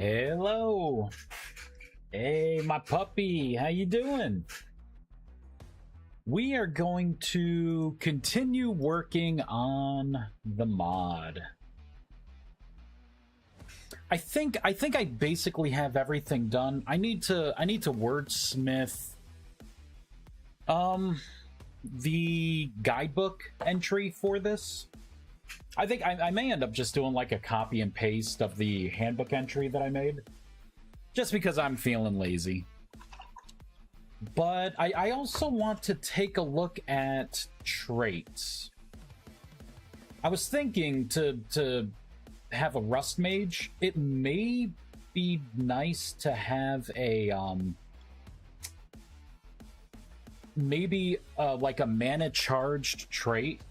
Hello. Hey, my puppy. How you doing? We are going to continue working on the mod. I think I basically have everything done. I need to wordsmith the guidebook entry for this. I think I may end up just doing like a copy and paste of the handbook entry that I made, just because I'm feeling lazy. But I also want to take a look at traits. I was thinking to have a rust mage. It may be nice to have a maybe like a mana charged trait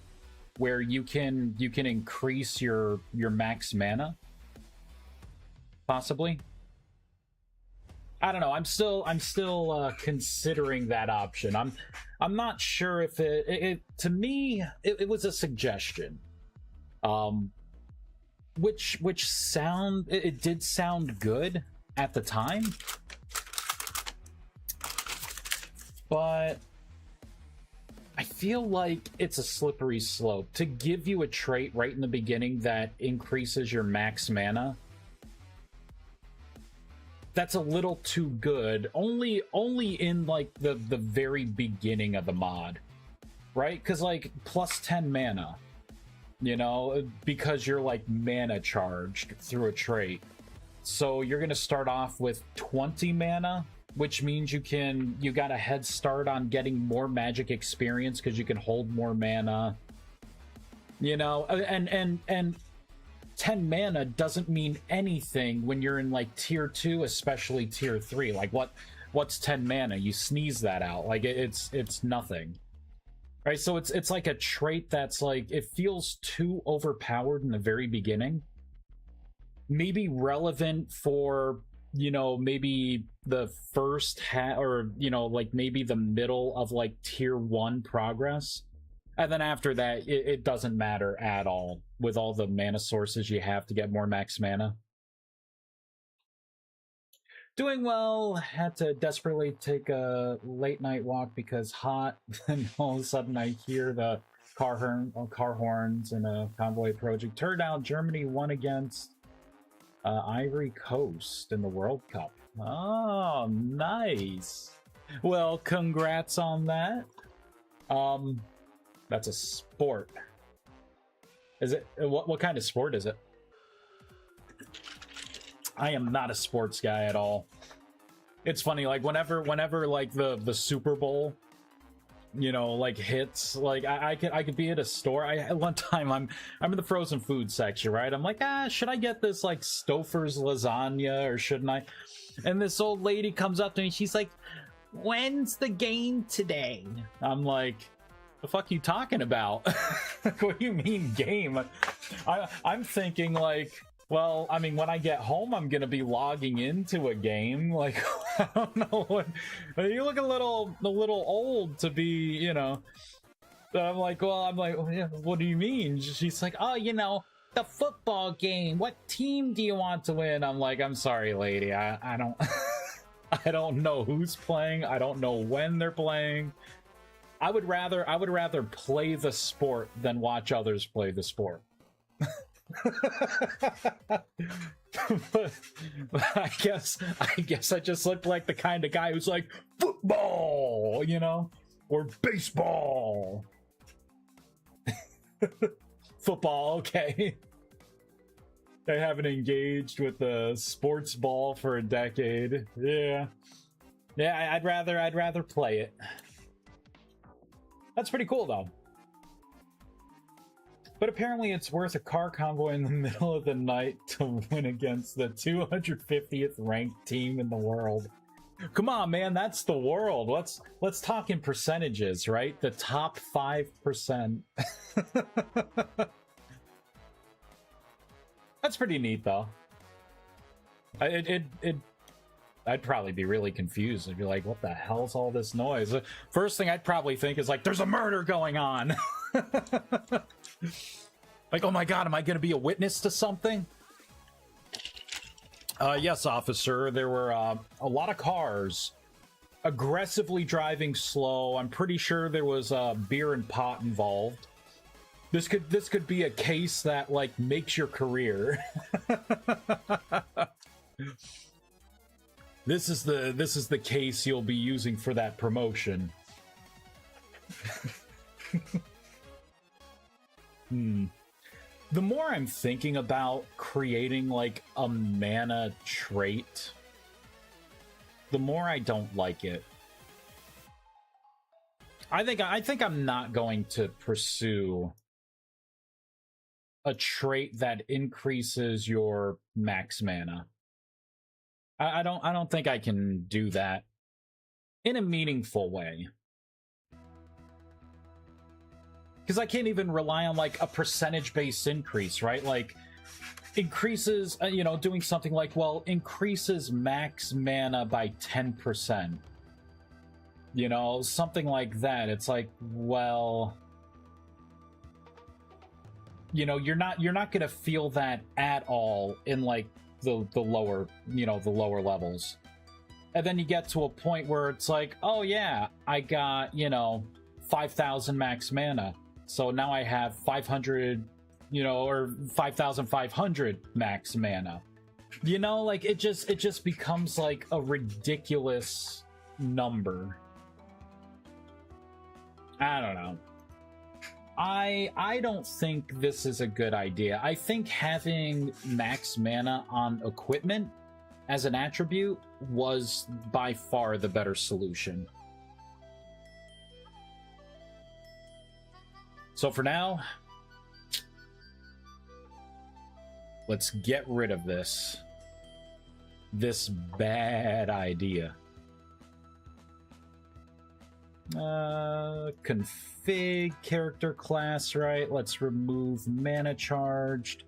where you can increase your max mana, possibly. I don't know. I'm still considering that option. I'm not sure if it to me it was a suggestion. Which it did sound good at the time, but I feel like it's a slippery slope to give you a trait right in the beginning that increases your max mana. That's a little too good. Only in like the very beginning of the mod, right? Because like plus 10 mana, you know, because you're like mana charged through a trait. So you're gonna start off with 20 mana, which means you got a head start on getting more magic experience because you can hold more mana. You know, and 10 mana doesn't mean anything when you're in like tier 2, especially tier 3. Like what's 10 mana? You sneeze that out. Like it's nothing. Right? So it's like a trait that's like, it feels too overpowered in the very beginning. Maybe relevant for, you know, maybe the first or you know, like maybe the middle of like tier 1 progress. And then after that, it doesn't matter at all with all the mana sources you have to get more max mana. Doing well. Had to desperately take a late night walk because hot. Then all of a sudden I hear the car horns and a convoy approaching. Turned out Germany won against Ivory Coast in the World Cup. Oh, nice. Well, congrats on that. That's a sport. Is it? What kind of sport is it? I am not a sports guy at all. It's funny, like whenever like the Super Bowl, you know, like hits, like I could be at a store. One time I'm in the frozen food section, right? I'm like, should I get this like Stouffer's lasagna or shouldn't I? And this old lady comes up to me. She's like, "When's the game today?" I'm like, the fuck you talking about? What do you mean game? I'm thinking like, well, I mean, when I get home, I'm gonna be logging into a game. Like, I don't know what. You look a little old to be, you know. I'm like, yeah, what do you mean? She's like, oh, you know, the football game. What team do you want to win? I'm like, I'm sorry, lady. I don't. I don't know who's playing. I don't know when they're playing. I would rather play the sport than watch others play the sport. but I guess I just look like the kind of guy who's like, football, you know, or baseball. Football, okay. I haven't engaged with the sports ball for a decade. Yeah, I'd rather play it. That's pretty cool, though. But apparently it's worth a car convoy in the middle of the night to win against the 250th ranked team in the world. Come on, man, that's the world. Let's talk in percentages, right? The top 5%. That's pretty neat, though. I'd probably be really confused. I'd be like, what the hell's all this noise? The first thing I'd probably think is like, there's a murder going on. Like, oh my god, am I gonna be a witness to something? Yes, officer. There were a lot of cars aggressively driving slow. I'm pretty sure there was beer and pot involved. This could be a case that like makes your career. This is the case you'll be using for that promotion. The more I'm thinking about creating like a mana trait, the more I don't like it. I think I'm not going to pursue a trait that increases your max mana. I don't think I can do that in a meaningful way. Because I can't even rely on like a percentage-based increase, right? Like increases, doing something like, well, increases max mana by 10%. Something like that. It's like, well, you're not gonna feel that at all in like the lower, the lower levels. And then you get to a point where it's like, oh yeah, I got, 5,000 max mana. So now I have 500, or 5,500 max mana. Like it just becomes like a ridiculous number. I don't know. I don't think this is a good idea. I think having max mana on equipment as an attribute was by far the better solution. So for now, let's get rid of this bad idea. Config character class, right? Let's remove mana charged.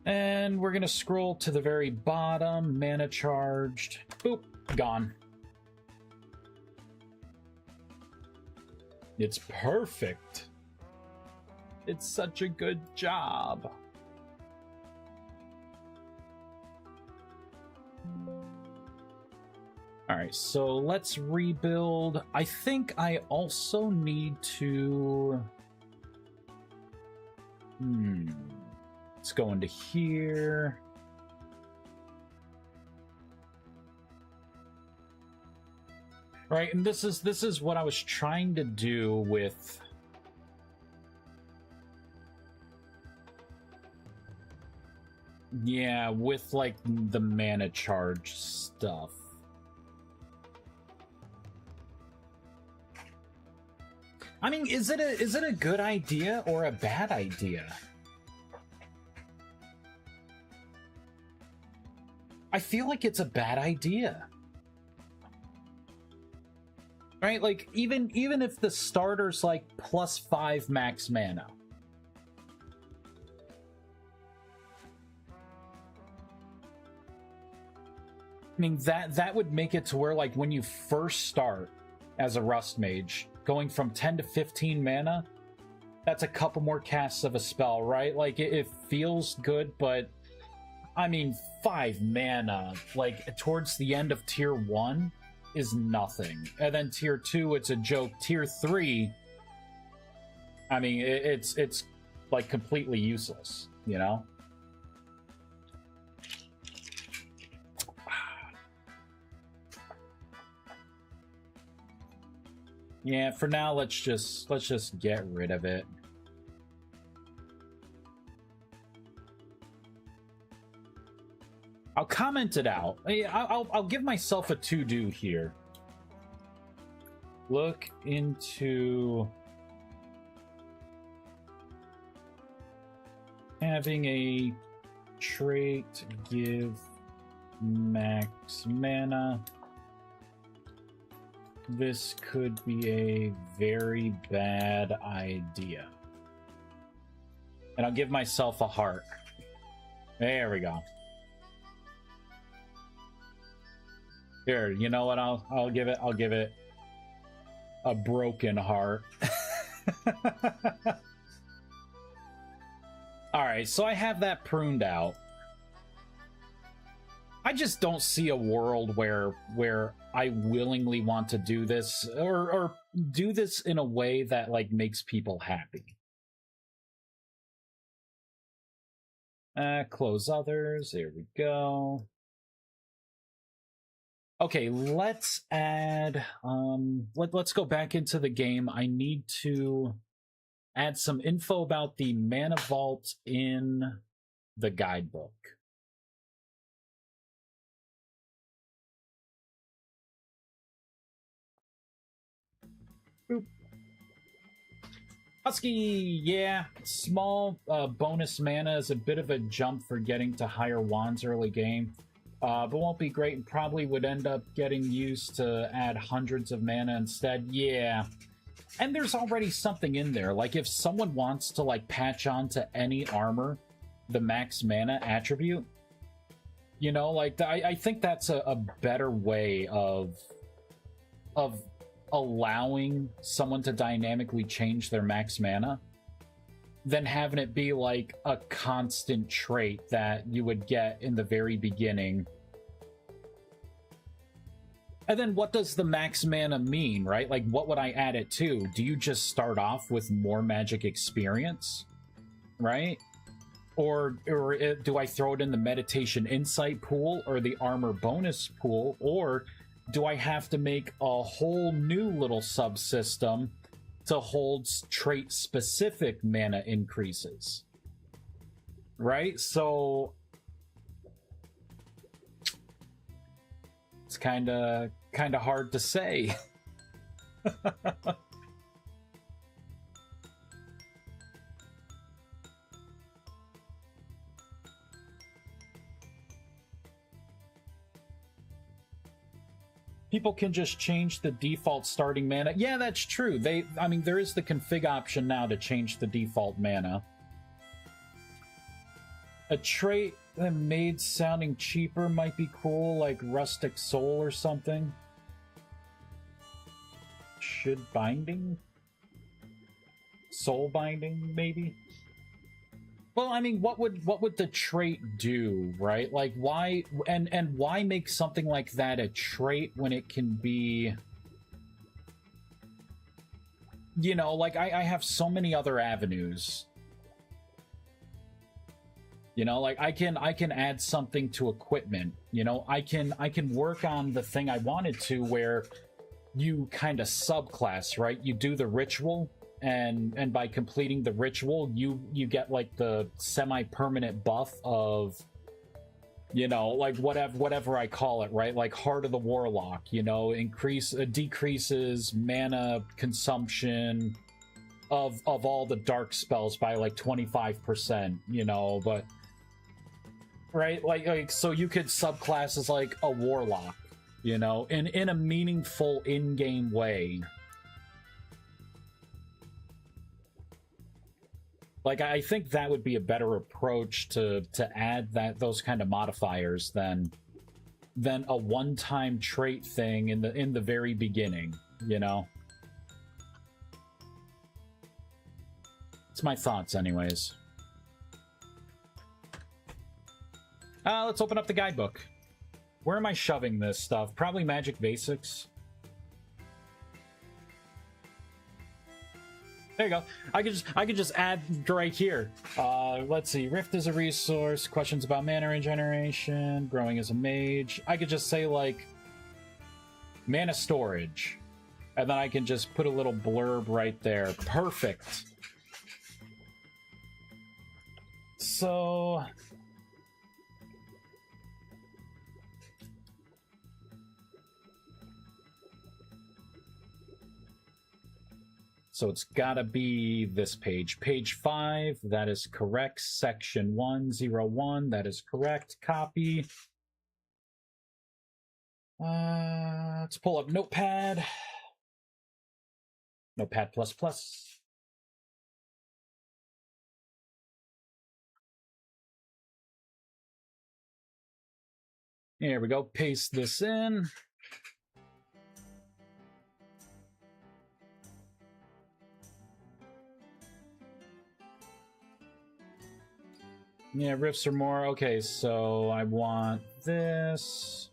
And we're gonna scroll to the very bottom, mana charged. Boop, gone. It's perfect. It's such a good job. Alright, so let's rebuild. I think I also need to... Let's go into here. Right, and this is what I was trying to do with... Yeah, with like the mana charge stuff. I mean, is it a good idea or a bad idea? I feel like it's a bad idea. Right? Like, even if the starter's like +5 max mana. I mean, that would make it to where, like, when you first start as a Rust Mage, going from 10 to 15 mana, that's a couple more casts of a spell, right? Like, it feels good, but, I mean, 5 mana, like, towards the end of Tier 1 is nothing. And then Tier 2, it's a joke. Tier 3, I mean, it's like, completely useless, you know? Yeah, for now, let's just get rid of it. I'll comment it out. I'll give myself a to-do here. Look into having a trait give max mana. This could be a very bad idea. And I'll give myself a heart. There we go. Here, you know what? I'll give it a broken heart. All right, so I have that pruned out. I just don't see a world where I willingly want to do this or do this in a way that like makes people happy. Close others. There we go. Okay, let's add let's go back into the game. I need to add some info about the mana vault in the guidebook. Boop. Husky, yeah. Small bonus mana is a bit of a jump for getting to higher wands early game. But won't be great and probably would end up getting used to add hundreds of mana instead. Yeah. And there's already something in there. Like, if someone wants to, like, patch onto any armor the max mana attribute, you know, like, I think that's a better way of allowing someone to dynamically change their max mana than having it be like a constant trait that you would get in the very beginning. And then what does the max mana mean, right? Like, what would I add it to? Do you just start off with more magic experience, right? Or do I throw it in the meditation insight pool or the armor bonus pool? Or do I have to make a whole new little subsystem to hold trait-specific mana increases? Right? So it's kind of hard to say. People can just change the default starting mana. Yeah, that's true. I mean, there is the config option now to change the default mana. A trait that made sounding cheaper might be cool, like Rustic Soul or something. Should binding? Soul binding, maybe? Well, I mean, what would the trait do, right? Like, why and why make something like that a trait when it can be, you know, like I have so many other avenues. You know, like I can add something to equipment. You know, I can work on the thing I wanted to where you kind of subclass, right? You do the ritual, and by completing the ritual, you get like the semi-permanent buff of, you know, like whatever I call it, right? Like Heart of the Warlock, you know, decreases mana consumption of all the dark spells by like 25%, you know, but right, like so you could subclass as like a warlock, you know, in a meaningful in-game way. Like, I think that would be a better approach to add those kind of modifiers than a one-time trait thing in the very beginning, you know? It's my thoughts, anyways. Let's open up the guidebook. Where am I shoving this stuff? Probably Magic Basics. There you go. I could just add right here. Let's see. Rift is a resource. Questions about mana regeneration. Growing as a mage. I could just say like mana storage, and then I can just put a little blurb right there. Perfect. So it's gotta be this page. Page 5, that is correct. Section 101, that is correct. Copy. Let's pull up Notepad. Notepad++. Here we go. Paste this in. Yeah, rifts are more. Okay, so I want this.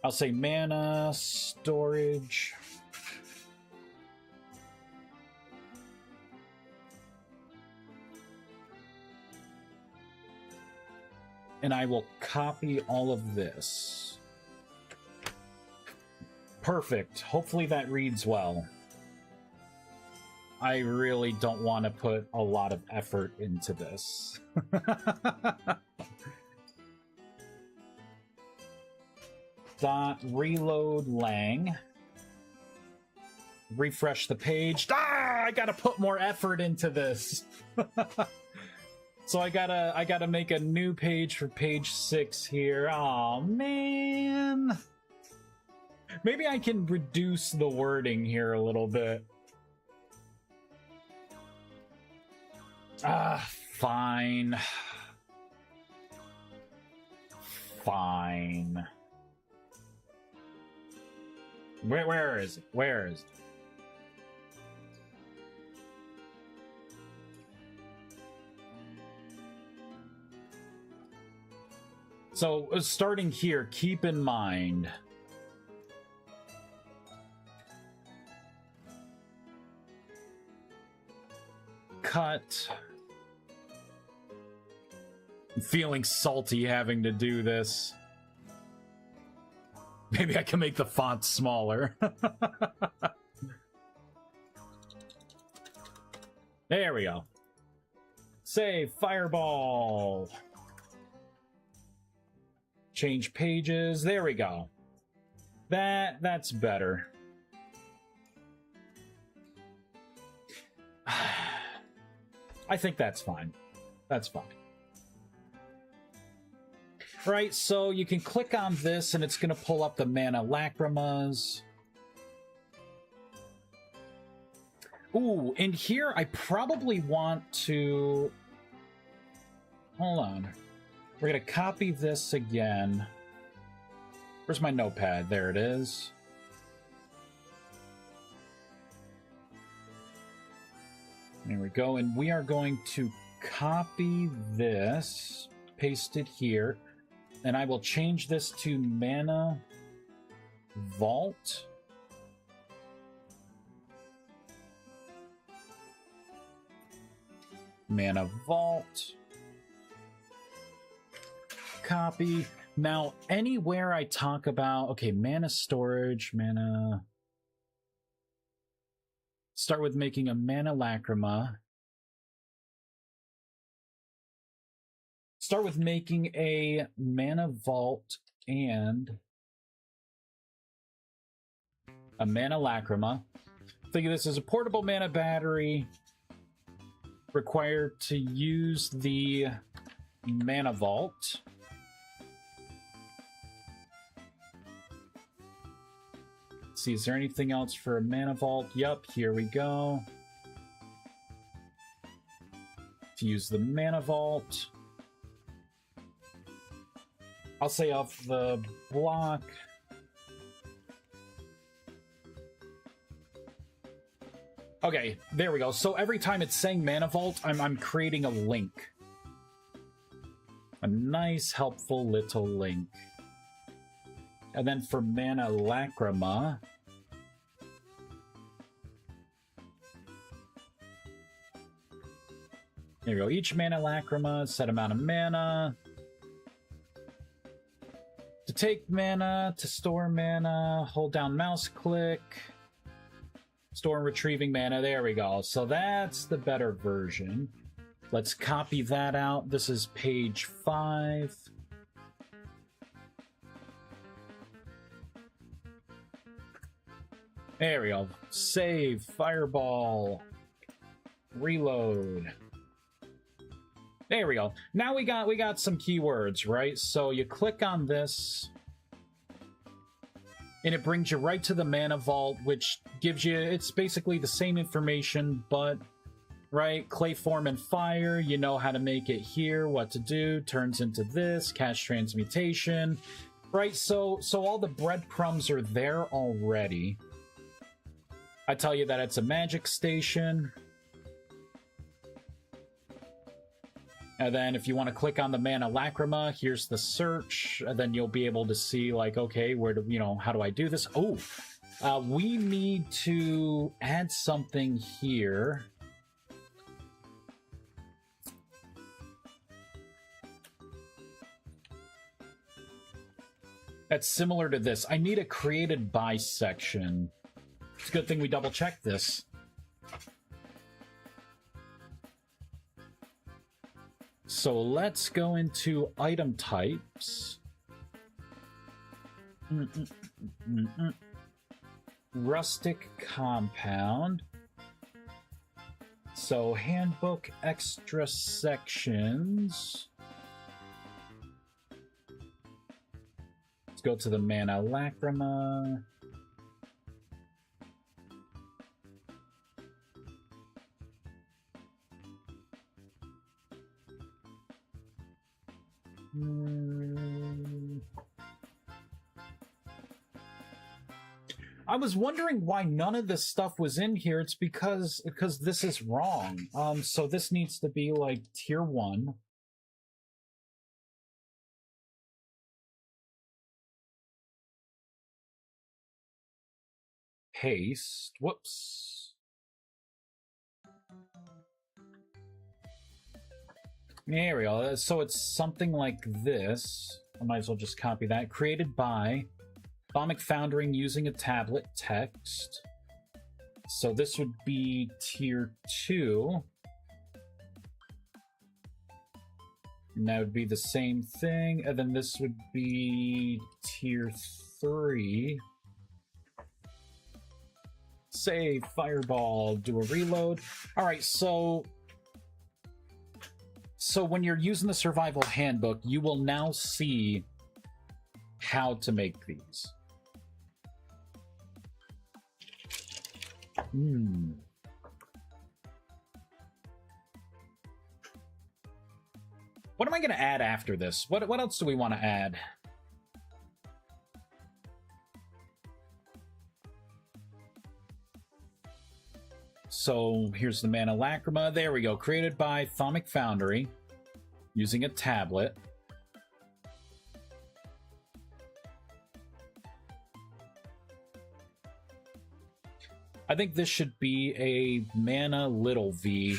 I'll say mana, storage. And I will copy all of this. Perfect. Hopefully that reads well. I really don't want to put a lot of effort into this. Dot reload lang. Refresh the page. Ah, I gotta put more effort into this. So I gotta make a new page for page 6 here. Oh man. Maybe I can reduce the wording here a little bit. Ah, fine. Fine. Where is it? Where is it? So, starting here, keep in mind cut. I'm feeling salty having to do this. Maybe I can make the font smaller. There we go. Save fireball. Change pages. There we go. That's better. I think that's fine. That's fine. Right, so you can click on this and it's going to pull up the mana lacrimas. Ooh, and here I probably want to... Hold on. We're going to copy this again. Where's my notepad? There it is. There we go. And we are going to copy this, paste it here, and I will change this to Mana Vault. Mana Vault. Copy. Now, anywhere I talk about, okay, mana storage, mana... Start with making a mana lacrima. Start with making a mana vault and a mana lacrima. Think of this as a portable mana battery required to use the mana vault. Let's see, is there anything else for a mana vault? Yup, here we go. To use the mana vault. I'll say off the block. Okay, there we go. So every time it's saying mana vault, I'm creating a link. A nice, helpful little link. And then for mana lacrima, there you go. Each mana lacrima, set amount of mana. To take mana, to store mana, hold down mouse click. Store and retrieving mana, there we go. So that's the better version. Let's copy that out. This is page 5. There we go. Save, fireball, reload. There we go. Now we got some keywords, right? So you click on this, and it brings you right to the mana vault, which gives you, it's basically the same information, but, right, clay form and fire, you know how to make it here, what to do, turns into this, cast transmutation, right? So all the breadcrumbs are there already. I tell you that it's a magic station. And then if you want to click on the mana lacrima, here's the search. And then you'll be able to see, like, okay, where do, you know, how do I do this? Oh, we need to add something here. That's similar to this. I need a created by section. It's a good thing we double checked this. So let's go into item types. Rustic compound. So handbook extra sections. Let's go to the mana lacrima. I was wondering why none of this stuff was in here. It's because this is wrong. So this needs to be like tier 1. Paste. Whoops. There we go. So it's something like this. I might as well just copy that. Created by Atomic Foundering using a tablet text. So this would be tier 2. And that would be the same thing. And then this would be tier 3. Save, fireball, do a reload. All right, so when you're using the survival handbook, you will now see how to make these. What am I going to add after this? What else do we want to add? So here's the mana lacrima. There we go. Created by Atomic Foundry using a tablet. I think this should be a mana little v.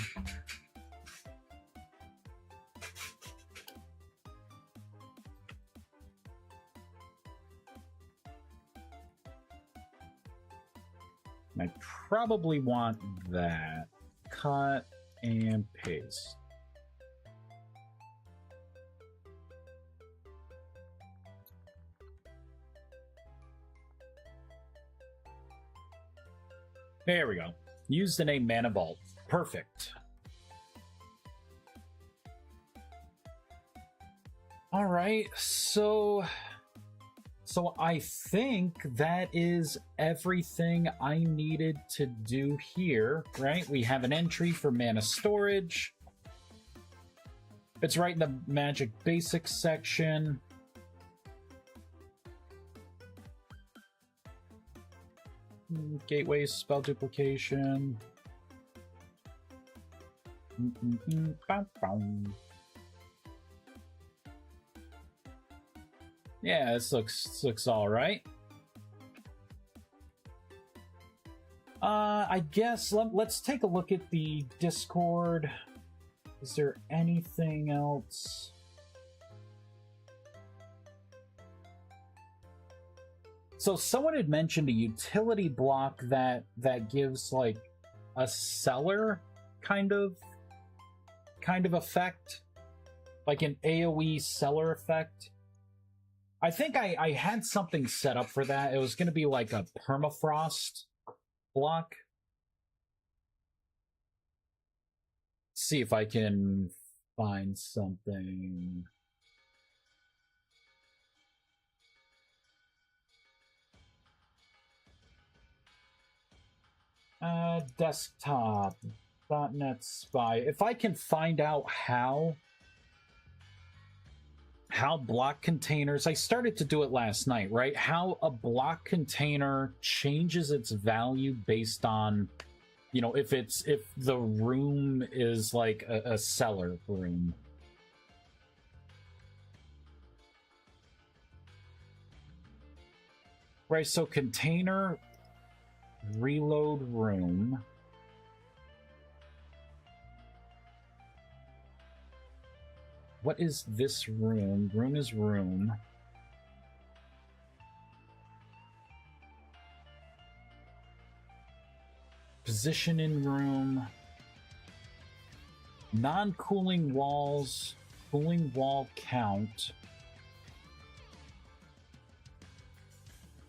I probably want that. Cut and paste. There we go. Use the name Mana Vault. Perfect. All right, so I think that is everything I needed to do here, right? We have an entry for mana storage. It's right in the magic basics section. Gateway spell duplication. Yeah, this looks all right. I guess let's take a look at the Discord. Is there anything else? So someone had mentioned a utility block that gives like a cellar kind of effect, like an AoE cellar effect. I think I had something set up for that. It was going to be like a permafrost block. See if I can find something. Desktop, .NET Spy. If I can find out how how block containers, I started to do it last night, right? How a block container changes its value based on, you know, if the room is like a cellar room. Right, so container, reload room. What is this room? Room is room. Position in room. Non-cooling walls. Cooling wall count.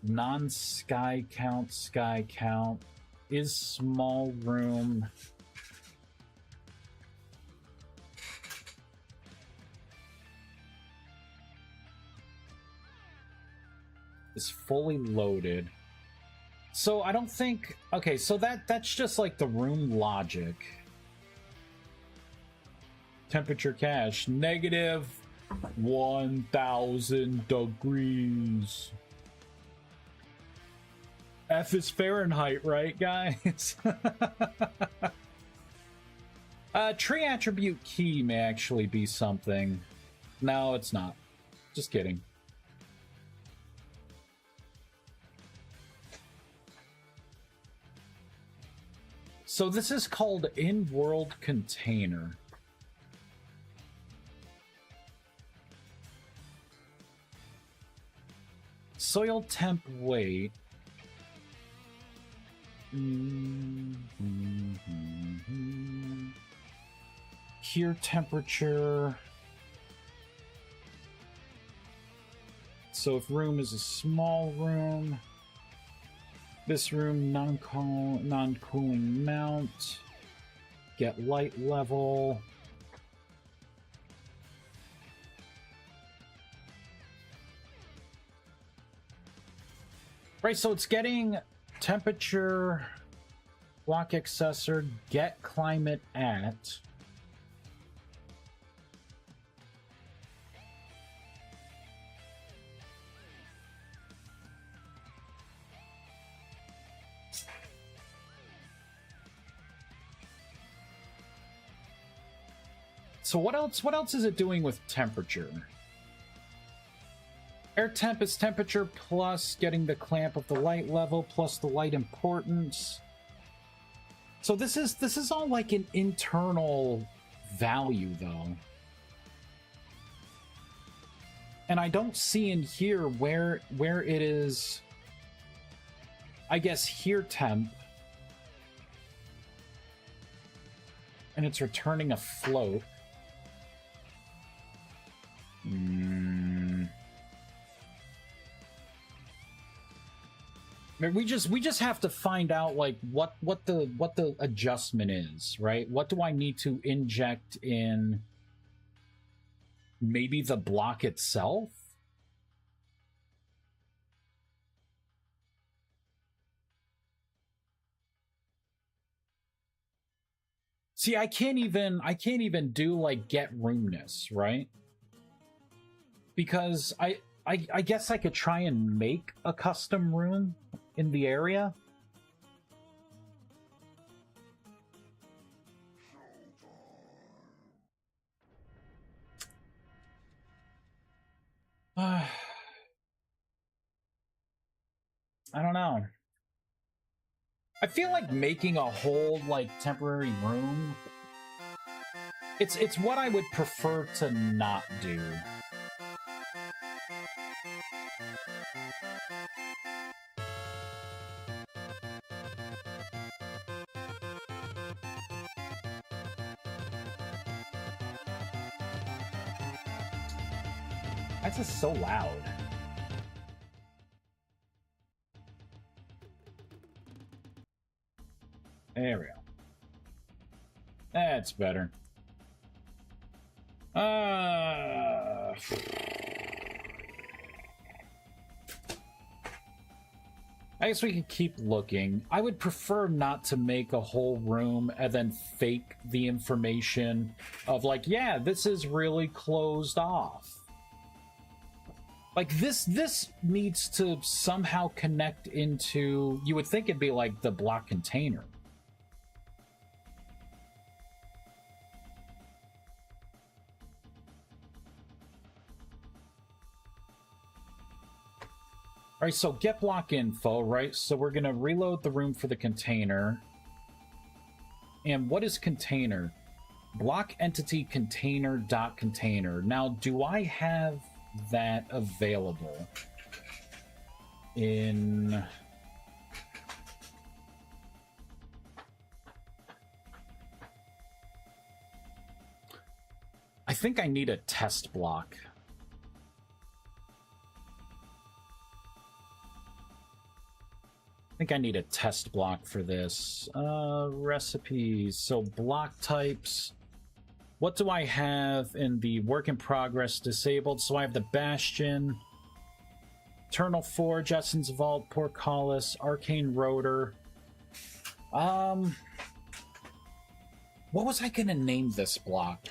Non-sky count. Sky count. Is small room. Is fully loaded. So I don't think, okay, so that's just like the room logic. Temperature cache negative 1,000 degrees. F is Fahrenheit, right, guys? Tree attribute key may actually be something. No, it's not. Just kidding. So this is called in-world container. Soil temp weight. Here temperature. So if room is a small room, this room non-cooling mount, get light level. Right, so it's getting temperature, block accessor, get climate at. So what else is it doing with temperature? Air temp is temperature plus getting the clamp of the light level plus the light importance. So this is all like an internal value though. And I don't see in here where it is, I guess here temp. And it's returning a float. We just have to find out like what the adjustment is, right? What do I need to inject in? Maybe the block itself? See, I can't even do like get roomness, right? Because I guess I could try and make a custom room in the area. I don't know. I feel like making a whole like temporary room, it's what I would prefer to not do. That's just so loud. There we go. That's better. I guess we can keep looking. I would prefer not to make a whole room and then fake the information of like, yeah, this is really closed off. Like, this needs to somehow connect into... You would think it'd be like the block container. All right, so get block info, right? So we're going to reload the room for the container. And what is container? Block entity container dot container. Now, do I have that available in... I think I need a test block. I think I need a test block for this. Recipes. So block types. What do I have in the work in progress disabled? So I have the Bastion, Eternal Forge, Essence Vault, Portcullis, Arcane Rotor. What was I gonna name this block?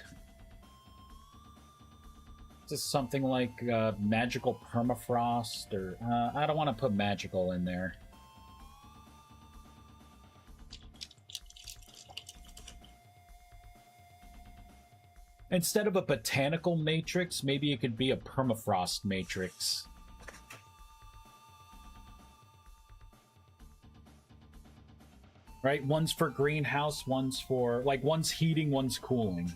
Is this something like Magical Permafrost? Or I don't want to put magical in there. Instead of a botanical matrix, maybe it could be a permafrost matrix. Right? One's for greenhouse, one's for... Like, one's heating, one's cooling.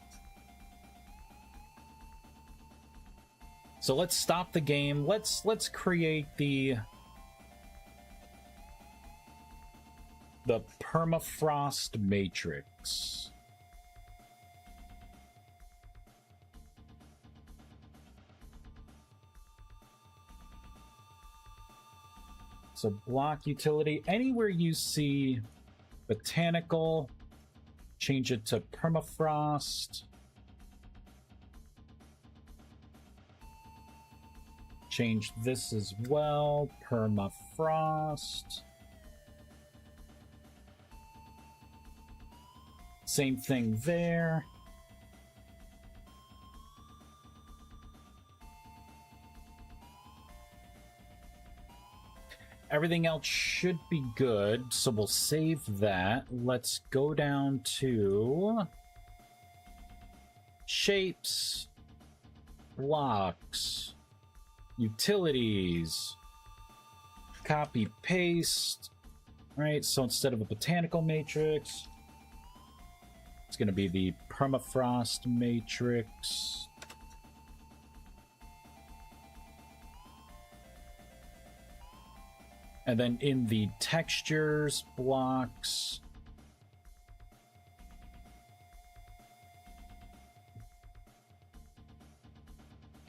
So let's stop the game. Let's create the permafrost matrix. So block utility, anywhere you see botanical, change it to permafrost. Change this as well, permafrost. Same thing there. Everything else should be good, so we'll save that. Let's go down to shapes, blocks, utilities, copy, paste. All right, so instead of a botanical matrix, it's going to be the permafrost matrix. And then in the textures blocks,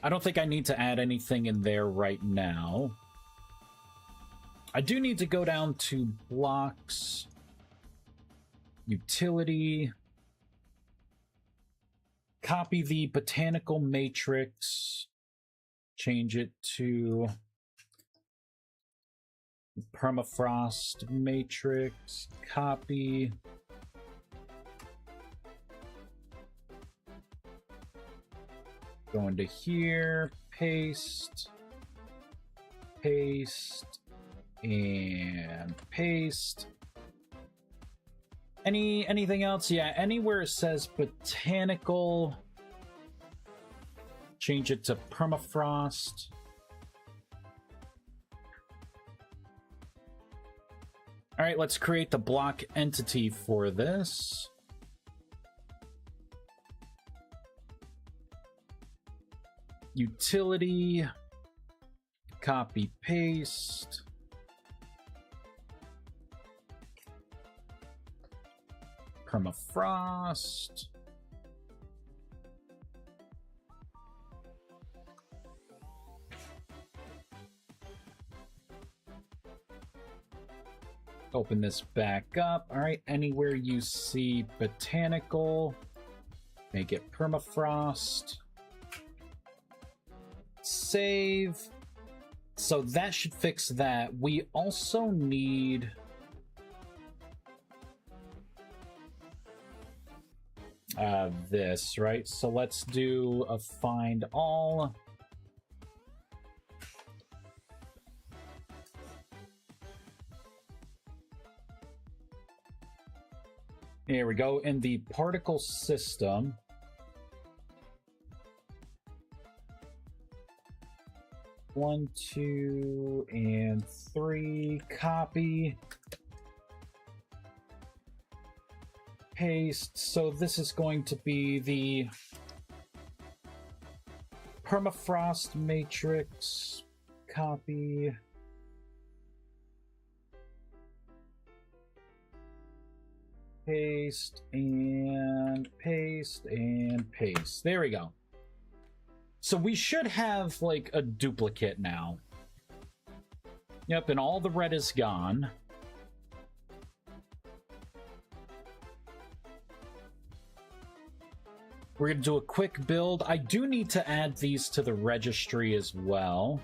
I don't think I need to add anything in there right now. I do need to go down to blocks, utility, copy the botanical matrix, change it to permafrost matrix, copy. Go into here, paste, paste, and paste. Anything else? Yeah, anywhere it says botanical, change it to permafrost. All right, let's create the block entity for this. Utility, copy, paste. Permafrost. Open this back up. All right, anywhere you see botanical, make it permafrost. Save. So that should fix that. We also need this, right? So let's do a find all. Here we go. In the particle system, one, two, and three. Copy. Paste. So this is going to be the permafrost matrix. Copy. Paste and paste and paste. There we go. So we should have like a duplicate now. Yep, and all the red is gone. We're going to do a quick build. I do need to add these to the registry as well.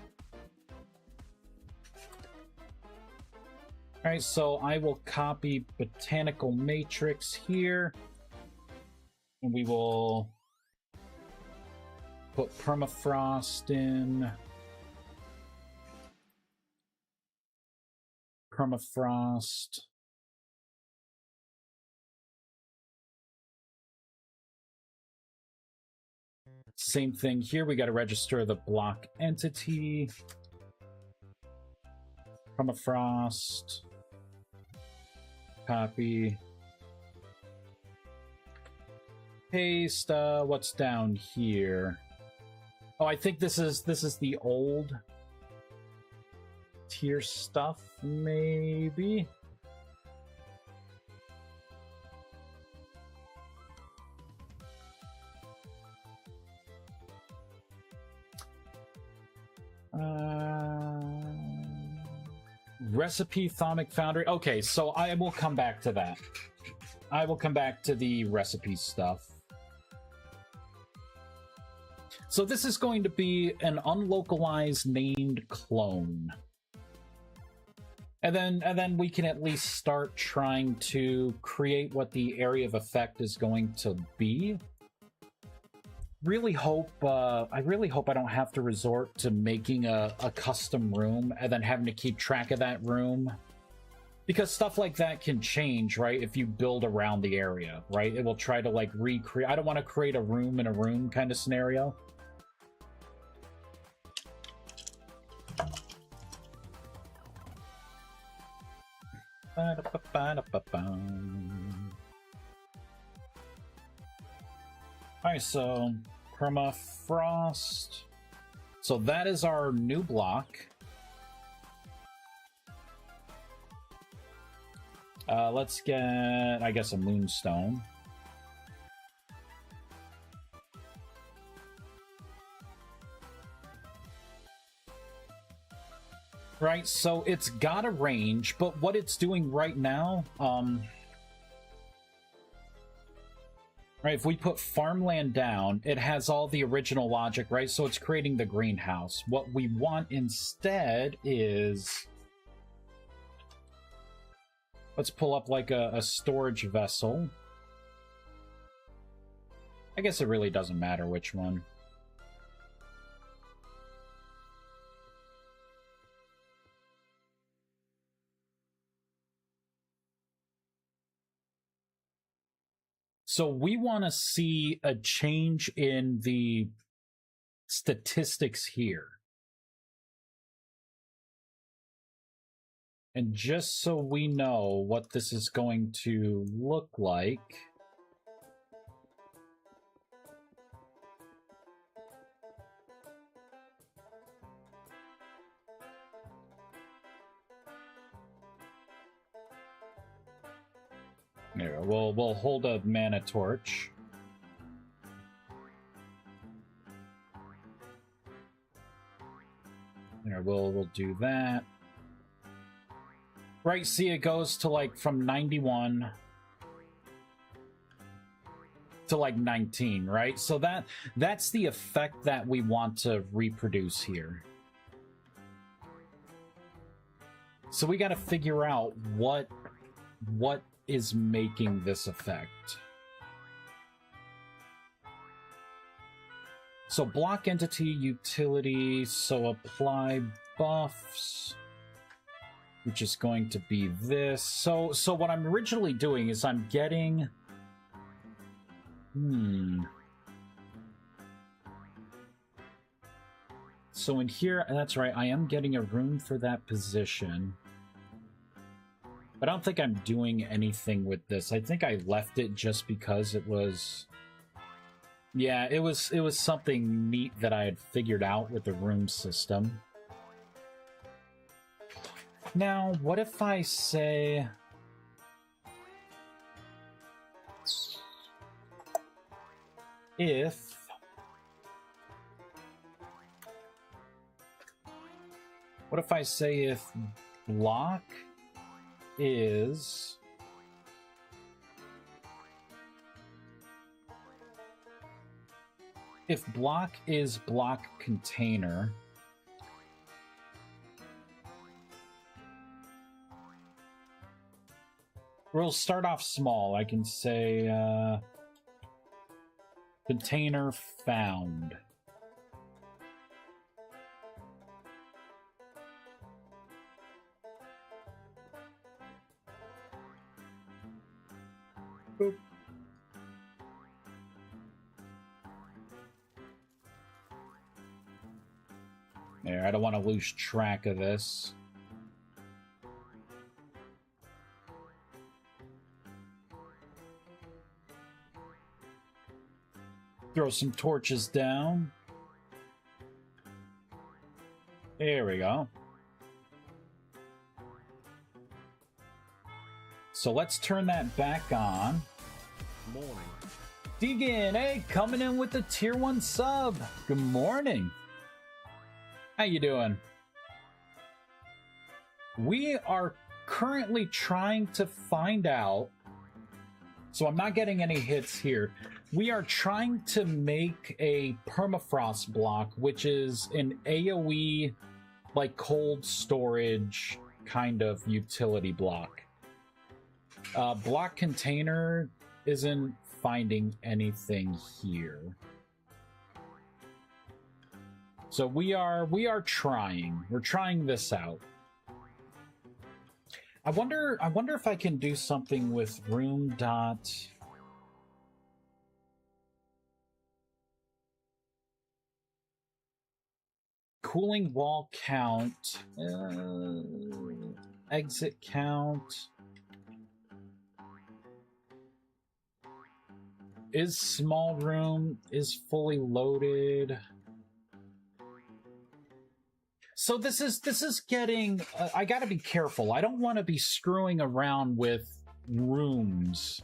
All right, so I will copy botanical matrix here. And we will put permafrost in. Permafrost. Same thing here. We got to register the block entity. Permafrost. Copy. Paste. What's down here? Oh, I think this is the old tier stuff, maybe. Recipe Thaumic Foundry. Okay, so I will come back to that. I will come back to the recipe stuff. So this is going to be an unlocalized named clone. And then we can at least start trying to create what the area of effect is going to be. Really hope I really hope I don't have to resort to making a custom room and then having to keep track of that room, because stuff like that can change, right? If you build around the area, right? It will try to like recreate. I don't want to create a room in a room kind of scenario. Alright, so permafrost. So that is our new block. Let's get, I guess, a moonstone. Right, so it's got a range, but what it's doing right now, right, if we put farmland down, it has all the original logic, right? So it's creating the greenhouse. What we want instead is... let's pull up like a storage vessel. I guess it really doesn't matter which one. So we want to see a change in the statistics here. And just so we know what this is going to look like, there, we'll hold a mana torch. There, we'll do that. Right, see, it goes to like from 91 to like 19, right? So that's the effect that we want to reproduce here. So we got to figure out what is making this effect. So block entity utility, so apply buffs, which is going to be this. So what I'm originally doing is I'm getting So in here, that's right, I am getting a room for that position. But I don't think I'm doing anything with this. I think I left it just because it was... Yeah, it was something neat that I had figured out with the room system. Now, what if I say... What if I say if block is... If block is block container... We'll start off small. I can say container found. Boop. There, I don't want to lose track of this. Throw some torches down. There we go. So let's turn that back on. Morning. Deegan, hey, coming in with the tier 1 sub. Good morning. How you doing? We are currently trying to find out, so I'm not getting any hits here. We are trying to make a permafrost block, which is an AoE, like cold storage kind of utility block. Block container isn't finding anything here. So we are trying. We're trying this out. I wonder if I can do something with room dot. Cooling wall count. Exit count. Is small room is fully loaded. So this is getting, I gotta be careful. I don't want to be screwing around with rooms.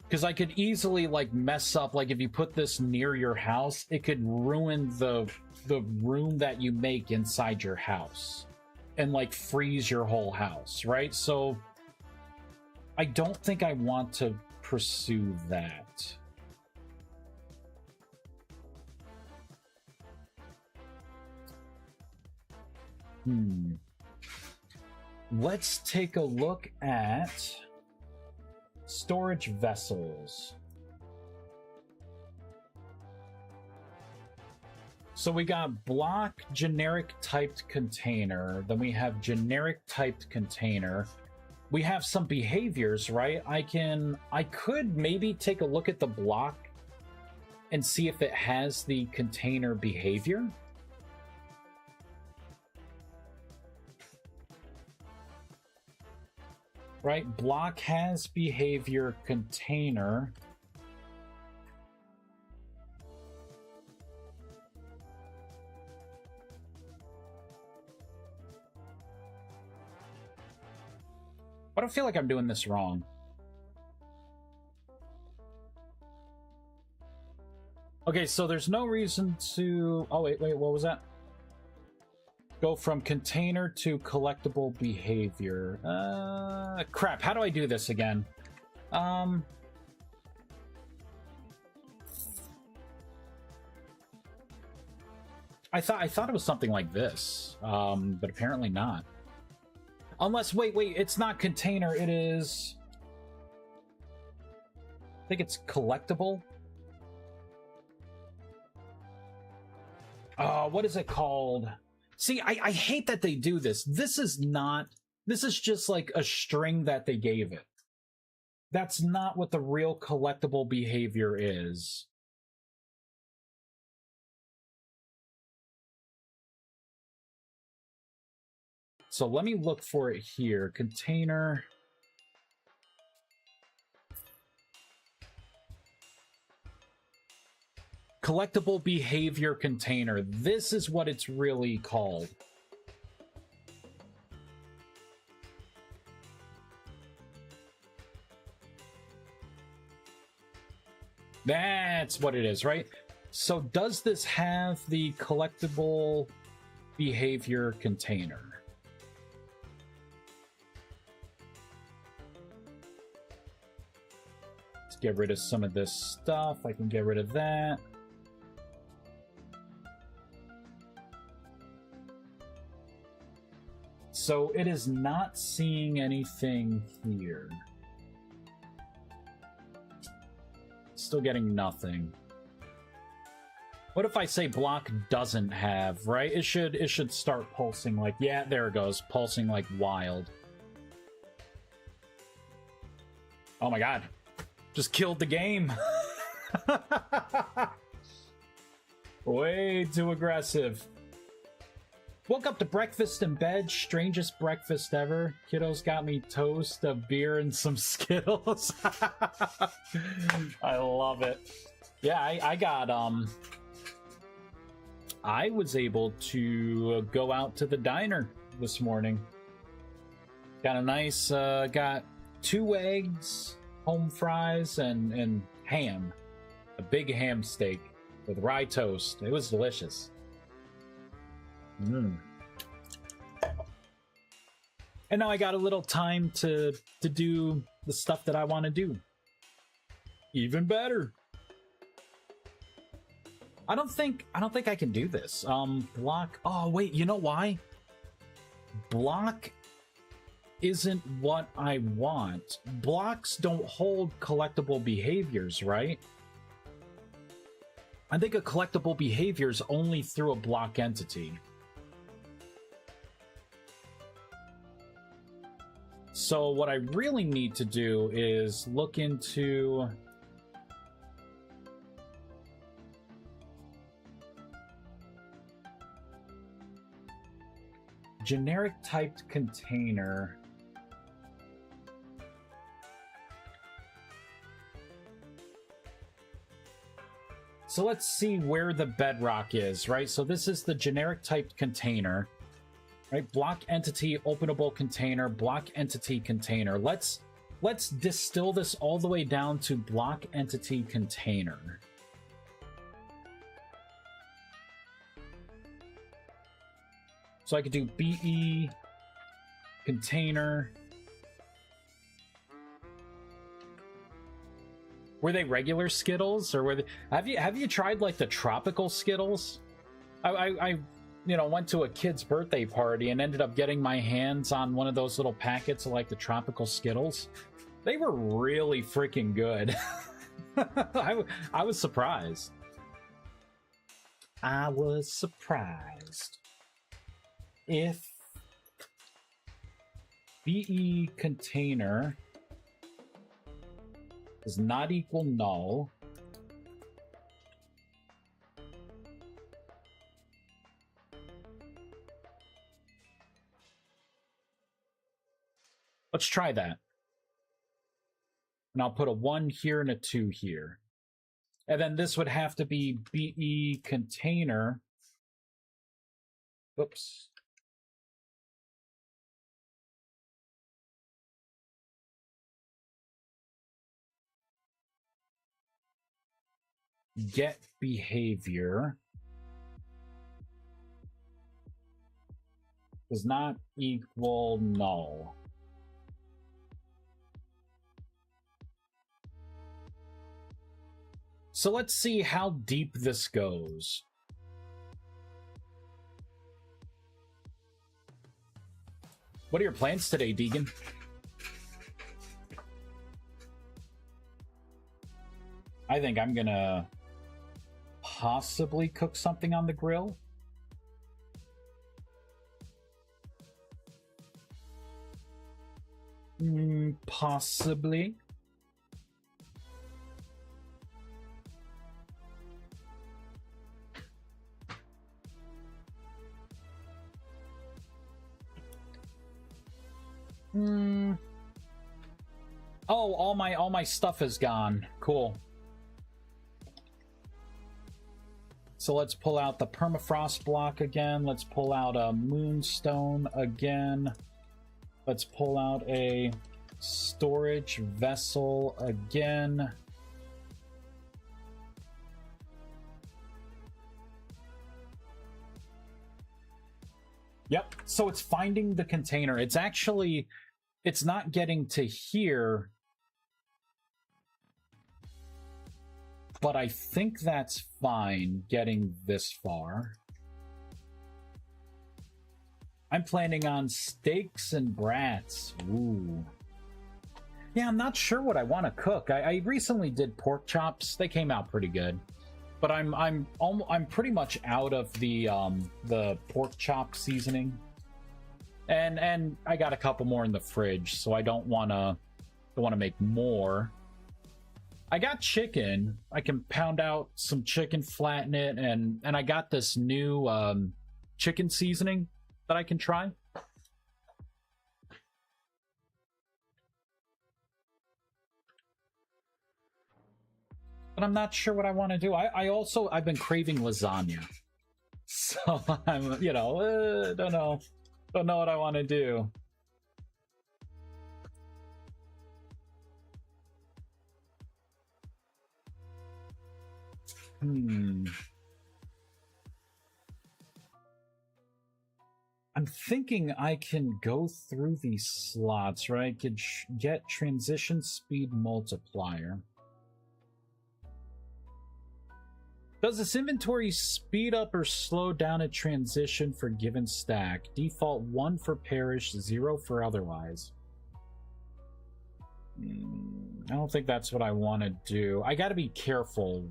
Because I could easily, like, mess up, like, if you put this near your house, it could ruin the room that you make inside your house. And, like, freeze your whole house, right? So, I don't think I want to pursue that. Let's take a look at storage vessels. So we got block generic typed container, then we have generic typed container. We have some behaviors, right? I could maybe take a look at the block and see if it has the container behavior. Right, block has behavior container. I don't feel like I'm doing this wrong. Okay, so there's no reason to... Oh, wait, what was that? Go from container to collectible behavior. Crap, how do I do this again? I thought it was something like this, but apparently not. Unless, wait, it's not container, it is... I think it's collectible. What is it called? See, I hate that they do this. This is not... This is just like a string that they gave it. That's not what the real collectible behavior is. So let me look for it here. Container. Collectible behavior container. This is what it's really called. That's what it is, right? So does this have the collectible behavior container? Let's get rid of some of this stuff. I can get rid of that. So it is not seeing anything here. Still getting nothing. What if I say block doesn't have, right? It should start pulsing like, yeah, there it goes, pulsing like wild. Oh my god. Just killed the game. Way too aggressive. Woke up to breakfast in bed. Strangest breakfast ever. Kiddos got me toast, a beer, and some Skittles. I love it. Yeah, I got, I was able to go out to the diner this morning. Got a nice, got 2 eggs, home fries, and ham. A big ham steak with rye toast. It was delicious. And now I got a little time to do the stuff that I want to do. Even better. I don't think I can do this. Block. Oh wait, you know why? Block isn't what I want. Blocks don't hold collectible behaviors, right? I think a collectible behavior is only through a block entity. So what I really need to do is look into generic typed container. So let's see where the bedrock is, right? So this is the generic typed container. Right, block entity, openable container, block entity container. Let's distill this all the way down to block entity container. So I could do BE container. Were they regular Skittles or were they? Have you tried like the tropical Skittles? I you know, went to a kid's birthday party and ended up getting my hands on one of those little packets of like the tropical Skittles. They were really freaking good. I was surprised. I was surprised. If BE container does not equal null, let's try that. And I'll put a 1 here and a 2 here. And then this would have to be BE container. Oops. Get behavior does not equal null. So let's see how deep this goes. What are your plans today, Deegan? I think I'm gonna possibly cook something on the grill. Possibly. Oh, all my stuff is gone. Cool. So let's pull out the permafrost block again. Let's pull out a moonstone again. Let's pull out a storage vessel again. Yep, so it's finding the container. It's actually, it's not getting to here, but I think that's fine getting this far. I'm planning on steaks and brats. Ooh. Yeah, I'm not sure what I want to cook. I recently did pork chops. They came out pretty good. But I'm pretty much out of the pork chop seasoning, and I got a couple more in the fridge, so I don't wanna make more. I got chicken. I can pound out some chicken, flatten it, and I got this new chicken seasoning that I can try. But I'm not sure what I want to do. I've been craving lasagna, so I'm don't know what I want to do. I'm thinking I can go through these slots, right? Could get transition speed multiplier. Does this inventory speed up or slow down a transition for given stack? Default 1 for parish, 0 for otherwise. I don't think that's what I want to do. I gotta be careful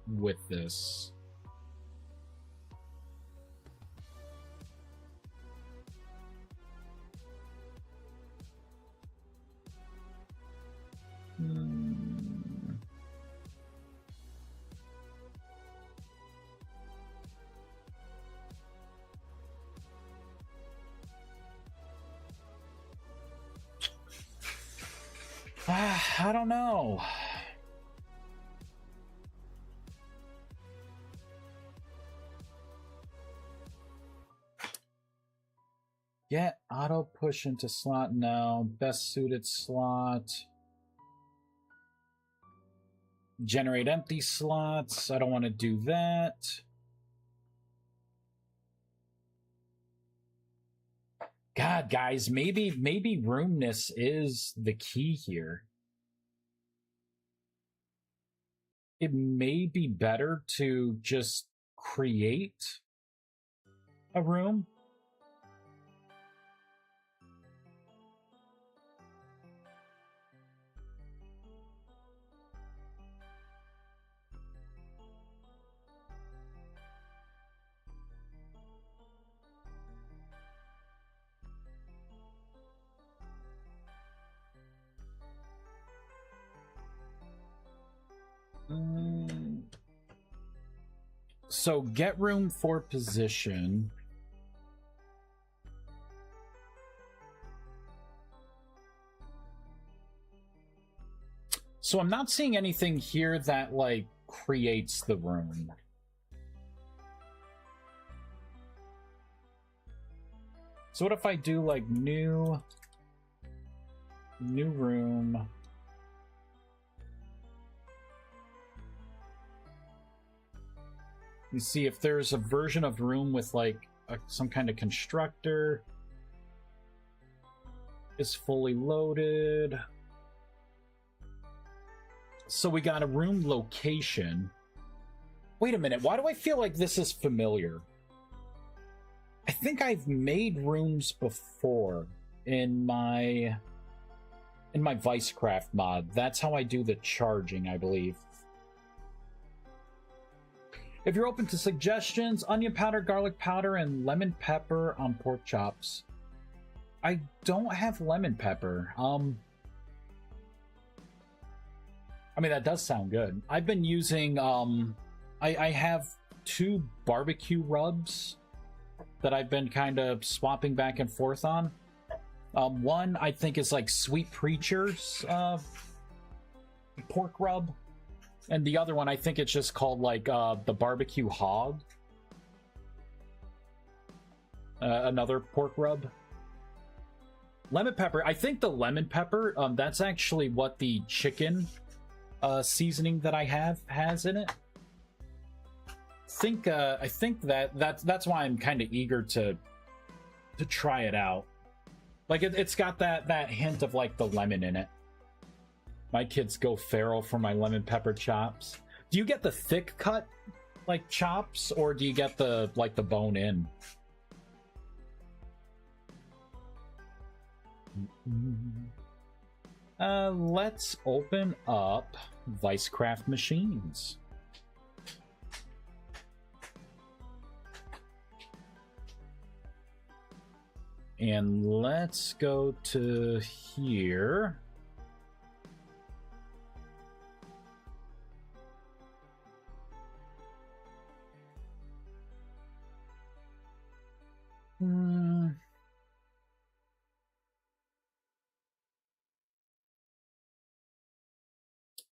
with this. I don't know. Get auto push into slot now. Best suited slot. Generate empty slots. I don't want to do that. God, guys, maybe roomness is the key here. It may be better to just create a room. So get room for position. So I'm not seeing anything here that like creates the room. So what if I do like new room? You see if there's a version of room with like some kind of constructor. Is fully loaded. So we got a room location. Wait a minute, why do I feel like this is familiar? I think I've made rooms before in my ViesCraft mod. That's how I do the charging, I believe. If you're open to suggestions, onion powder, garlic powder, and lemon pepper on pork chops. I don't have lemon pepper. I mean, that does sound good. I've been using, I have 2 barbecue rubs that I've been kind of swapping back and forth on. One I think is like Sweet Preacher's pork rub, and the other one I think it's just called like the barbecue hog. Another pork rub. Lemon pepper. I think the lemon pepper, that's actually what the chicken seasoning that I have has in it. I think that's why I'm kind of eager to try it out. Like it's got that hint of like the lemon in it. My kids go feral for my lemon pepper chops. Do you get the thick cut like chops, or do you get the like the bone in? Let's open up ViesCraft machines. And let's go to here.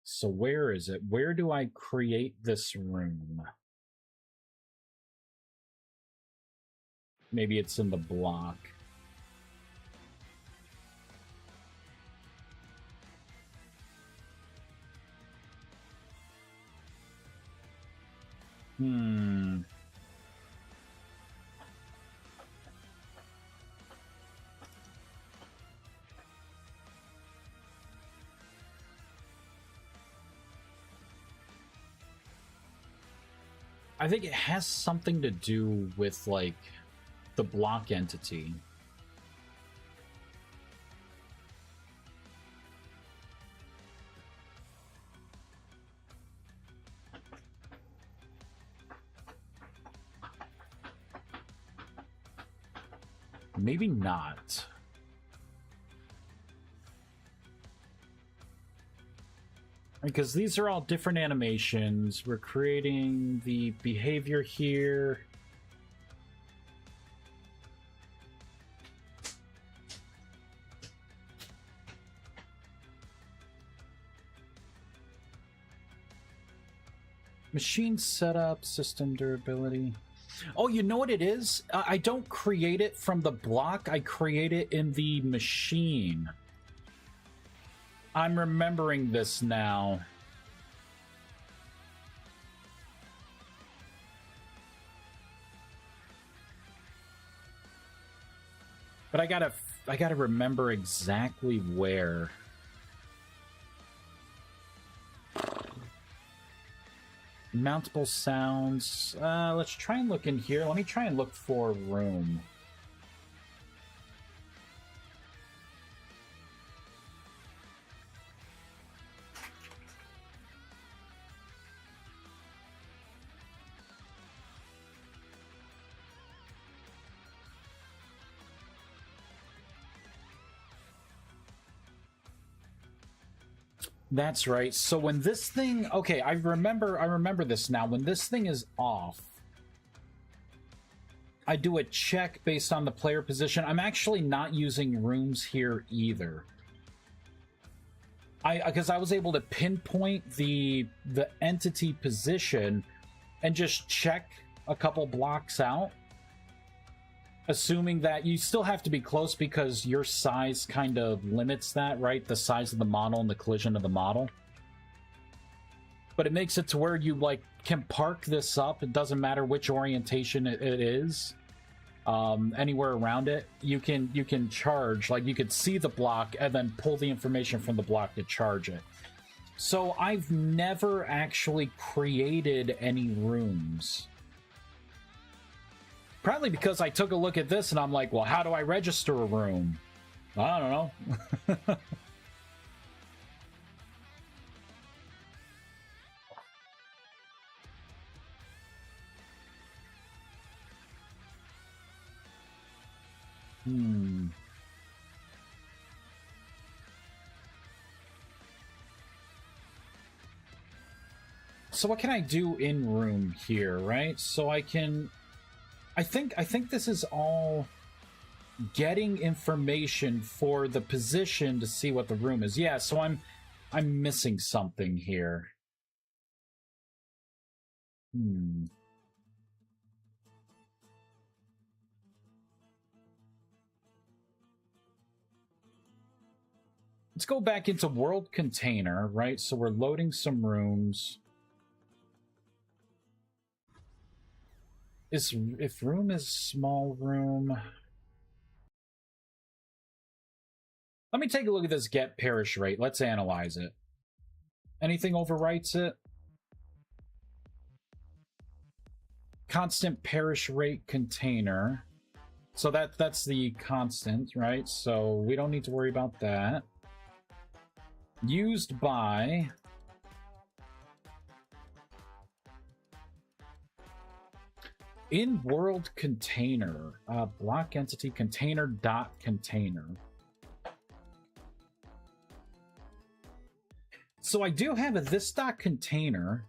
So where is it? Where do I create this room? Maybe it's in the block. I think it has something to do with, like, the block entity. Maybe not. Because these are all different animations. We're creating the behavior here. Machine setup, system durability. Oh, you know what it is? I don't create it from the block. I create it in the machine. I'm remembering this now. But I gotta remember exactly where. Mountable sounds. Let's try and look in here. Let me try and look for room. That's right. So when this thing, okay, I remember this now. When this thing is off, I do a check based on the player position. I'm actually not using rooms here either. Because I was able to pinpoint the entity position and just check a couple blocks out, assuming that you still have to be close because your size kind of limits that, right? The size of the model and the collision of the model. But it makes it to where you like can park this up. It doesn't matter which orientation it is. Anywhere around it, you can charge. Like you could see the block and then pull the information from the block to charge it. So I've never actually created any rooms. Probably because I took a look at this and I'm like, well, how do I register a room? I don't know. So what can I do in room here, right? So I can... I think this is all... getting information for the position to see what the room is. Yeah, so I'm missing something here. Let's go back into world container, right? So we're loading some rooms. If room is small room. Let me take a look at this get parish rate. Let's analyze it. Anything overwrites it? Constant parish rate container. So that's the constant, right? So we don't need to worry about that. Used by in world container, block entity container dot container. So I do have a this dot container.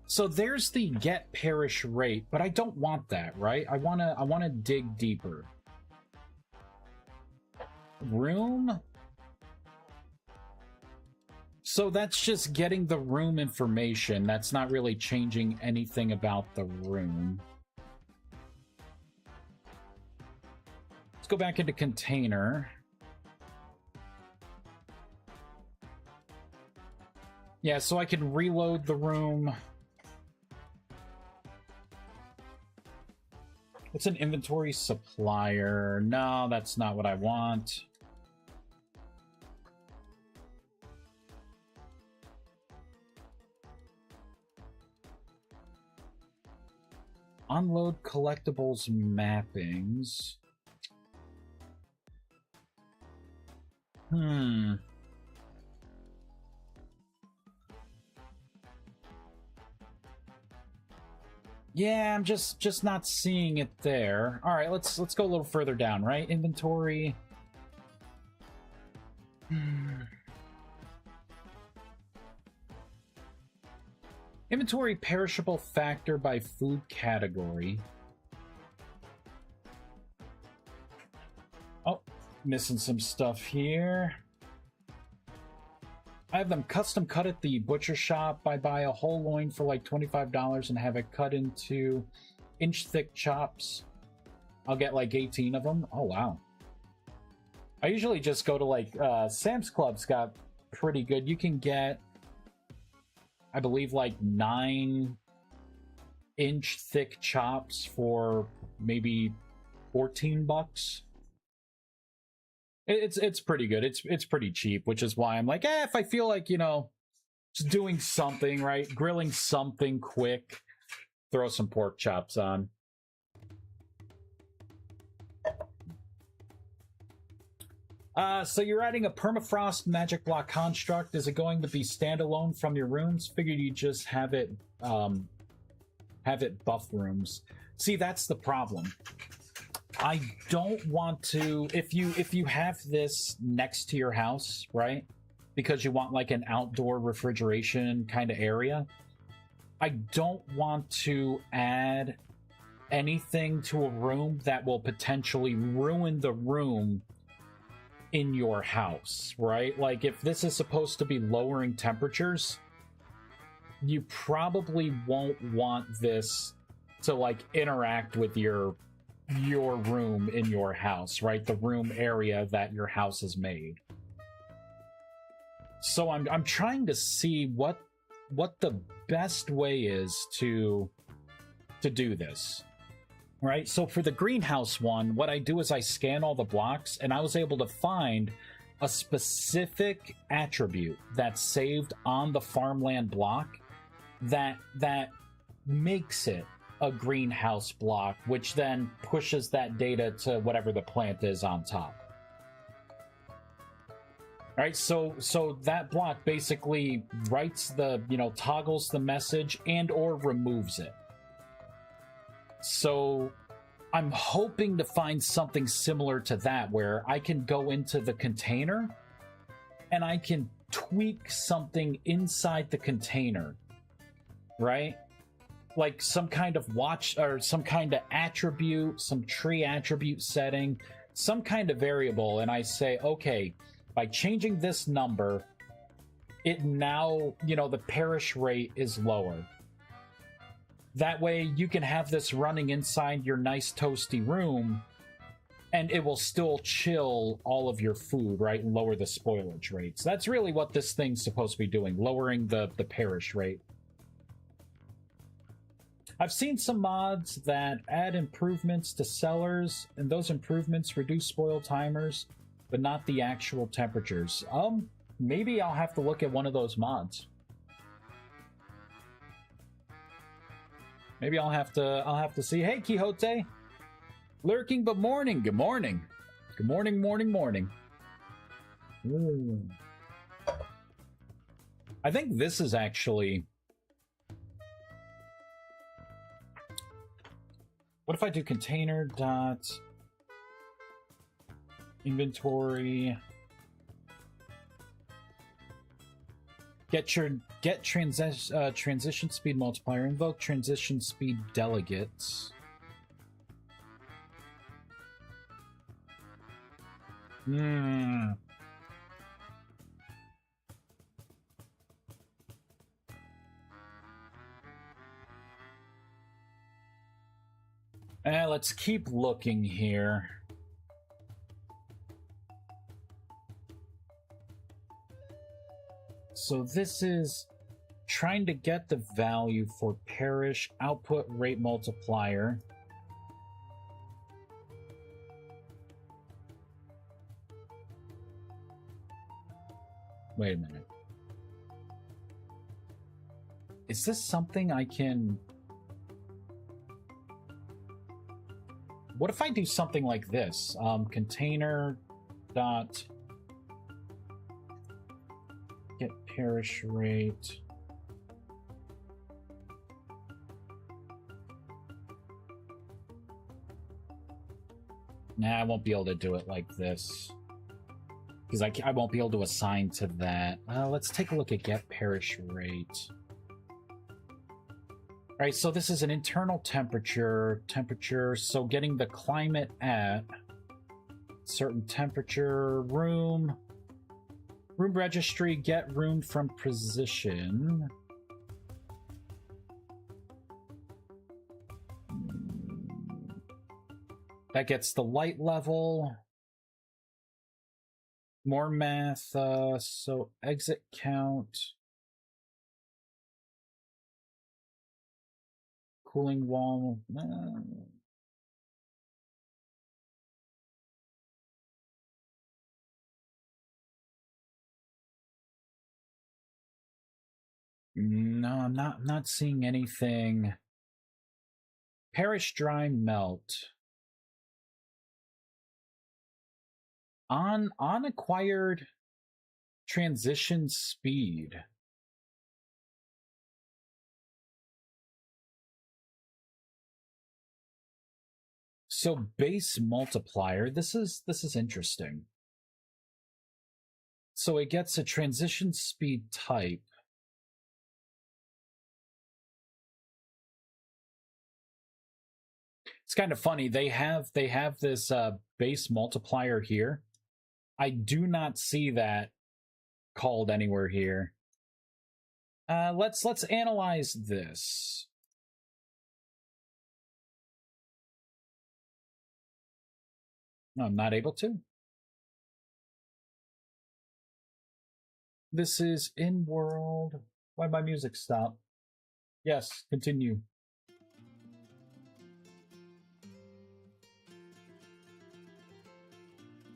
So there's the get parish rate, but I don't want that, right? I wanna dig deeper. Room. So that's just getting the room information. That's not really changing anything about the room. Let's go back into container. Yeah, so I can reload the room. What's an inventory supplier? No, that's not what I want. Unload collectibles mappings. Yeah, I'm just not seeing it there. All right, let's go a little further down, right? Inventory. Inventory perishable factor by food category. Oh, missing some stuff here. I have them custom cut at the butcher shop. I buy a whole loin for like $25 and have it cut into inch-thick chops. I'll get like 18 of them. Oh, wow. I usually just go to like Sam's Club's got pretty good. You can get, I believe, like 9-inch-thick chops for maybe $14. It's pretty good. It's pretty cheap, which is why I'm like, if I feel like, you know, just doing something, right? Grilling something quick, throw some pork chops on. So you're adding a permafrost magic block construct. Is it going to be standalone from your rooms? Figured you just have it buff rooms. See, that's the problem. I don't want to, if you have this next to your house, right? Because you want like an outdoor refrigeration kind of area. I don't want to add anything to a room that will potentially ruin the room in your house, right? Like if this is supposed to be lowering temperatures, you probably won't want this to like interact with your room in your house, right? The room area that your house is made. So I'm trying to see what the best way is to do this, right? So for the greenhouse one, what I do is I scan all the blocks, and I was able to find a specific attribute that's saved on the farmland block that makes it a greenhouse block, which then pushes that data to whatever the plant is on top. All right, so that block basically writes the, toggles the message and or removes it. So I'm hoping to find something similar to that, where I can go into the container and I can tweak something inside the container, right? like some kind of watch or some kind of attribute, some tree attribute setting, some kind of variable, and I say, okay, by changing this number, it now, you know, the perish rate is lower. That way you can have this running inside your nice toasty room and it will still chill all of your food, right? And lower the spoilage rates. That's really what this thing's supposed to be doing, lowering the perish rate. I've seen some mods that add improvements to cellars, and those improvements reduce spoil timers, but not the actual temperatures. Maybe I'll have to look at one of those mods. Maybe I'll have to see. Hey, Quixote, lurking but morning. Good morning. Good morning, morning. Ooh. I think this is actually. What if I do container dot inventory get transition speed multiplier, invoke transition speed delegates. Let's keep looking here. So this is trying to get the value for parish output rate multiplier. Wait a minute. Is this something I can... What if I do something like this? Container dot get parish rate. Nah, I won't be able to do it like this because I won't be able to assign to that. Let's take a look at get parish rate. All right, so this is an internal temperature. So getting the climate at certain temperature, room registry, get room from position. That gets the light level. More math, so exit count. Cooling wall. No, I'm not seeing anything. Parish dry melt. On acquired transition speed. So base multiplier, this is interesting. So it gets a transition speed type. It's kind of funny. They have this base multiplier here. I do not see that called anywhere here. Let's analyze this. No, I'm not able to. This is in world. Why'd my music stop? Yes, continue.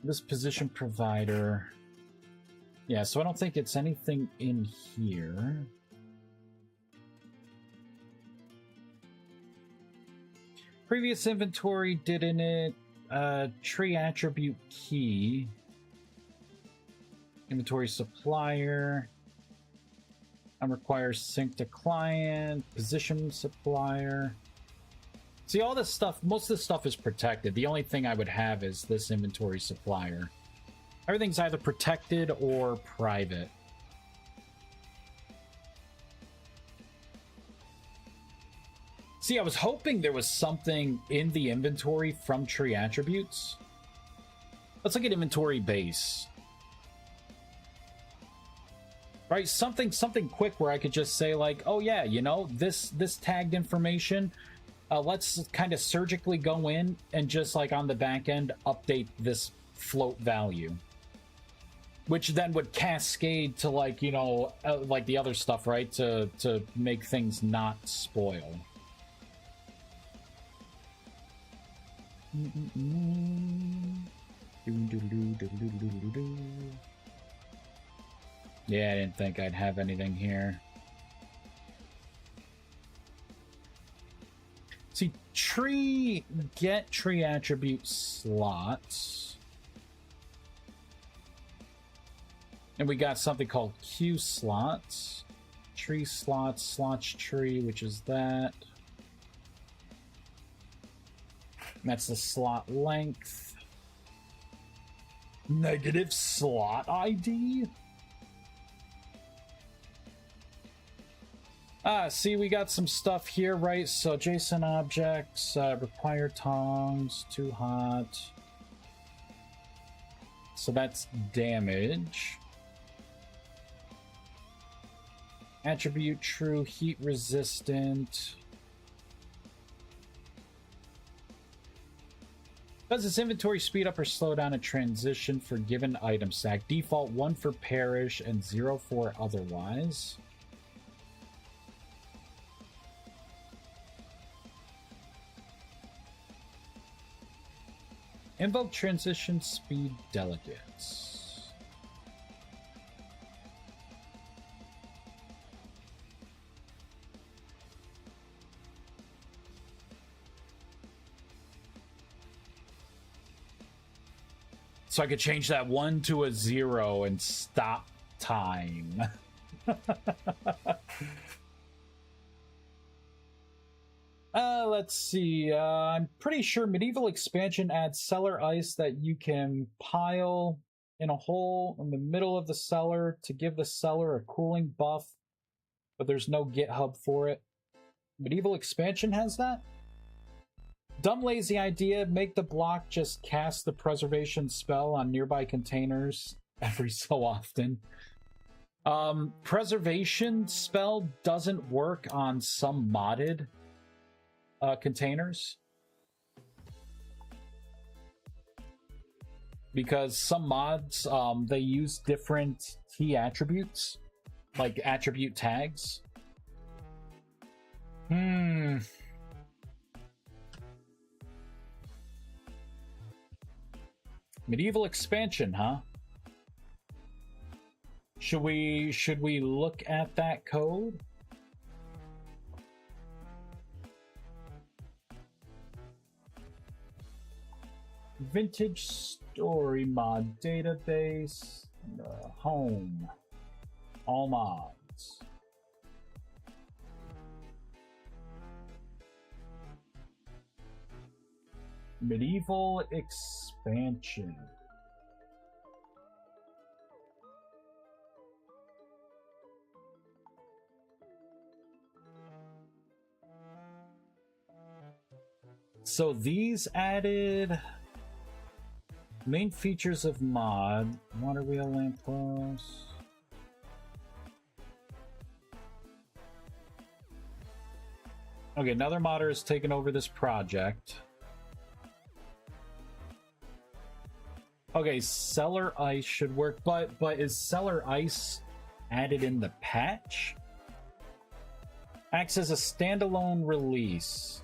This position provider. Yeah, so I don't think it's anything in here. Previous inventory didn't it? Tree attribute key. Inventory supplier. Requires sync to client. Position supplier. See, all this stuff, most of this stuff is protected. The only thing I would have is this inventory supplier. Everything's either protected or private. See, I was hoping there was something in the inventory from tree attributes. Let's look at inventory base. Right, something quick where I could just say like, oh yeah, you know, this tagged information, let's kind of surgically go in and just like on the back end update this float value, which then would cascade to like, you know, like the other stuff, right, to make things not spoil. Yeah, I didn't think I'd have anything here. See, get tree attribute slots. And we got something called Q slots. Tree slots, slots tree, which is that. That's the slot length. Negative slot ID. See, we got some stuff here, right? So JSON objects, require tongs, too hot. So that's damage. Attribute true, heat resistant. Does this inventory speed up or slow down a transition for given item stack? Default 1 for perish and 0 for otherwise. Invoke transition speed delegates. So I could change that 1 to a 0 and stop time. Let's see. I'm pretty sure medieval expansion adds cellar ice that you can pile in a hole in the middle of the cellar to give the cellar a cooling buff, but there's no GitHub for it. Medieval expansion has that? Dumb lazy idea, make the block just cast the preservation spell on nearby containers every so often. Preservation spell doesn't work on some modded containers, because some mods they use different key attributes, like attribute tags. Medieval expansion, huh? Should we look at that code? Vintage story mod database, home, all mods. Medieval expansion. So these added main features of mod, water wheel lamppost. Okay, another modder has taken over this project. Okay, cellar ice should work, but is cellar ice added in the patch? Acts as a standalone release.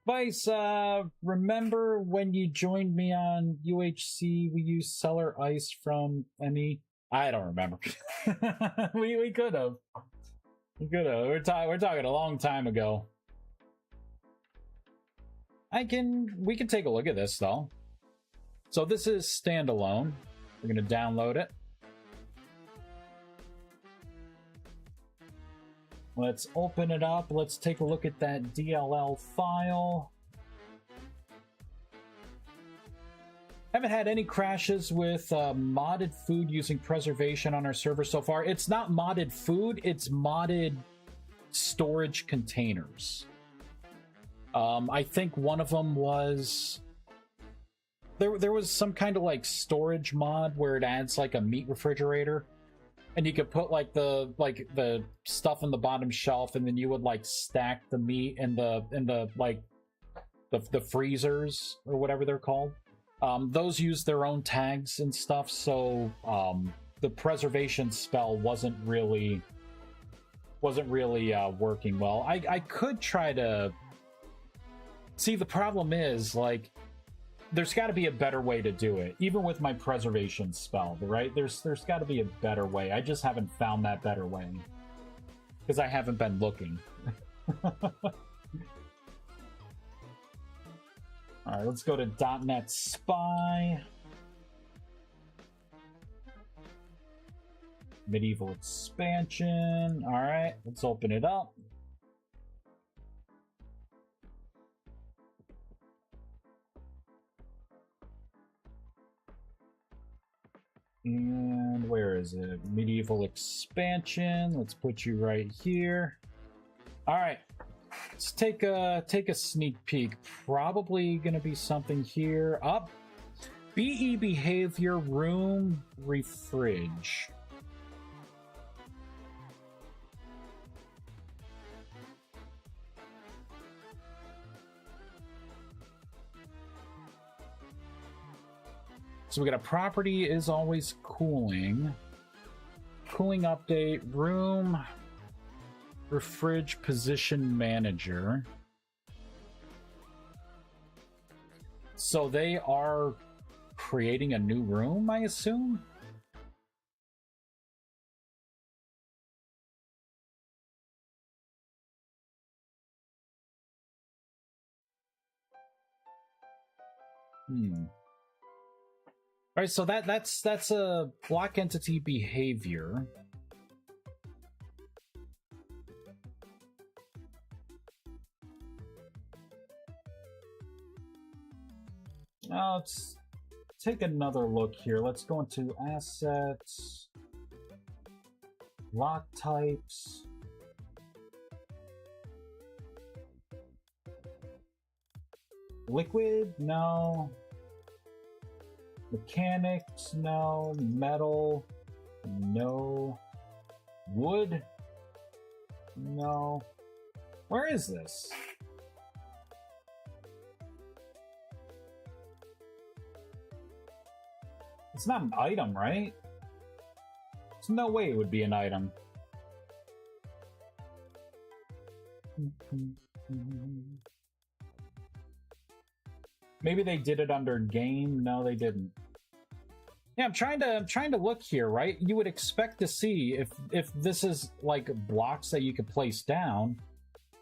Vice, remember when you joined me on UHC, we used cellar ice from ME? I don't remember. we could have. We could have. We're talking a long time ago. We can take a look at this though. So this is standalone. We're gonna download it. Let's open it up. Let's take a look at that DLL file. Haven't had any crashes with modded food using preservation on our server so far. It's not modded food, it's modded storage containers. I think one of them was... There was some kind of like storage mod where it adds like a meat refrigerator. And you could put like the stuff on the bottom shelf, and then you would like stack the meat in the freezers or whatever they're called. Those use their own tags and stuff, so the preservation spell wasn't really working well. I could try to see. The problem is, like, there's got to be a better way to do it, even with my preservation spell, right? There's got to be a better way. I just haven't found that better way because I haven't been looking. All right, let's go to .NET Spy. Medieval expansion. All right, let's open it up. And where is it? Medieval expansion. Let's put you right here. All right. Let's take a sneak peek. Probably going to be something here. Up. BE behavior room refridge. So we got a property is always cooling. Cooling update, room, refridge position manager. So they are creating a new room, I assume? All right, so that's a block entity behavior. Now let's take another look here. Let's go into assets, block types. Liquid? No. Mechanics? No. Metal? No. Wood? No. Where is this? It's not an item, right? There's no way it would be an item. Maybe they did it under game. No, they didn't. Yeah, I'm trying to look here, right? You would expect to see if this is like blocks that you could place down,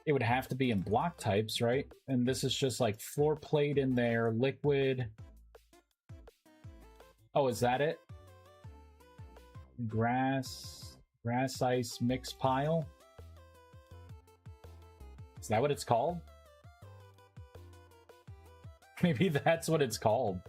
it would have to be in block types, right? And this is just like floor plate in there, liquid. Oh, is that it? Grass ice mix pile? Is that what it's called? Maybe that's what it's called.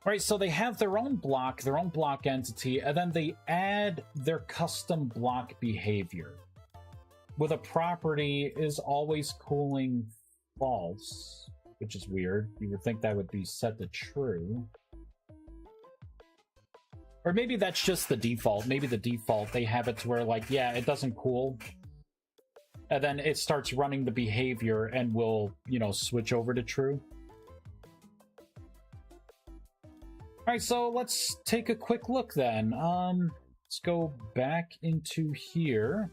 Right, so they have their own block entity, and then they add their custom block behavior. With a property is always cooling false, which is weird. You would think that would be set to true. Or maybe that's just the default. Maybe the default, they have it to where, like, yeah, it doesn't cool. And then it starts running the behavior and will, you know, switch over to true. Alright, so let's take a quick look then. Let's go back into here.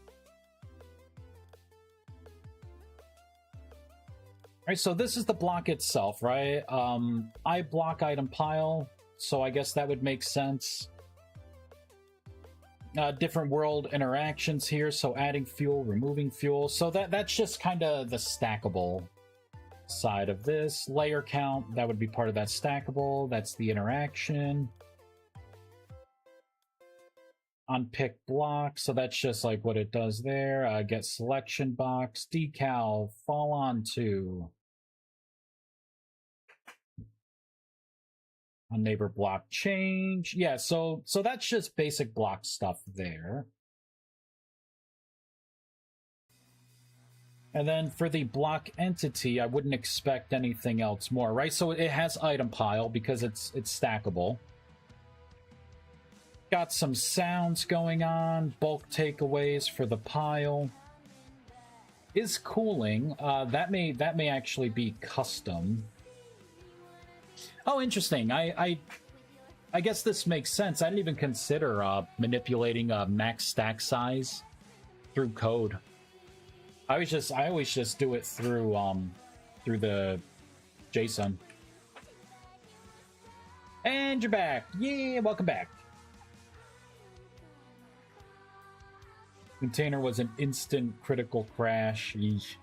Alright, so this is the block itself, right? I block item pile, so I guess that would make sense. Different world interactions here, so adding fuel, removing fuel. So that's just kind of the stackable side of this. Layer count, that would be part of that stackable. That's the interaction. Unpick block, so that's just like what it does there. Get selection box, decal, fall onto. A neighbor block change. Yeah, so that's just basic block stuff there. And then for the block entity, I wouldn't expect anything else more, right? So it has item pile because it's stackable. Got some sounds going on, bulk takeaways for the pile. Is cooling. That may actually be custom. Oh, interesting. I guess this makes sense. I didn't even consider manipulating max stack size through code. I always just do it through the JSON. And you're back. Yeah, welcome back. Container was an instant critical crash. Yeesh.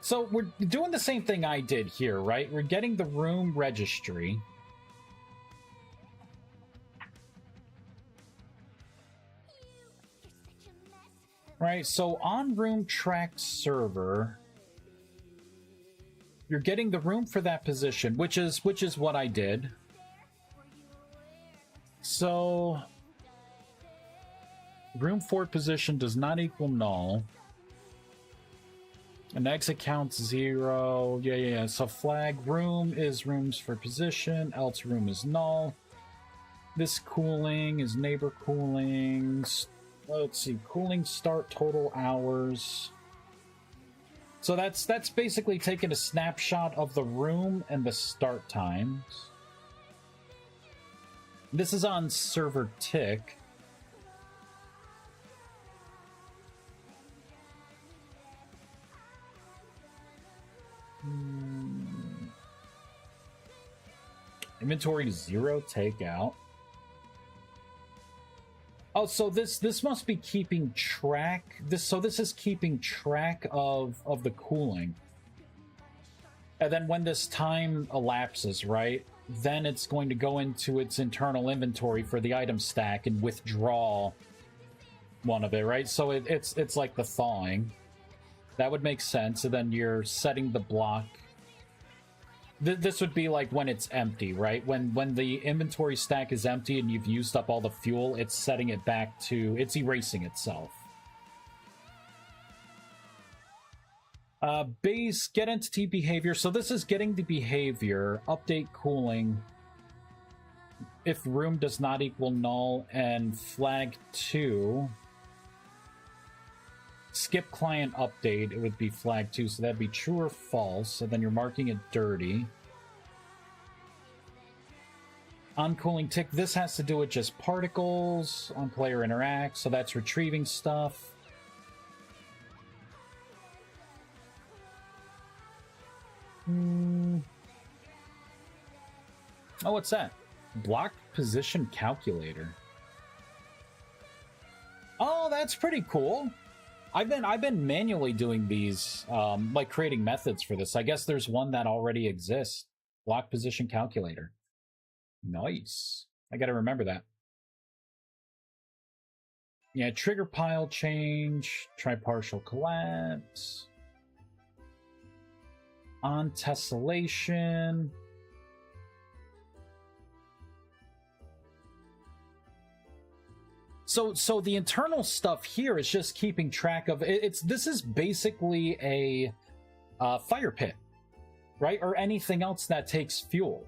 So we're doing the same thing I did here, right? We're getting the room registry. Right, so on room track server, you're getting the room for that position, which is what I did. So room 4 position does not equal null. An exit counts 0. Yeah. So flag room is rooms for position, else room is null. This cooling is neighbor cooling. Let's see, cooling start total hours. So that's basically taking a snapshot of the room and the start times. This is on server tick. Inventory 0 takeout. Oh, so this must be keeping track. This is keeping track of the cooling. And then when this time elapses, right? Then it's going to go into its internal inventory for the item stack and withdraw one of it, right? So it's like the thawing. That would make sense. And then you're setting the block. This would be like when it's empty, right? When the inventory stack is empty and you've used up all the fuel, it's setting it back to... It's erasing itself. Base, get entity behavior. So this is getting the behavior. Update cooling. If room does not equal null, and flag 2... Skip client update, it would be flag 2, so that'd be true or false, so then you're marking it dirty. On cooling tick, this has to do with just particles. On player interact, so that's retrieving stuff. Oh, what's that? Block position calculator. Oh, that's pretty cool. I've been manually doing these, like creating methods for this. I guess there's one that already exists. Block position calculator. Nice. I gotta remember that. Yeah, trigger pile change, try partial collapse. On tessellation. So the internal stuff here is just keeping track of this is basically a fire pit, right? Or anything else that takes fuel,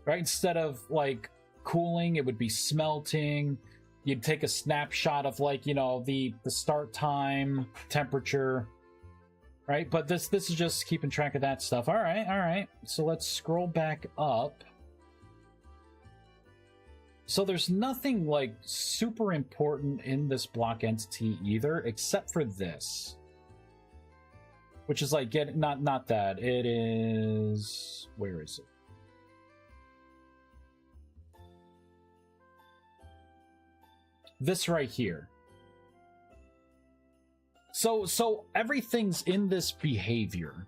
right? Instead of like cooling, it would be smelting. You'd take a snapshot of like, you know, the start time, temperature, right? But this is just keeping track of that stuff. All right. So let's scroll back up. So there's nothing like super important in this block entity either, except for this, which is like not that. It is, where is it? This right here. So everything's in this behavior.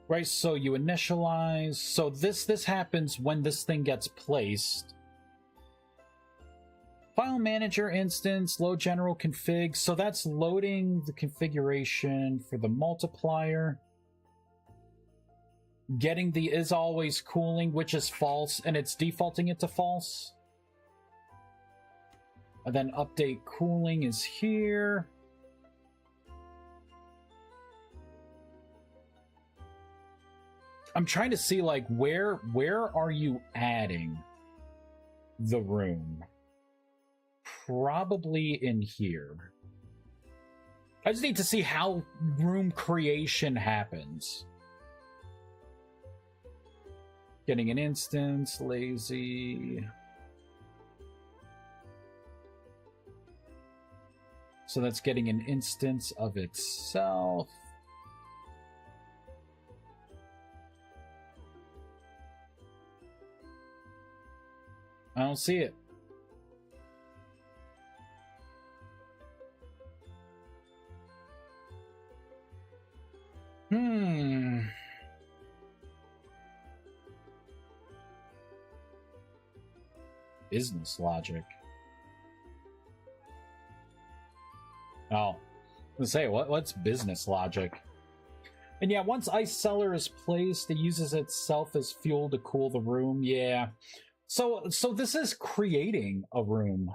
Right, so you initialize. So this happens when this thing gets placed. File manager instance, load general config. So that's loading the configuration for the multiplier. Getting the is always cooling, which is false, and it's defaulting it to false. And then update cooling is here. I'm trying to see, like, where are you adding the room? Probably in here. I just need to see how room creation happens. Getting an instance, lazy. So that's getting an instance of itself. I don't see it. Business logic. Oh, let's say what's business logic? And yeah, once ice cellar is placed, it uses itself as fuel to cool the room. Yeah. So this is creating a room.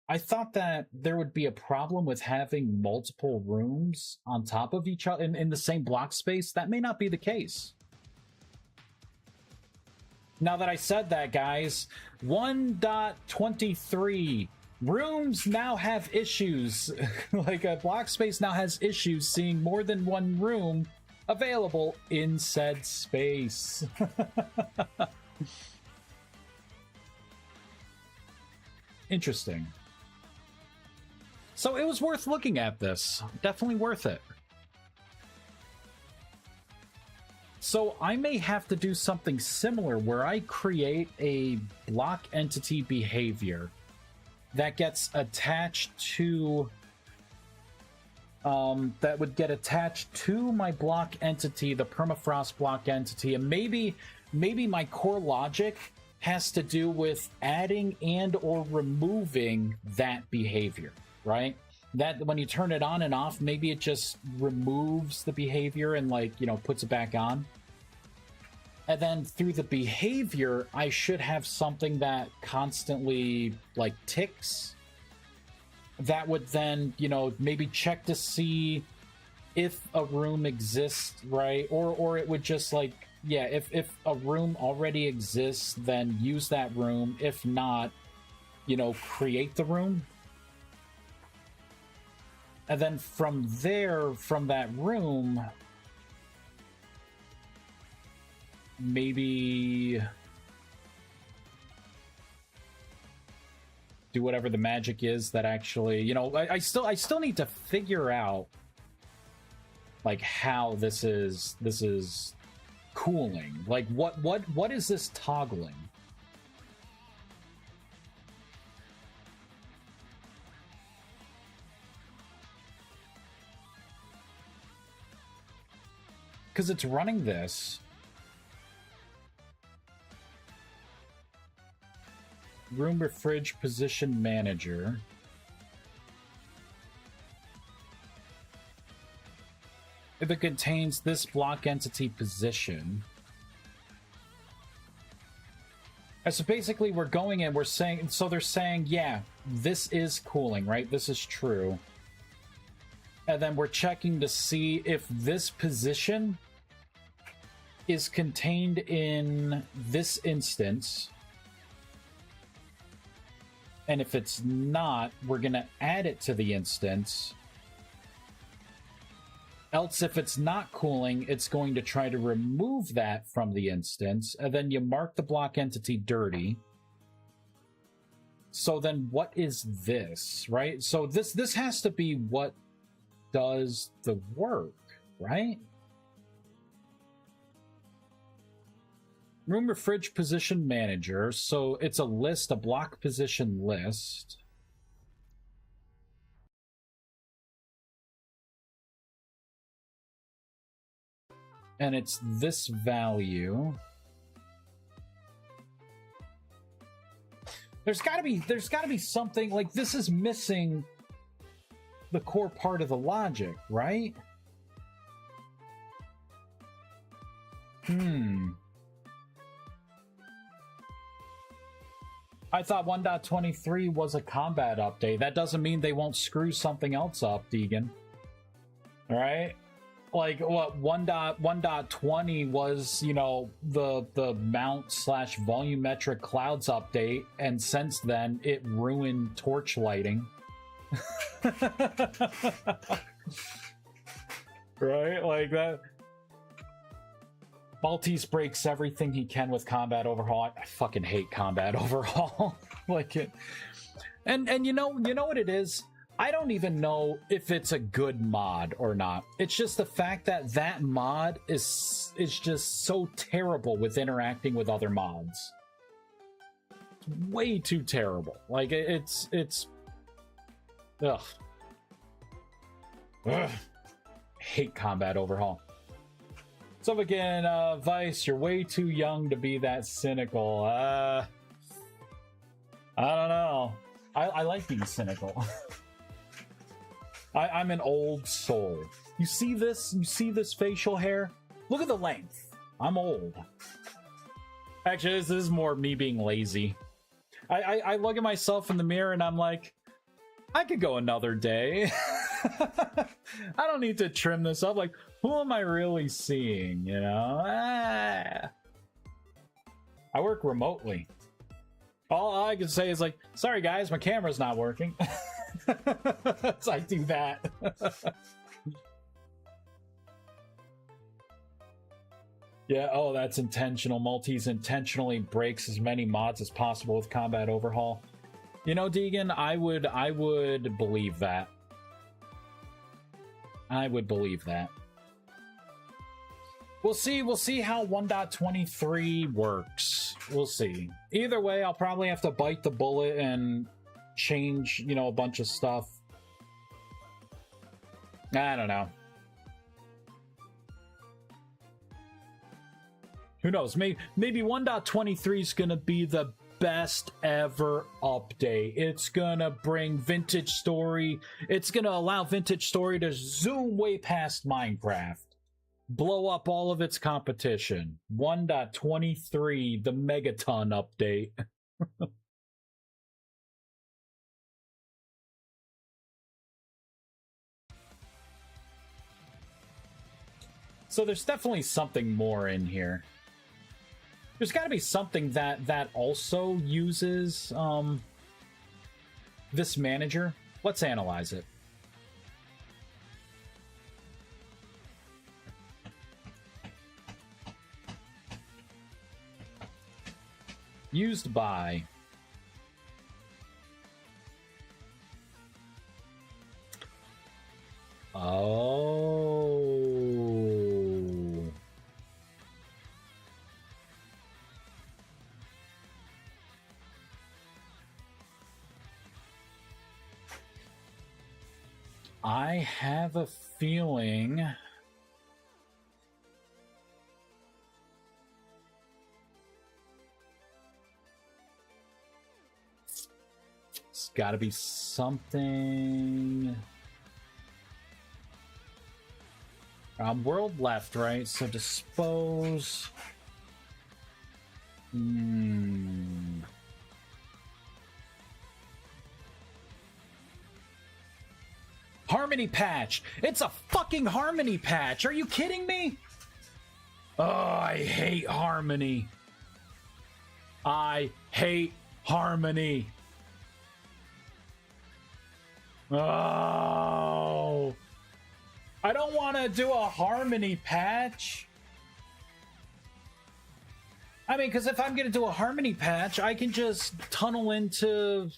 I thought that there would be a problem with having multiple rooms on top of each other in the same block space. That may not be the case. Now that I said that, guys, 1.23 rooms now have issues. Like a block space now has issues seeing more than one room available in said space. Interesting. So it was worth looking at this. Definitely worth it. So I may have to do something similar where I create a block entity behavior that gets attached to that would get attached to my block entity, the permafrost block entity, and maybe my core logic has to do with adding and or removing that behavior, right? That when you turn it on and off, maybe it just removes the behavior and, like, you know, puts it back on. And then through the behavior, I should have something that constantly, like, ticks. That would then, you know, maybe check to see if a room exists, right? Or it would just, like, yeah, if a room already exists, then use that room. If not, you know, create the room. And then from there, from that room, maybe do whatever the magic is that actually, you know, I still need to figure out, like, how this is cooling. Like, what is this toggling? Because it's running this. Room refrig position manager. If it contains this block entity position. And so basically we're going in, we're saying, so they're saying, yeah, this is cooling, right? This is true. And then we're checking to see if this position is contained in this instance. And if it's not, we're going to add it to the instance. Else, if it's not cooling, it's going to try to remove that from the instance. And then you mark the block entity dirty. So then what is this, right? So this has to be what does the work, right? Room or fridge position manager. So it's a list, a block position list. And it's this value. There's gotta be something, like, this is missing the core part of the logic, right? I thought 1.23 was a combat update. That doesn't mean they won't screw something else up, Deegan. Alright? Like, what, 1.20 was, you know, the mount / volumetric clouds update, and since then, it ruined torch lighting. Right? Like that. Maltese breaks everything he can with combat overhaul. I fucking hate combat overhaul. Like it. And you know what it is? I don't even know if it's a good mod or not. It's just the fact that that mod is just so terrible with interacting with other mods. It's way too terrible. Like it's ugh. Ugh. Hate combat overhaul. So again, Vice, you're way too young to be that cynical. I don't know. I like being cynical. I'm an old soul. You see this? You see this facial hair? Look at the length. I'm old. Actually, this is more me being lazy. I look at myself in the mirror and I'm like, I could go another day. I don't need to trim this up. Like, who am I really seeing, you know? I work remotely. All I can say is like, sorry guys, my camera's not working. So I do that. Yeah, oh, that's intentional. Maltese intentionally breaks as many mods as possible with combat overhaul. You know, Deegan, I would believe that. I would believe that. We'll see how 1.23 works. We'll see. Either way, I'll probably have to bite the bullet and change, you know, a bunch of stuff. I don't know. Who knows? Maybe 1.23 is gonna be the best ever update. It's gonna bring Vintage Story. It's gonna allow Vintage Story to zoom way past Minecraft. Blow up all of its competition. 1.23, the Megaton update. So there's definitely something more in here. There's got to be something that also uses this manager. Let's analyze it. Used by. Oh. I have a feeling it's got to be something. World left, right? So dispose. Harmony patch. It's a fucking harmony patch. Are you kidding me? Oh, I hate harmony. I hate harmony. Oh. I don't want to do a harmony patch. I mean, because if I'm going to do a harmony patch, I can just tunnel into...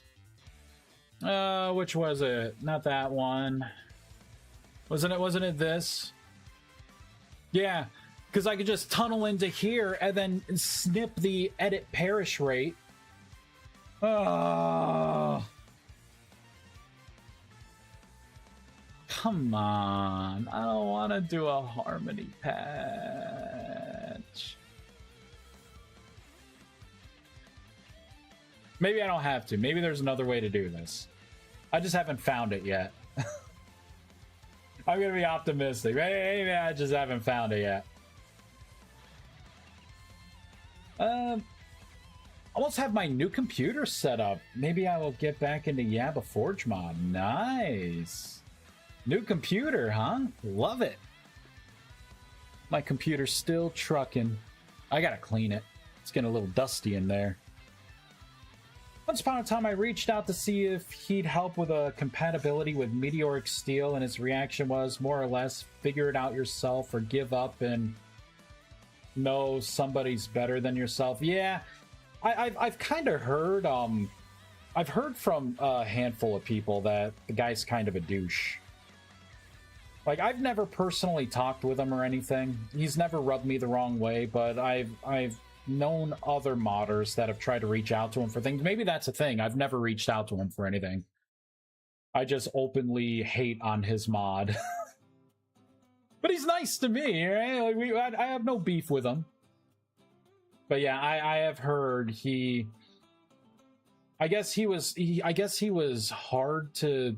which was it? Not that one. Wasn't it this? Yeah. Because I could just tunnel into here and then snip the edit perish rate. Oh. Come on. I don't want to do a harmony patch. Maybe I don't have to. Maybe there's another way to do this. I just haven't found it yet. I'm going to be optimistic. Maybe I just haven't found it yet. Almost have my new computer set up. Maybe I will get back into Yabba Forge mod. Nice. New computer, huh? Love it. My computer's still trucking. I gotta clean it. It's getting a little dusty in there. Once upon a time, I reached out to see if he'd help with a compatibility with meteoric steel, and his reaction was more or less figure it out yourself or give up and know somebody's better than yourself. Yeah, I've kind of heard. I've heard from a handful of people that the guy's kind of a douche. Like, I've never personally talked with him or anything. He's never rubbed me the wrong way, but I've known other modders that have tried to reach out to him for things. Maybe that's a thing. I've never reached out to him for anything. I just openly hate on his mod. But he's nice to me, right? Like I have no beef with him. But yeah, I have heard he... I guess he was hard to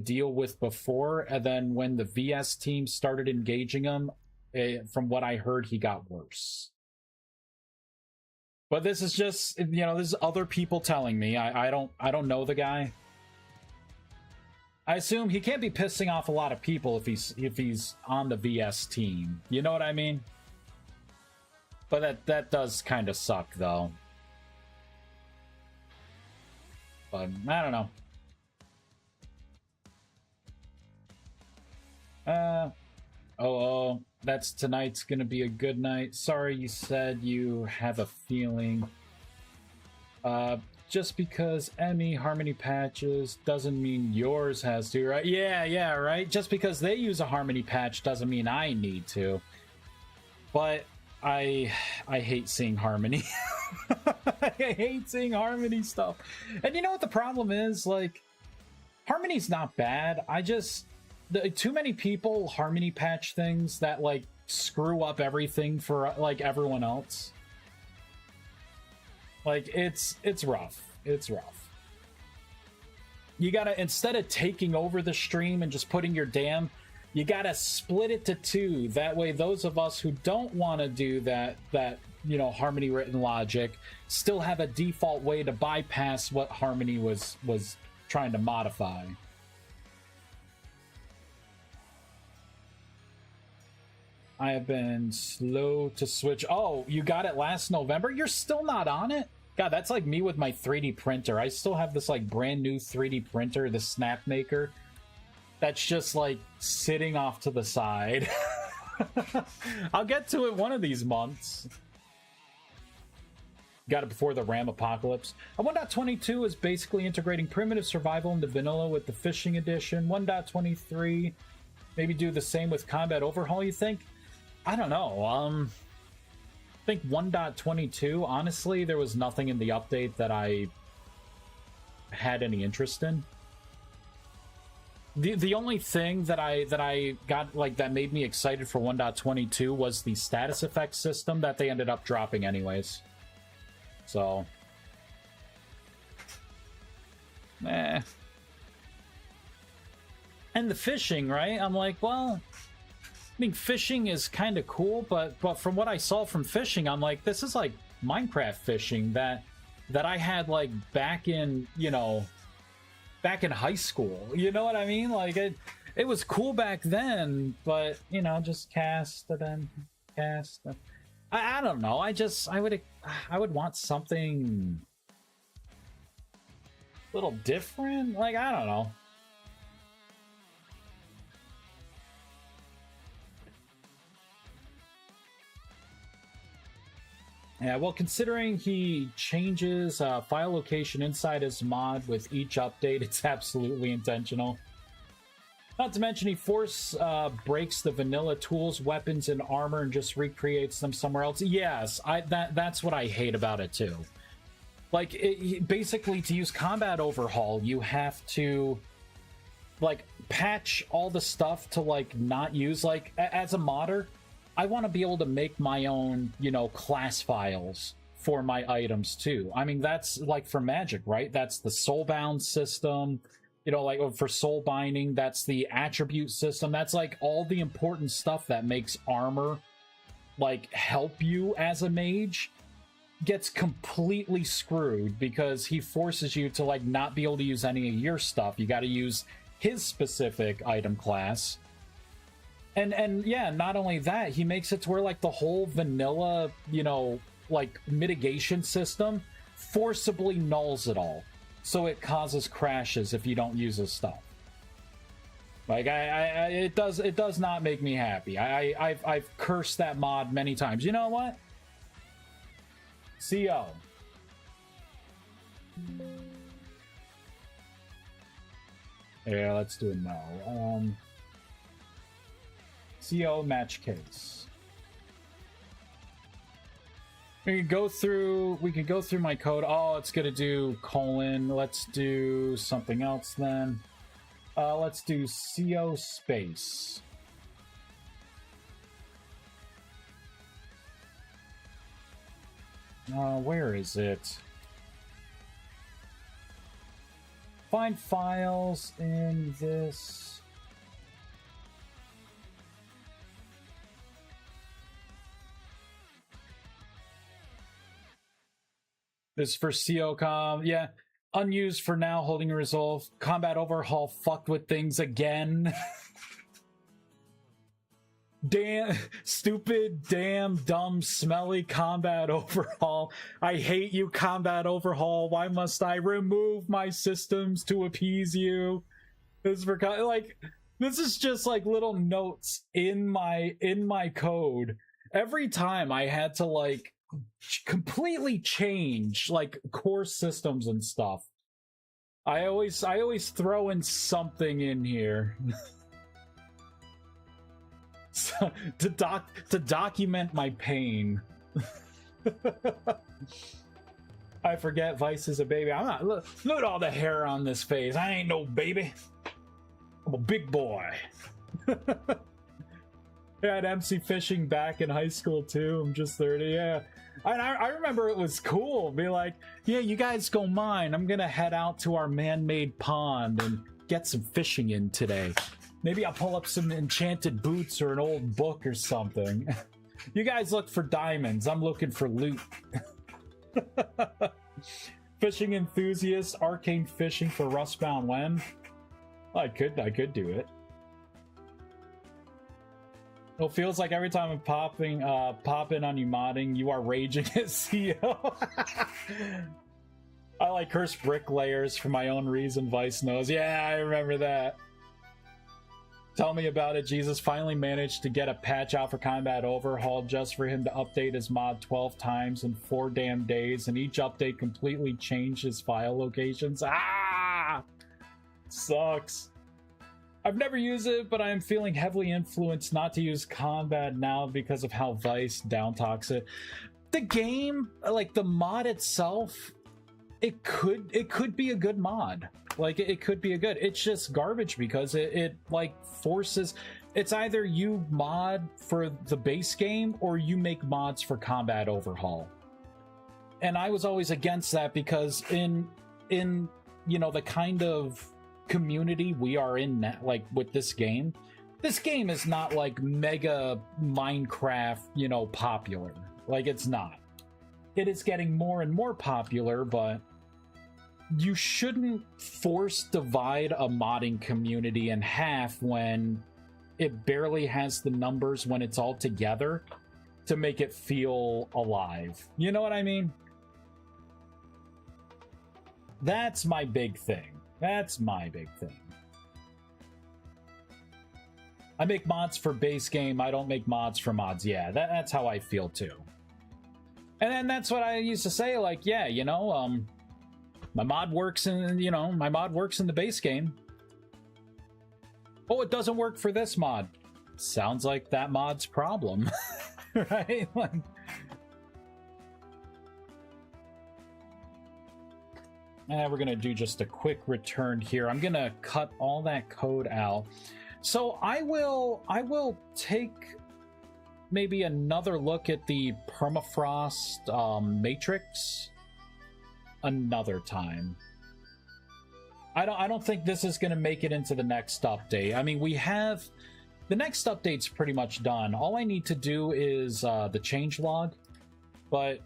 deal with before, and then when the VS team started engaging him, from what I heard, he got worse. But this is just, you know, this is other people telling me. I don't know the guy. I assume he can't be pissing off a lot of people if he's on the VS team. You know what I mean? But that does kind of suck, though. But I don't know. Oh, that's tonight's gonna be a good night. Sorry you said you have a feeling. Just because Emmy harmony patches doesn't mean yours has to, right? Yeah, right? Just because they use a harmony patch doesn't mean I need to. But I hate seeing harmony. I hate seeing harmony stuff. And you know what the problem is? Like, harmony's not bad. Too many people harmony patch things that, like, screw up everything for, like, everyone else. Like, it's rough. It's rough. You gotta, instead of taking over the stream and just putting your dam, you gotta split it to two. That way, those of us who don't want to do that, you know, harmony written logic, still have a default way to bypass what harmony was trying to modify. I have been slow to switch. Oh, you got it last November? You're still not on it? God, that's like me with my 3D printer. I still have this, like, brand new 3D printer, the Snapmaker, that's just, like, sitting off to the side. I'll get to it one of these months. Got it before the RAM apocalypse. 1.22 is basically integrating primitive survival into vanilla with the fishing edition. 1.23, maybe do the same with combat overhaul, you think? I don't know. I think 1.22, honestly, there was nothing in the update that I had any interest in. The only thing that I got, like, that made me excited for 1.22 was the status effect system that they ended up dropping anyways. So, and the fishing, right? I'm like, well, I mean, fishing is kind of cool, but from what I saw from fishing, I'm like, this is like Minecraft fishing that I had, like, back in, you know, back in high school. You know what I mean? Like, it was cool back then, but, you know, just cast and then cast. I don't know. I would want something a little different. Like, I don't know. Yeah, well, considering he changes file location inside his mod with each update, it's absolutely intentional. Not to mention, he force breaks the vanilla tools, weapons, and armor and just recreates them somewhere else. Yes, that's what I hate about it too. Like, basically, to use Combat Overhaul, you have to, like, patch all the stuff to, like, not use. Like, as a modder, I want to be able to make my own, you know, class files for my items too. I mean, that's like for Magic, right? That's the Soulbound system. You know, like for soul binding, that's the attribute system. That's like all the important stuff that makes armor like help you as a mage gets completely screwed because he forces you to like not be able to use any of your stuff. You got to use his specific item class. And yeah, not only that, he makes it to where like the whole vanilla, you know, like mitigation system forcibly nulls it all. So it causes crashes if you don't use his stuff. Like it does not make me happy. I've cursed that mod many times. You know what? CO. Yeah, let's do it now. CO match case. We could go through my code. Oh, it's gonna do colon. Let's do something else then. Let's do CO space. Where is it? Find files in this. This is for COCOM. Yeah. Unused for now, holding a resolve. Combat Overhaul fucked with things again. Damn, stupid, damn, dumb, smelly Combat Overhaul. I hate you, Combat Overhaul. Why must I remove my systems to appease you? This is for, like, this is just like little notes in my code. Every time I had to like completely change like core systems and stuff, I always throw in something in here so, to document my pain. I forget Vice is a baby. I'm not. Look at all the hair on this face. I ain't no baby. I'm a big boy. I had MC fishing back in high school too. I'm just 30. Yeah. I remember it was cool. Be like, yeah, you guys go mine. I'm gonna head out to our man-made pond and get some fishing in today. Maybe I'll pull up some enchanted boots or an old book or something. You guys look for diamonds. I'm looking for loot. Fishing enthusiast, arcane fishing for Rustbound when? I could do it. It feels like every time I'm pop in on you modding, you are raging at CO. I like cursed bricklayers for my own reason, Vice knows. Yeah, I remember that. Tell me about it. Jesus finally managed to get a patch out for Combat Overhaul just for him to update his mod 12 times in 4 damn days, and each update completely changed his file locations. Ah! Sucks. I've never used it, but I am feeling heavily influenced not to use combat now because of how Vice downtalks it. The game, like the mod itself, it could be a good mod. Like it could be a good. It's just garbage because it like forces. It's either you mod for the base game or you make mods for Combat Overhaul. And I was always against that because in you know the kind of community we are in now, like with this game is not like mega Minecraft, you know, popular. Like it's not. It is getting more and more popular, but you shouldn't force divide a modding community in half when it barely has the numbers when it's all together to make it feel alive. You know what I mean? That's my big thing. That's my big thing. I make mods for base game. I don't make mods for mods. Yeah, that's how I feel too. And then that's what I used to say. Like, yeah, you know, my mod works in, you know, my mod works in the base game. Oh, it doesn't work for this mod. Sounds like that mod's problem. Right? Like, we're gonna do just a quick return here. I'm gonna cut all that code out. So I will take maybe another look at the permafrost matrix another time. I don't think this is gonna make it into the next update. I mean, we have the next update's pretty much done. All I need to do is the changelog, but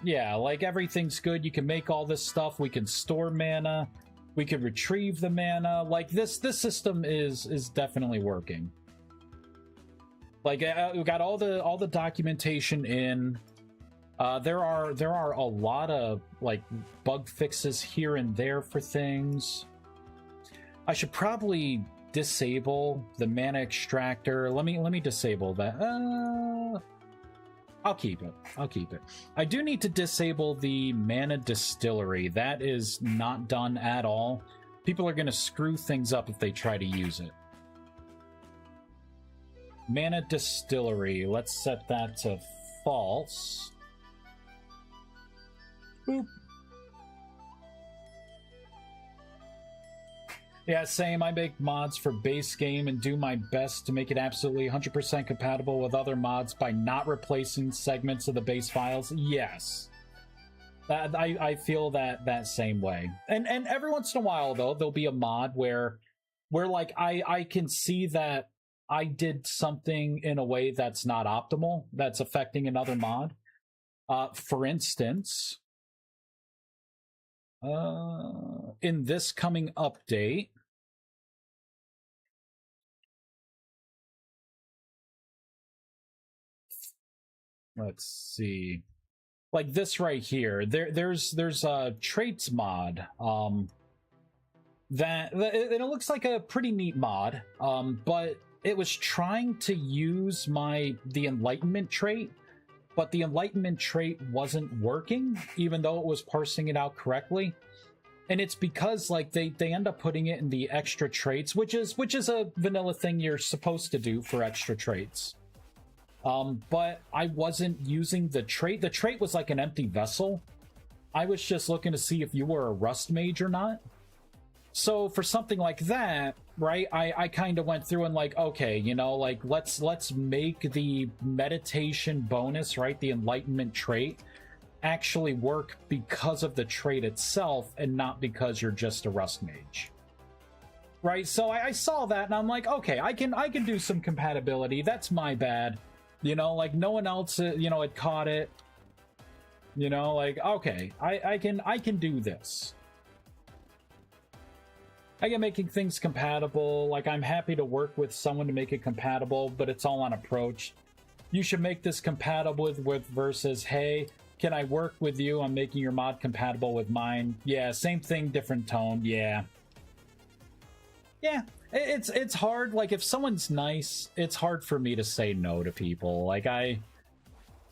yeah, like everything's good. You can make all this stuff. We can store mana. We can retrieve the mana. Like this system is definitely working. Like we got all the documentation in. There are a lot of like bug fixes here and there for things. I should probably disable the mana extractor. Let me disable that. I'll keep it. I do need to disable the mana distillery. That is not done at all. People are going to screw things up if they try to use it. Mana distillery. Let's set that to false. Boop. Yeah, same. I make mods for base game and do my best to make it absolutely 100% compatible with other mods by not replacing segments of the base files. Yes. I feel that same way. And every once in a while, though, there'll be a mod where like I can see that I did something in a way that's not optimal, that's affecting another mod. For instance, in this coming update, let's see, like this right here, there's a traits mod that it looks like a pretty neat mod, but it was trying to use the enlightenment trait, but the enlightenment trait wasn't working, even though it was parsing it out correctly. And it's because like they end up putting it in the extra traits, which is a vanilla thing you're supposed to do for extra traits. But I wasn't using the trait. The trait was like an empty vessel. I was just looking to see if you were a rust mage or not. So for something like that, right, I kind of went through and like, okay, you know, like let's make the meditation bonus, right, the enlightenment trait, actually work because of the trait itself and not because you're just a rust mage. Right? So I saw that and I'm like, okay, I can do some compatibility. That's my bad. You know, like no one else, you know, had caught it. You know, like, okay, I can do this. I get making things compatible. Like, I'm happy to work with someone to make it compatible, but it's all on approach. You should make this compatible with versus, hey, can I work with you? I'm making your mod compatible with mine. Yeah, same thing, different tone. Yeah. Yeah, it's hard. Like, if someone's nice, it's hard for me to say no to people. Like,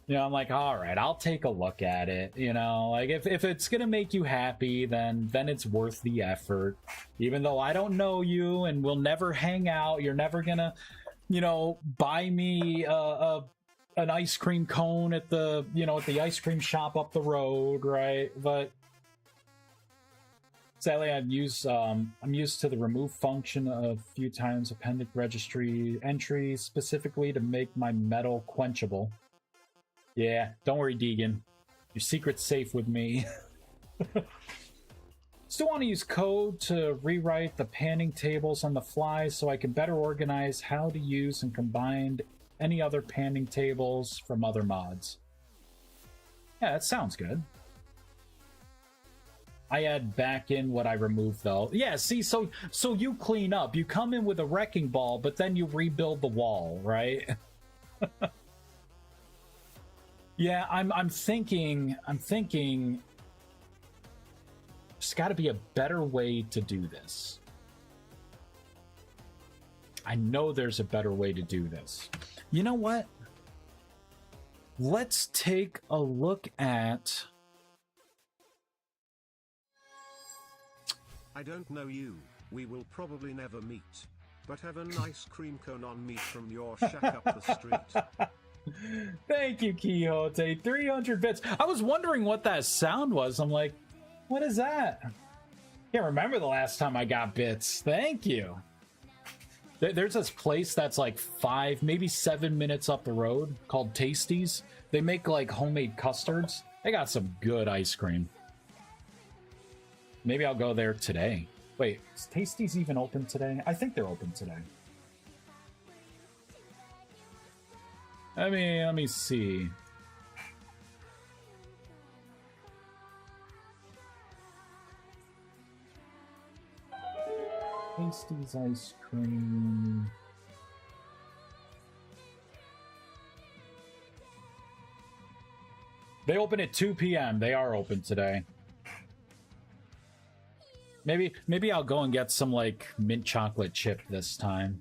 you know, I'm like, all right, I'll take a look at it. You know, like if it's gonna make you happy, then it's worth the effort. Even though I don't know you and we'll never hang out, you're never gonna, you know, buy me an ice cream cone at the ice cream shop up the road, right? But sadly, I'm used to the remove function a few times. Appended registry entries specifically to make my metal quenchable. Yeah, don't worry, Deegan. Your secret's safe with me. Still want to use code to rewrite the panning tables on the fly so I can better organize how to use and combine any other panning tables from other mods. Yeah, that sounds good. I add back in what I removed, though. Yeah, see, so you clean up. You come in with a wrecking ball, but then you rebuild the wall, right? Yeah, I'm thinking there's got to be a better way to do this. I know there's a better way to do this. You know what? Let's take a look at... I don't know you. We will probably never meet. but have a nice cream cone on me from your shack up the street. Thank you, Quixote. 300 bits. I was wondering what that sound was. I'm like, what is that? Can't remember the last time I got bits. Thank you. There's this place that's like 5, maybe 7 minutes up the road called Tasties. They make like homemade custards. They got some good ice cream. Maybe I'll go there today. Wait, is Tasties even open today? I think they're open today. Let me see. Tasties ice cream. They open at 2 p.m. They are open today. Maybe I'll go and get some like mint chocolate chip this time.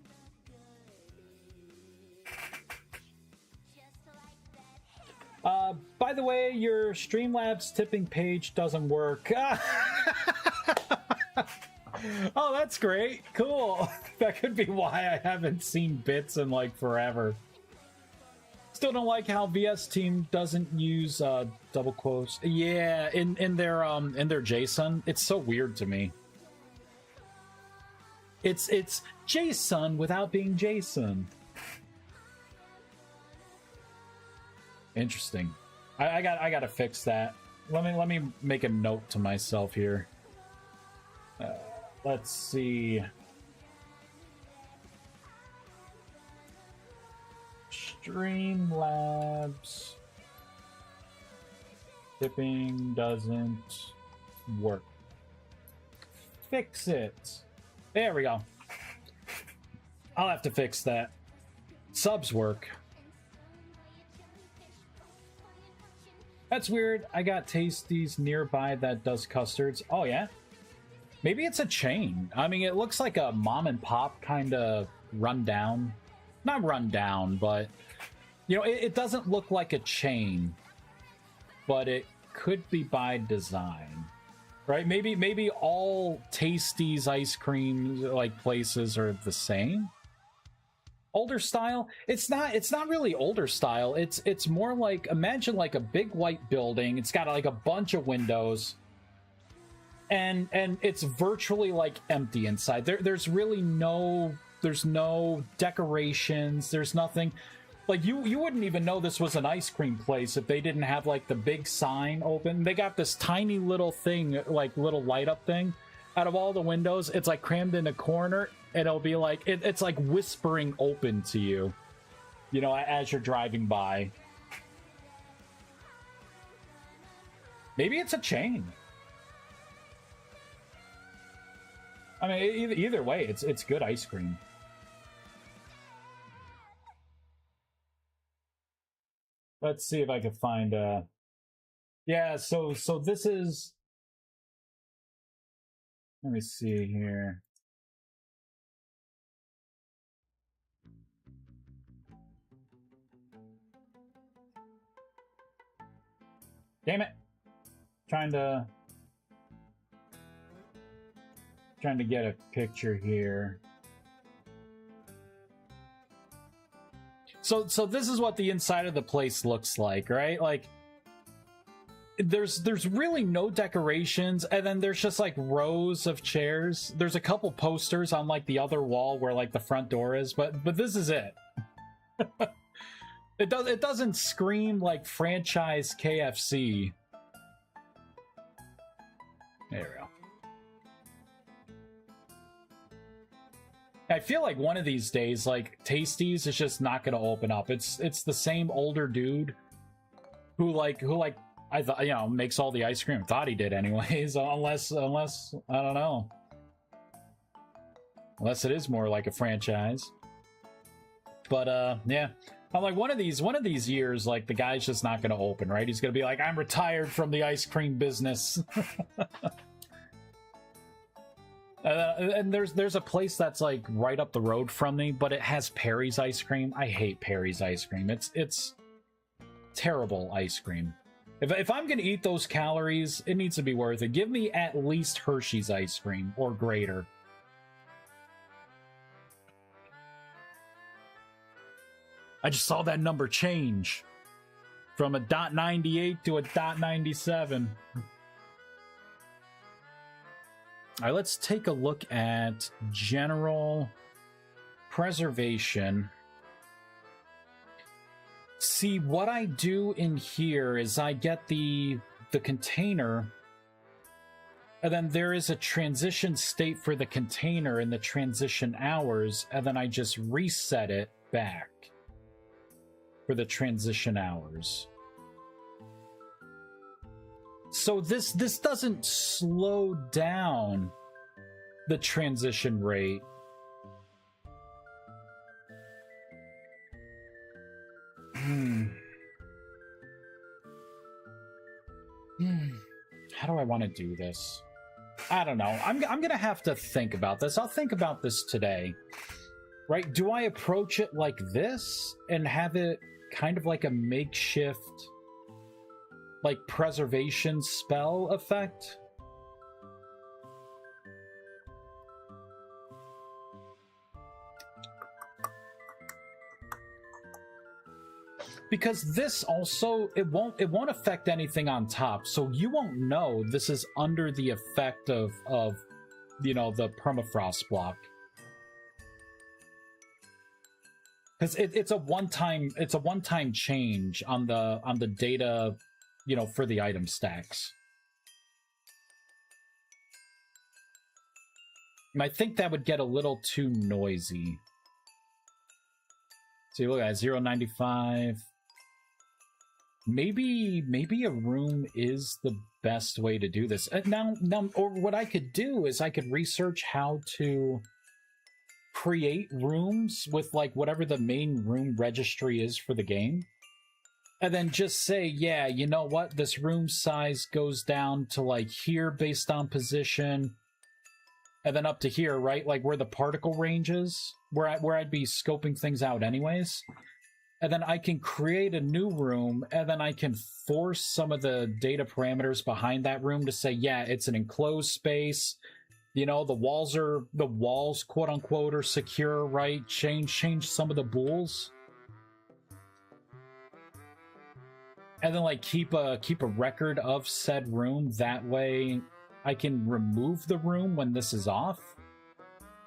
By the way, your Streamlabs tipping page doesn't work. Oh, that's great. Cool. That could be why I haven't seen bits in like forever. Still don't like how VS Team doesn't use double quotes. Yeah, in their JSON, it's so weird to me. It's JSON without being JSON. Interesting. I gotta fix that. Let me make a note to myself here. Let's see. Streamlabs tipping doesn't work. Fix it. There we go. I'll have to fix that. Subs work. That's weird. I got Tasties nearby that does custards. Oh, yeah? Maybe it's a chain. I mean, it looks like a mom and pop kind of rundown. Not rundown, but, you know, it doesn't look like a chain. But it could be by design. Right? Maybe all Tasties ice cream, like, places are the same. Older style? It's not really older style. It's more like, imagine like a big white building. It's got like a bunch of windows. And it's virtually like empty inside. There's really no decorations. There's nothing. Like you wouldn't even know this was an ice cream place if they didn't have like the big sign open. They got this tiny little thing, like little light up thing out of all the windows. It's like crammed in a corner. And it'll be like, it's like whispering open to you, you know, as you're driving by. Maybe it's a chain. I mean, either way, it's good ice cream. Let's see if I can find yeah, so this is, let me see here. Damn it. Trying to get a picture here. So this is what the inside of the place looks like, right? Like there's really no decorations, and then there's just like rows of chairs. There's a couple posters on like the other wall where like the front door is, but this is it. It doesn't scream like franchise KFC. There we go. I feel like one of these days, like Tasties is just not going to open up. It's the same older dude who I thought, you know, makes all the ice cream. Thought he did anyways. Unless I don't know. Unless it is more like a franchise. But yeah. I'm like, one of these years, like, the guy's just not going to open, right? He's going to be like, I'm retired from the ice cream business. And there's a place that's, like, right up the road from me, but it has Perry's ice cream. I hate Perry's ice cream. It's terrible ice cream. If I'm going to eat those calories, it needs to be worth it. Give me at least Hershey's ice cream, or greater. I just saw that number change from a .98 to a .97. All right, let's take a look at general preservation. See, what I do in here is I get the container, and then there is a transition state for the container in the transition hours, and then I just reset it back for the transition hours. So this doesn't slow down the transition rate. How do I want to do this? I don't know. I'm gonna have to think about this. I'll think about this today. Right? Do I approach it like this and have it kind of like a makeshift, like, preservation spell effect? Because this also, it won't affect anything on top, so you won't know this is under the effect of you know, the permafrost block. Because it's a one-time change on the data, you know, for the item stacks. And I think that would get a little too noisy. See, look at 0.95. Maybe a room is the best way to do this. Now, or what I could do is I could research how to create rooms with, like, whatever the main room registry is for the game, and then just say, yeah, you know what, this room size goes down to, like, here based on position, and then up to here, right, like where the particle range is, where I'd be scoping things out anyways. And then I can create a new room, and then I can force some of the data parameters behind that room to say, yeah, it's an enclosed space. You know, the walls, quote unquote, are secure, right? Change some of the bools. And then, like, keep a record of said room. That way I can remove the room when this is off.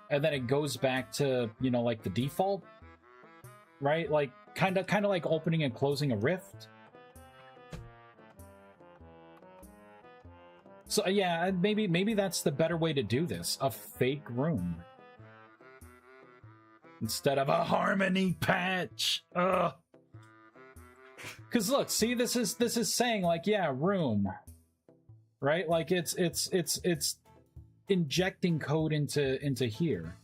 And then it goes back to, you know, like the default. Right? Like, kind of like opening and closing a rift. So yeah, maybe that's the better way to do this. A fake room. Instead of a harmony patch. Ugh. Cause look, see, this is saying, like, yeah, room. Right? Like it's injecting code into here.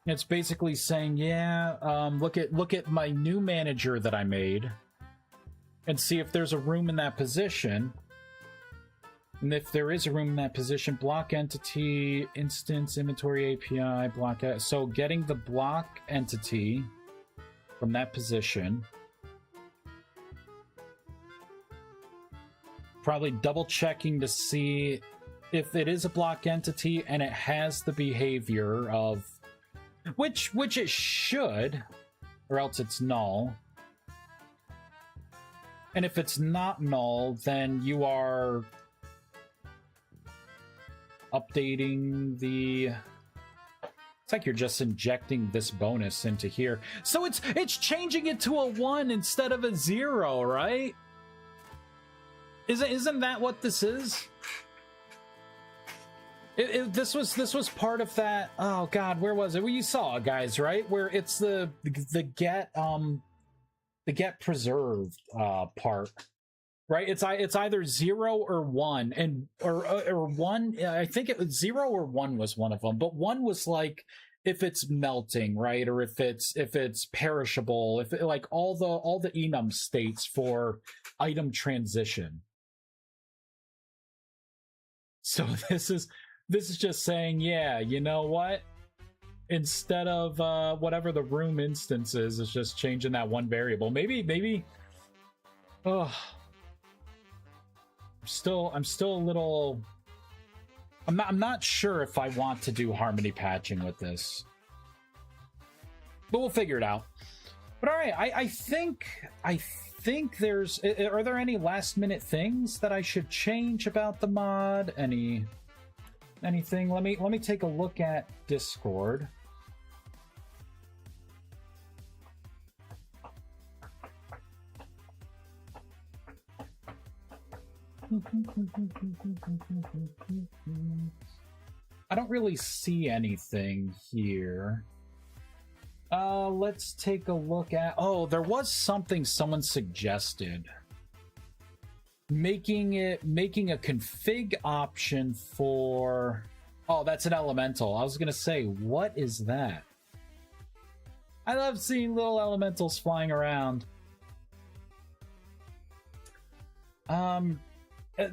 It's basically saying, yeah, look at my new manager that I made, and see if there's a room in that position. And if there is a room in that position, block entity, instance, inventory API, block. So getting the block entity from that position. Probably double checking to see if it is a block entity and it has the behavior of, which it should, or else it's null. And if it's not null, then you are updating the... It's like you're just injecting this bonus into here. So it's changing it to a 1 instead of a 0, right? Isn't that what this is? This was part of that. Oh God, where was it? Well, you saw it, guys, right? Where it's the get preserved part, right? It's either 0 or 1, and or 1. I think it was 0 or 1 was one of them, but 1 was like if it's melting, right, or if it's perishable, if like all the enum states for item transition. So this is just saying, yeah, you know what? Instead of whatever the room instance is, it's just changing that one variable. Maybe. Oh, I'm still a little. I'm not sure if I want to do harmony patching with this. but we'll figure it out. But all right, I think there's. Are there any last minute things that I should change about the mod? Anything? Let me take a look at Discord. I don't really see anything here. Let's take a look at... Oh, there was something someone suggested. Making a config option for... Oh, that's an elemental. I was gonna say, what is that? I love seeing little elementals flying around.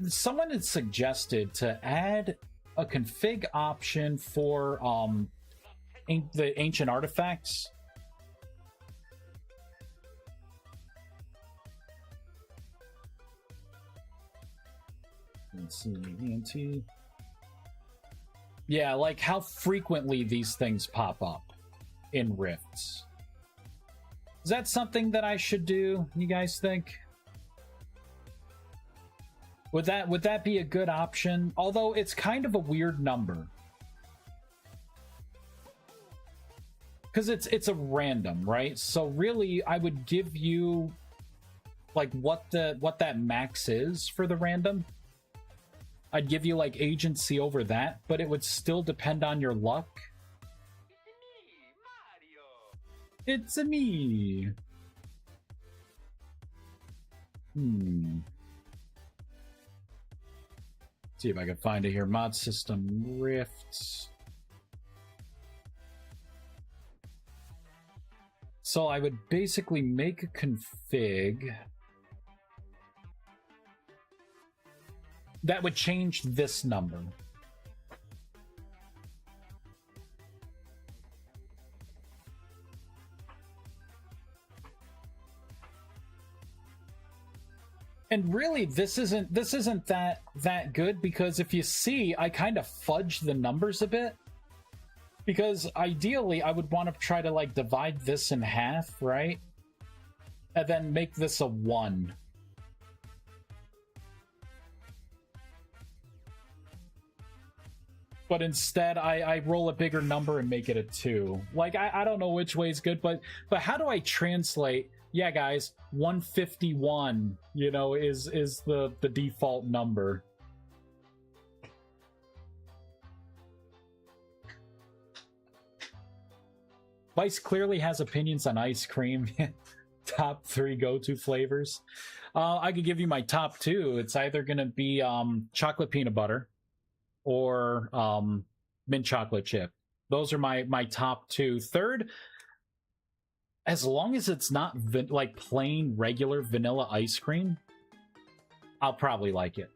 Someone had suggested to add a config option for the ancient artifacts. Let's see, ENT. Yeah, like how frequently these things pop up in rifts. Is that something that I should do, you guys think? Would that be a good option? Although it's kind of a weird number. Because it's a random, right? So really I would give you like what that max is for the random. I'd give you like agency over that, but it would still depend on your luck. It's a me. See if I can find it here. Mod system rifts. So I would basically make a config that would change this number. And really, this isn't that good, because if you see, I kind of fudged the numbers a bit. Because ideally, I would want to try to like divide this in half, right? And then make this a 1. But instead, I roll a bigger number and make it a 2. Like, I don't know which way is good, but how do I translate... Yeah, guys, 151, you know, is the default number. Vice clearly has opinions on ice cream. Top 3 go-to flavors. I could give you my top 2. It's either going to be chocolate peanut butter or mint chocolate chip. Those are my top 2. Third, as long as it's not like plain regular vanilla ice cream, I'll probably like it.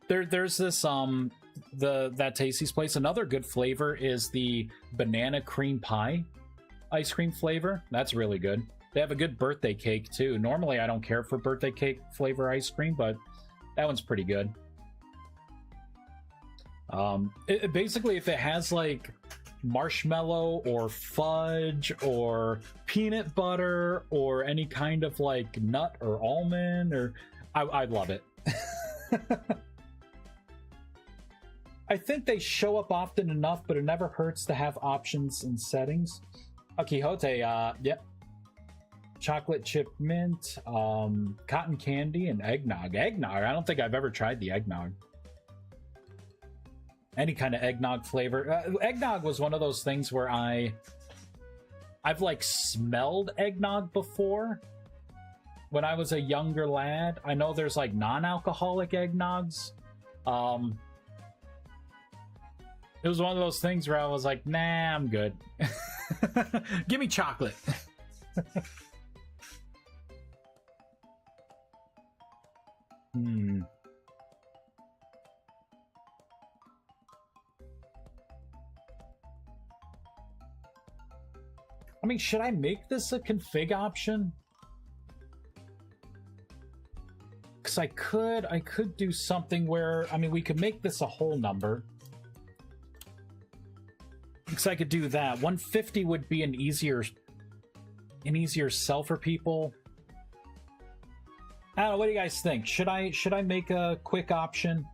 There's this that Tasty's place. Another good flavor is the banana cream pie ice cream flavor. That's really good. They have a good birthday cake too. Normally I don't care for birthday cake flavor ice cream, but that one's pretty good. Basically, if it has like marshmallow or fudge or peanut butter or any kind of like nut or almond, or I'd love it. I think they show up often enough, but it never hurts to have options and settings. Quixote, yep. Chocolate chip mint, cotton candy, and eggnog. Eggnog, I don't think I've ever tried the eggnog. Any kind of eggnog flavor. Eggnog was one of those things where I've like smelled eggnog before when I was a younger lad. I know there's like non-alcoholic eggnogs. It was one of those things where I was like, nah, I'm good. Give me chocolate. I mean, should I make this a config option? Because I could do something where, I mean, we could make this a whole number. Because I could do that. 150 would be an easier sell for people. I don't know, what do you guys think? Should I make a quick option?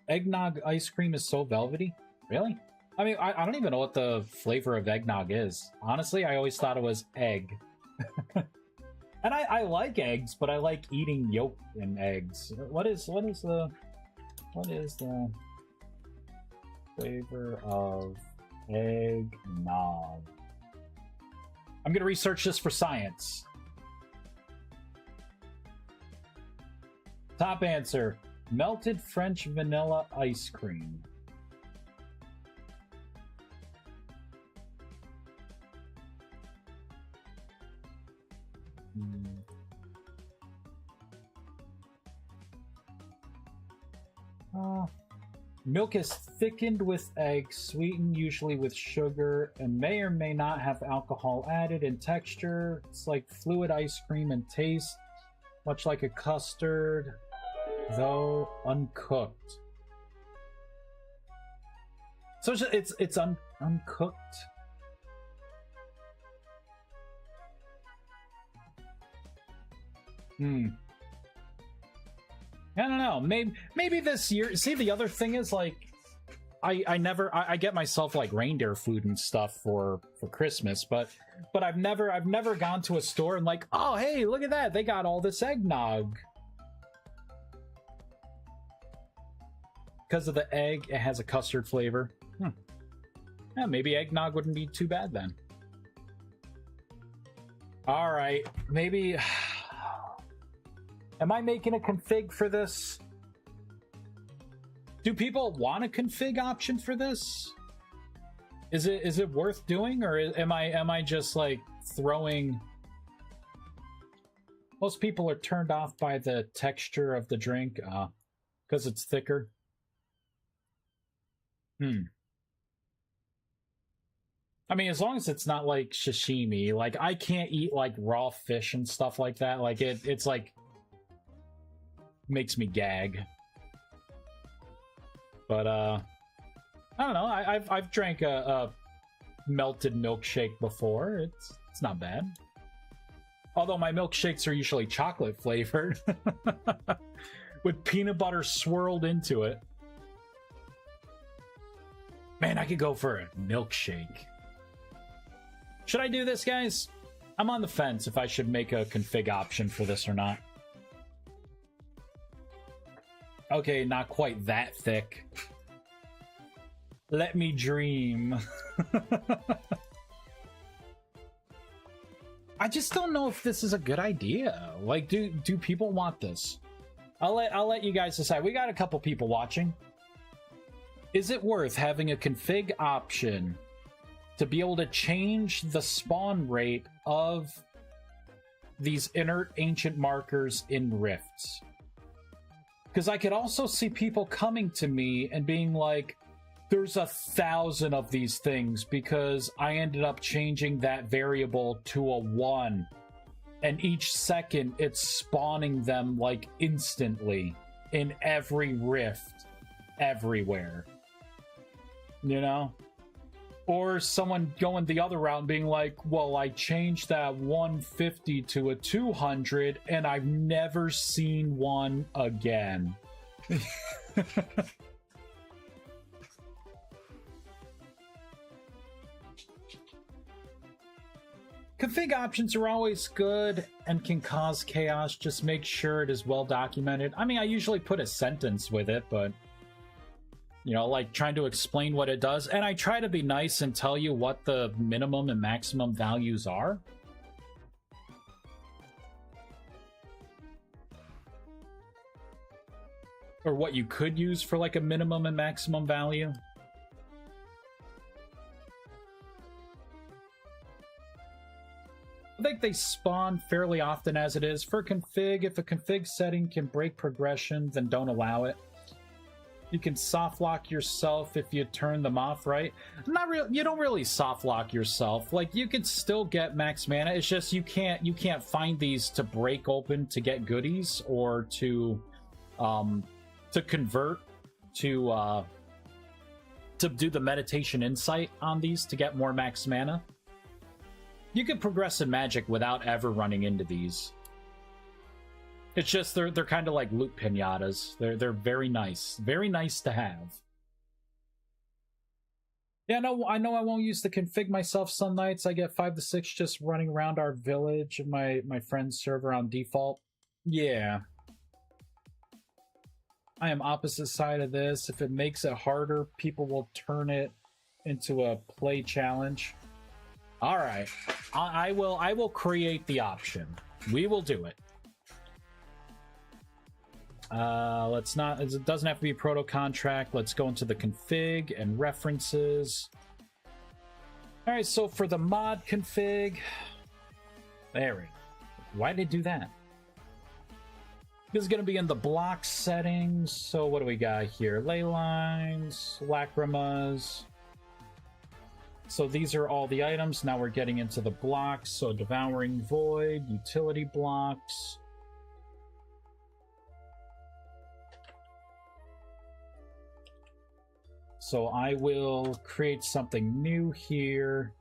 Eggnog ice cream is so velvety? Really? I mean, I don't even know what the flavor of eggnog is. Honestly, I always thought it was egg. And I like eggs, but I like eating yolk in eggs. What is the flavor of eggnog? I'm gonna research this for science. Top answer: melted French vanilla ice cream. Milk is thickened with eggs, sweetened usually with sugar, and may or may not have alcohol added. In texture, it's like fluid ice cream and taste, much like a custard, though uncooked. So it's uncooked. I don't know. Maybe this year. See, the other thing is, like, I get myself like reindeer food and stuff for Christmas, but I've never gone to a store and like, oh hey, look at that, they got all this eggnog. Because of the egg, it has a custard flavor. Yeah, maybe eggnog wouldn't be too bad then. All right, maybe. Am I making a config for this? Do people want a config option for this? Is it worth doing, or am I just like throwing? Most people are turned off by the texture of the drink, because it's thicker. I mean, as long as it's not like sashimi, like I can't eat like raw fish and stuff like that. Like it's like makes me gag. But I don't know. I've drank a melted milkshake before. It's not bad. Although my milkshakes are usually chocolate flavored with peanut butter swirled into it. Man, I could go for a milkshake. Should I do this, guys? I'm on the fence if I should make a config option for this or not. Okay, not quite that thick. Let me dream. I just don't know if this is a good idea. Like, do people want this? I'll let you guys decide. We got a couple people watching. Is it worth having a config option to be able to change the spawn rate of these inert ancient markers in rifts? Because I could also see people coming to me and being like, there's 1,000 of these things because I ended up changing that variable to a 1. And each second it's spawning them like instantly in every rift everywhere. You know? Or someone going the other route and being like, well, I changed that 150 to a 200 and I've never seen one again. Config options are always good and can cause chaos. Just make sure it is well documented. I mean, I usually put a sentence with it, but you know, like trying to explain what it does. And I try to be nice and tell you what the minimum and maximum values are. Or what you could use for like a minimum and maximum value. I think they spawn fairly often as it is. For config, if a config setting can break progression, then don't allow it. You can soft lock yourself if you turn them off, right? Not real. You don't really soft lock yourself. Like, you could still get max mana. It's just you can't find these to break open to get goodies or to convert to to do the meditation insight on these to get more max mana. You can progress in Magic without ever running into these. It's just they're kind of like loot pinatas. They're very nice to have. Yeah, no, I know I won't use the config myself some nights. I get 5 to 6 just running around our village, my friend's server on default. Yeah. I am opposite side of this. If it makes it harder, people will turn it into a play challenge. All right. I will create the option. We will do it. Let's not, it doesn't have to be proto contract. Let's go into the config and references. All right, so for the mod config, there we go. Why did it do that? This is going to be in the block settings. So what do we got here? Ley lines, lacrimas. So these are all the items. Now we're getting into the blocks. So devouring void, utility blocks. So I will create something new here.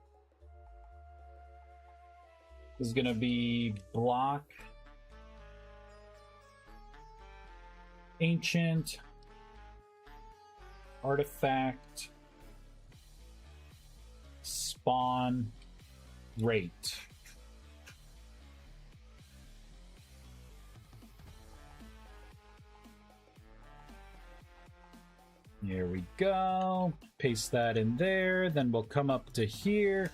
This is going to be block, ancient, artifact, spawn, rate. Here we go. Paste that in there. Then we'll come up to here.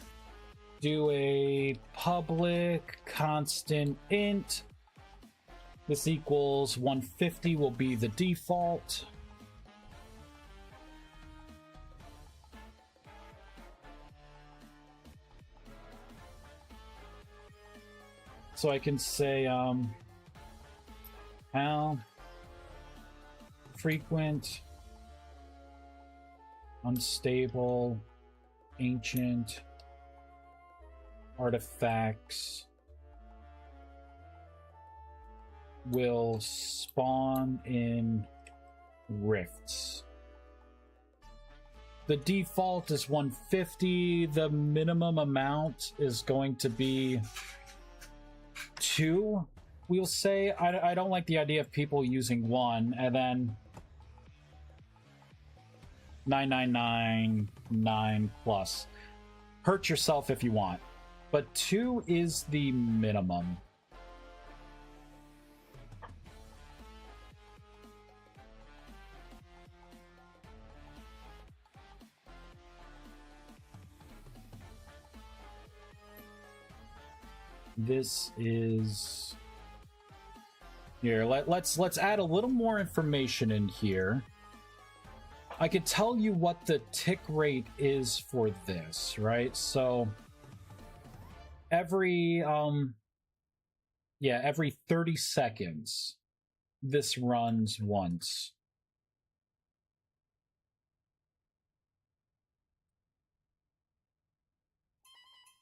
Do a public constant int. This equals 150 will be the default. So I can say how frequent unstable ancient artifacts will spawn in rifts. The default is 150. The minimum amount is going to be 2. We'll say I don't like the idea of people using 1 and then 9999 plus. Hurt yourself if you want, but 2 is the minimum. This is here. Let's add a little more information in here. I could tell you what the tick rate is for this, right? So every 30 seconds this runs once.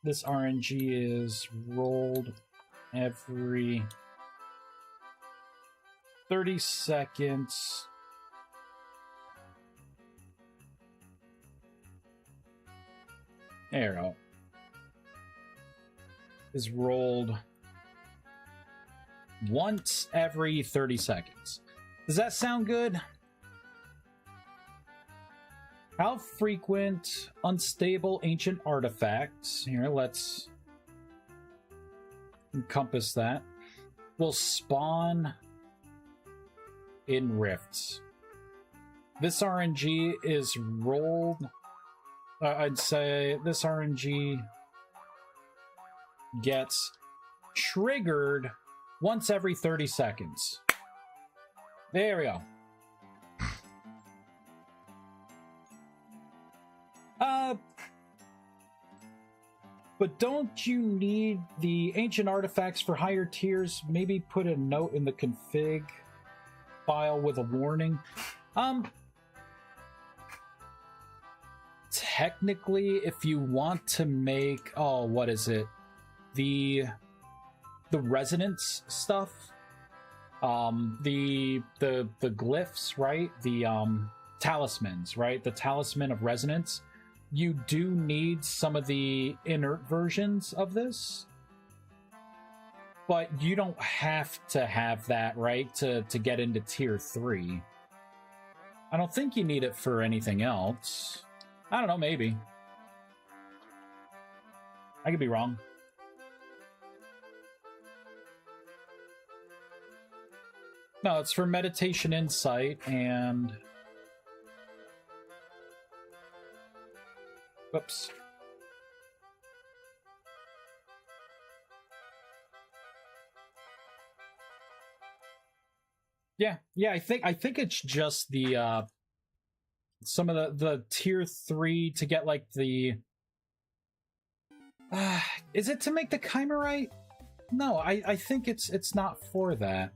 This RNG is rolled every 30 seconds. There we go. Is rolled once every 30 seconds. Does that sound good? How frequent unstable ancient artifacts, here let's encompass that, will spawn in rifts. This RNG is rolled, I'd say this RNG gets triggered once every 30 seconds. There we go. But don't you need the ancient artifacts for higher tiers? Maybe put a note in the config file with a warning. Technically, if you want to make, oh, what is it? The resonance stuff, the glyphs, right? The talismans, right? The talisman of resonance. You do need some of the inert versions of this, but you don't have to have that, right, to get into tier 3. I don't think you need it for anything else. I don't know, maybe. I could be wrong. No, it's for meditation insight and... Whoops. Yeah, I think it's just the some of the tier 3 to get like the is it to make the Chimerite? No, I think it's not for that.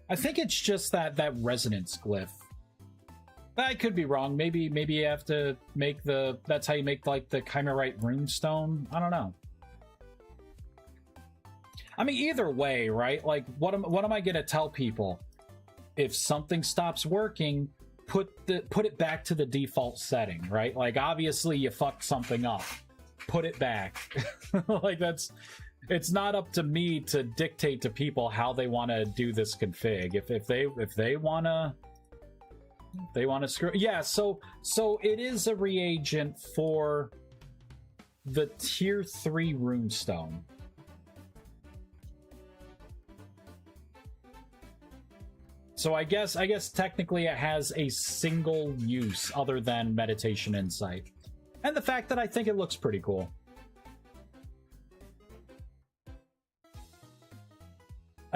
I think it's just that resonance glyph. I could be wrong. Maybe you have to make that's how you make like the Chimerite runestone. I don't know. I mean, either way, right? Like, what am I gonna tell people? If something stops working, put it back to the default setting, right? Like, obviously you fucked something up. Put it back. Like, it's not up to me to dictate to people how they want to do this config. If they want to screw, yeah. So it is a reagent for the tier 3 runestone. So I guess technically it has a single use other than meditation insight. And the fact that I think it looks pretty cool.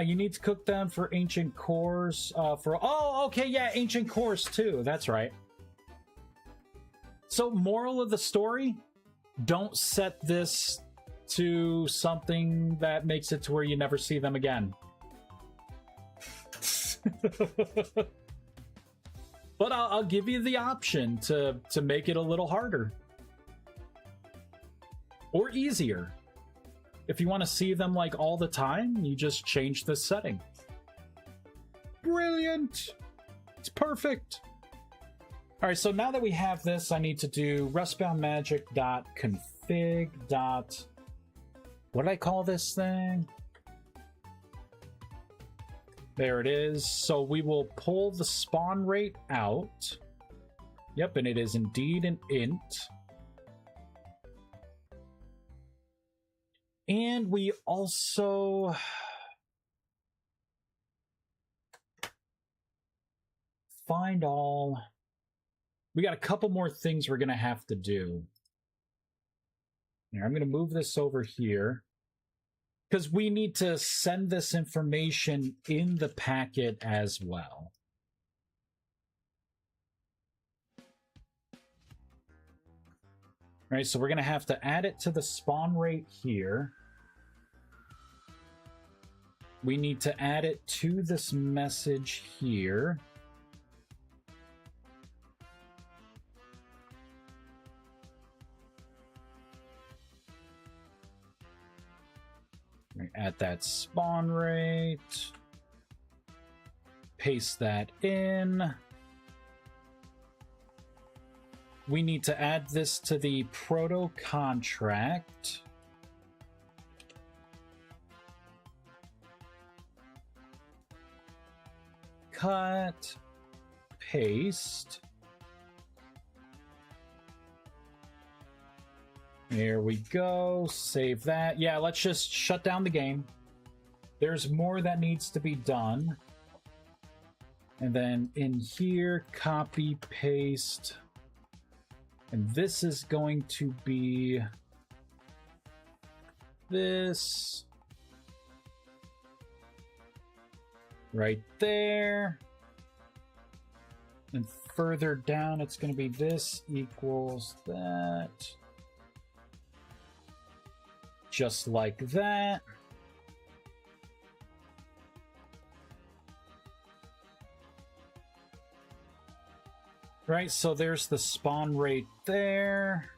You need to cook them for ancient cores. Oh, okay, yeah, ancient cores too. That's right. So, moral of the story: don't set this to something that makes it to where you never see them again. But I'll give you the option to make it a little harder or easier. If you want to see them like all the time, you just change the setting. Brilliant! It's perfect. All right, so now that we have this, I need to do restboundmagic.config. What did I call this thing? There it is. So we will pull the spawn rate out. Yep, and it is indeed an int. And we also find all. We got a couple more things we're going to have to do. Here, I'm going to move this over here because we need to send this information in the packet as well. All right, so we're going to have to add it to the spawn rate here. We need to add it to this message here. At that spawn rate. Paste that in. We need to add this to the proto contract. Cut, paste. There we go. Save that. Yeah, let's just shut down the game. There's more that needs to be done. And then in here, copy, paste. And this is going to be this right there. And further down, it's going to be this equals that. Just like that. Right, so there's the spawn rate there.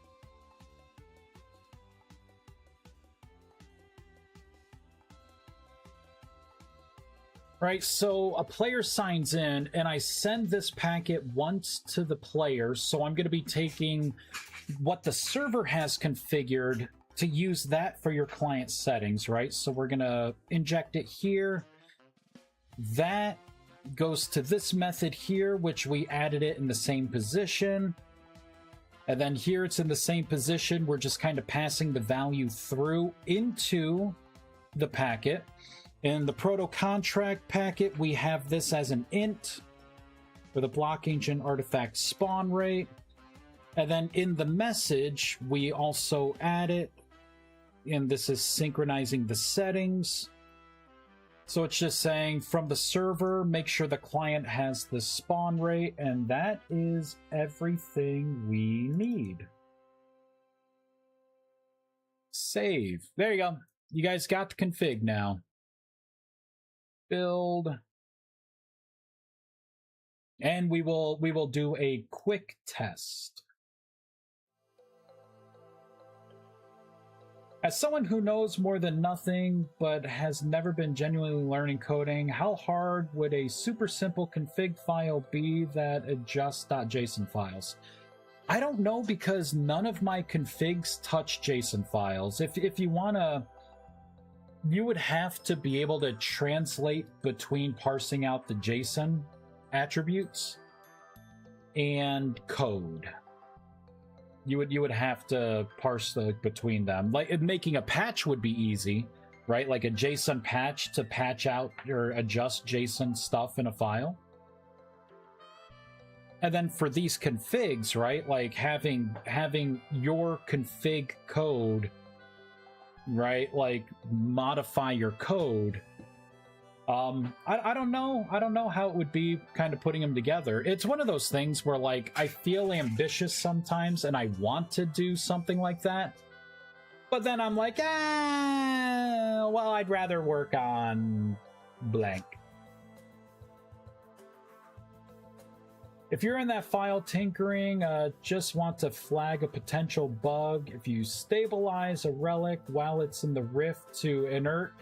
Right, so a player signs in, and I send this packet once to the player, so I'm going to be taking what the server has configured to use that for your client settings, right? So we're going to inject it here. That goes to this method here, which we added it in the same position. And then here it's in the same position. We're just kind of passing the value through into the packet. In the proto contract packet, we have this as an int for the block ancient artifact spawn rate. And then in the message, we also add it, and this is synchronizing the settings. So it's just saying from the server, make sure the client has the spawn rate, and that is everything we need. Save. There you go. You guys got the config now. Build. And we will do a quick test. As someone who knows more than nothing, but has never been genuinely learning coding, how hard would a super simple config file be that adjusts .json files? I don't know, because none of my configs touch JSON files. If you wanna, you would have to be able to translate between parsing out the JSON attributes and code. You would have to parse between them. Like, making a patch would be easy, right? Like a JSON patch to patch out or adjust JSON stuff in a file. And then for these configs, right? Like having your config code, right? Like modify your code. I don't know. I don't know how it would be kind of putting them together. It's one of those things where, like, I feel ambitious sometimes and I want to do something like that. But then I'm like, well, I'd rather work on blank. If you're in that file tinkering, just want to flag a potential bug. If you stabilize a relic while it's in the rift to inert,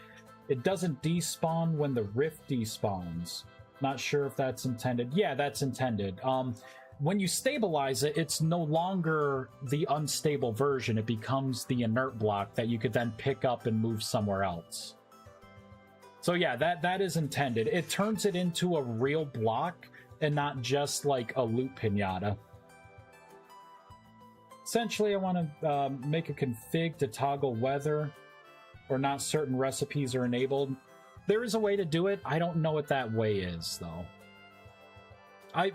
it doesn't despawn when the rift despawns. Not sure if that's intended. Yeah, that's intended. When you stabilize it, it's no longer the unstable version. It becomes the inert block that you could then pick up and move somewhere else. So yeah, that is intended. It turns it into a real block and not just like a loot pinata. Essentially, I want to make a config to toggle whether or not certain recipes are enabled. There is a way to do it. I don't know what that way is, though.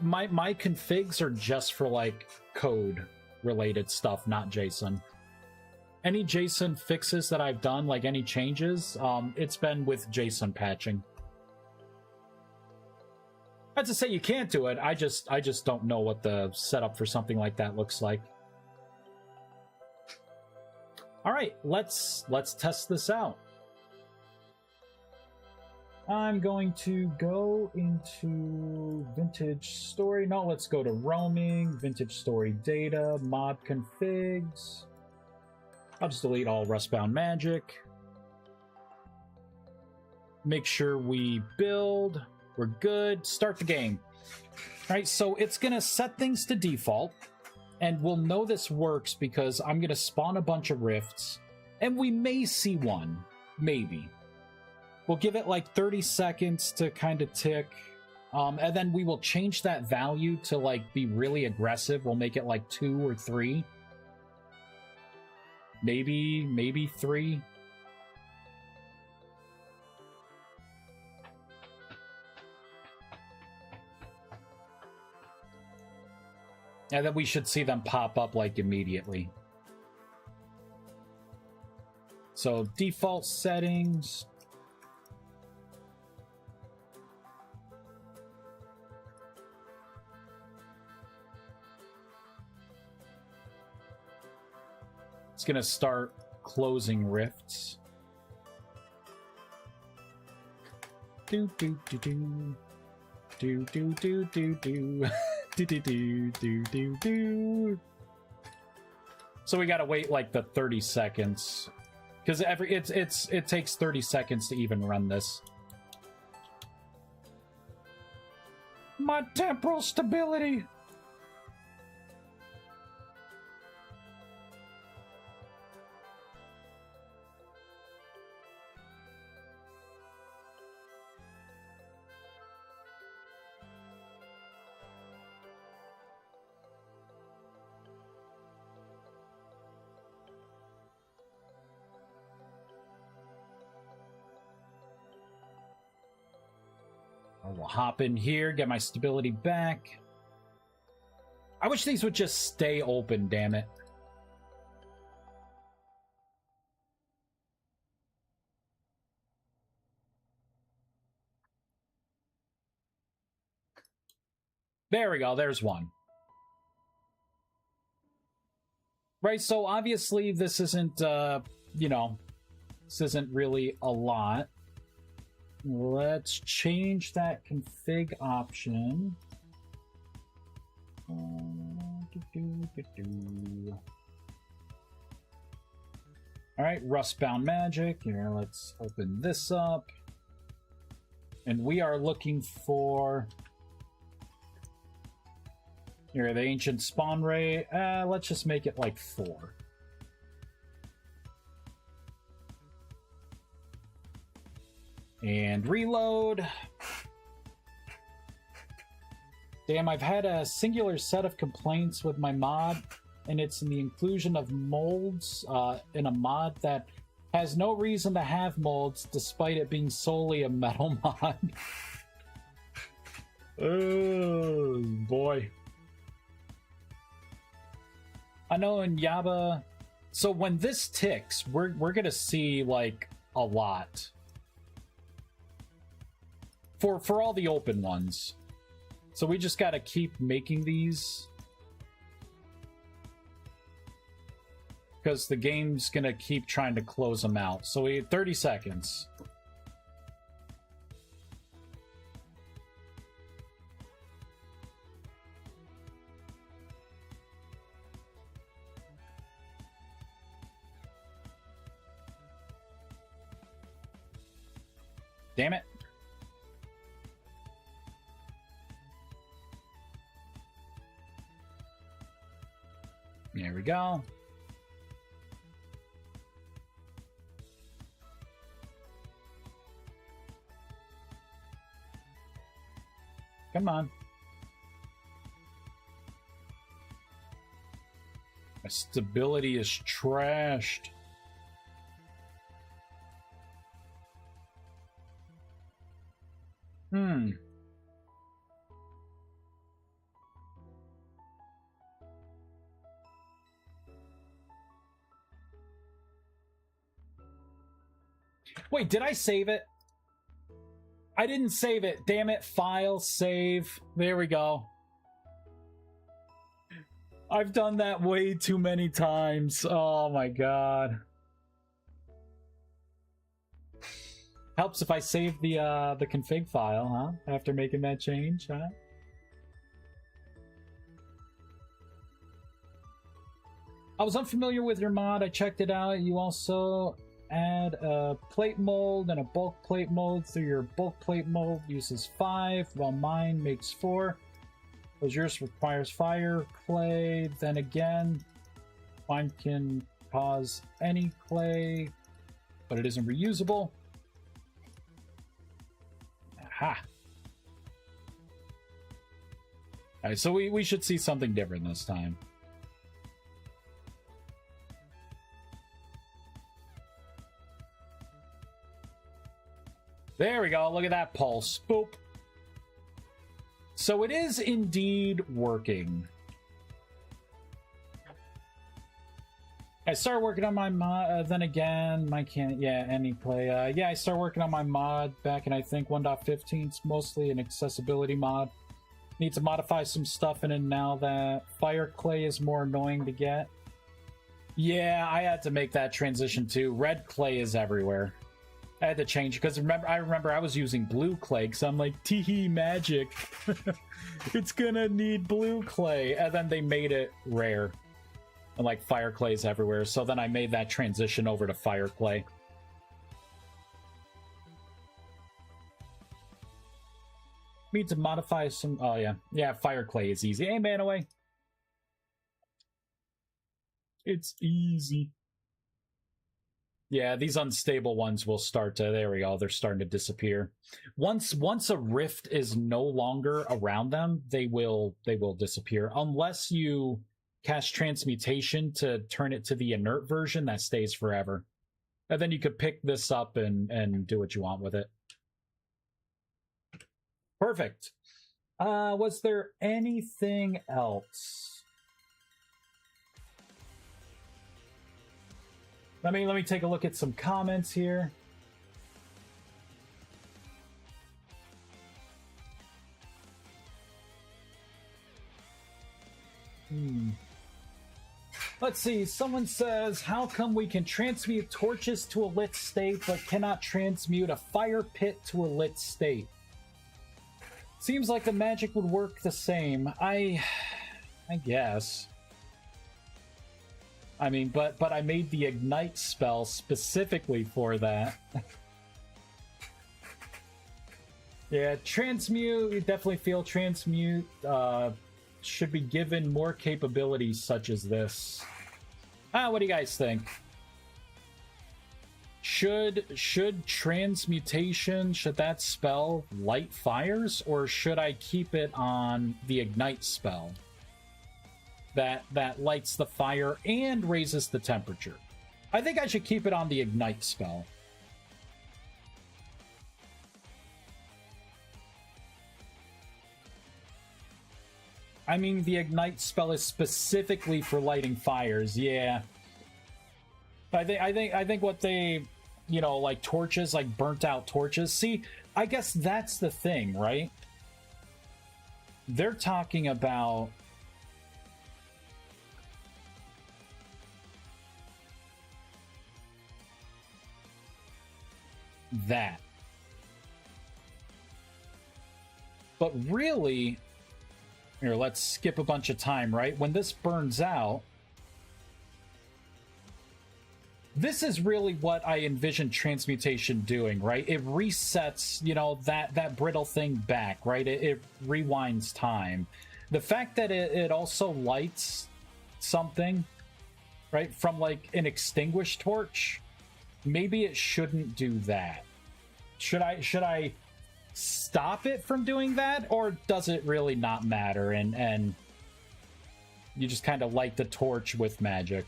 My configs are just for, like, code-related stuff, not JSON. Any JSON fixes that I've done, like any changes, it's been with JSON patching. Not to say you can't do it, I just don't know what the setup for something like that looks like. All right, let's test this out. I'm going to go into vintage story. No, let's go to roaming, vintage story data, mod configs. I'll just delete all Rustbound magic. Make sure we build. We're good. Start the game. All right, so it's gonna set things to default. And we'll know this works because I'm going to spawn a bunch of rifts, and we may see one. Maybe. We'll give it like 30 seconds to kind of tick, and then we will change that value to like be really aggressive. We'll make it like 2 or 3. Maybe 3. And then we should see them pop up like immediately. So default settings. It's gonna start closing rifts. Do do do do do do do do do. So we gotta wait like the 30 seconds because it takes 30 seconds to even run this. My temporal stability! I will hop in here, get my stability back. I wish these would just stay open, damn it. There we go, there's one. Right, so obviously this isn't, you know, this isn't really a lot. Let's change that config option. Alright, Rustbound Magic. Here, let's open this up. And we are looking for... Here, the ancient spawn rate. Let's just make it like 4. And reload. Damn, I've had a singular set of complaints with my mod, and it's in the inclusion of molds in a mod that has no reason to have molds despite it being solely a metal mod. Oh, boy. I know in Yaba... So when this ticks, we're gonna see, like, a lot. For all the open ones. So we just gotta keep making these. Because the game's gonna keep trying to close them out. So we have 30 seconds. Damn it. There we go. Come on. My stability is trashed. Wait, did I save it? I didn't save it. Damn it. File, save. There we go. I've done that way too many times. Oh my god. Helps if I save the config file, huh? After making that change, huh? I was unfamiliar with your mod. I checked it out. You also add a plate mold and a bulk plate mold through your bulk plate mold uses 5 while mine makes 4. Because yours requires fire, clay, then again mine can cause any clay, but it isn't reusable. Aha. Alright, so we should see something different this time. There we go. Look at that pulse. Boop. So it is indeed working. I started working on my mod, then again, my can't, yeah, any play. Yeah, I started working on my mod back in, I think, 1.15. It's mostly an accessibility mod. Need to modify some stuff in it now that fire clay is more annoying to get. Yeah, I had to make that transition too. Red clay is everywhere. I had to change because I remember I was using blue clay, so I'm like, teehee, magic. It's gonna need blue clay. And then they made it rare. And like fire clay is everywhere. So then I made that transition over to fire clay. Need to modify some. Oh yeah, yeah. Fire clay is easy. Hey, man, away. It's easy. Yeah, these unstable ones will start to. There we go. They're starting to disappear. Once a rift is no longer around them, they will disappear unless you cast transmutation to turn it to the inert version that stays forever. And then you could pick this up and do what you want with it. Perfect. Was there anything else? Let me take a look at some comments here. Let's see. Someone says, how come we can transmute torches to a lit state but cannot transmute a fire pit to a lit state? Seems like the magic would work the same. I guess. I mean, but I made the ignite spell specifically for that. Yeah, transmute, you definitely feel transmute should be given more capabilities such as this. What do you guys think? Should transmutation, should that spell light fires, or should I keep it on the ignite spell? That lights the fire and raises the temperature. I think I should keep it on the ignite spell. I mean, the ignite spell is specifically for lighting fires. Yeah, I think what they, you know, like torches, like burnt out torches. See, I guess that's the thing, right? They're talking about that. But really, here, let's skip a bunch of time, right? When this burns out, this is really what I envision transmutation doing, right? It resets, you know, that brittle thing back, right? It rewinds time. The fact that it also lights something, right, from like an extinguished torch, maybe it shouldn't do that. Should I stop it from doing that, or does it really not matter and you just kind of light the torch with magic?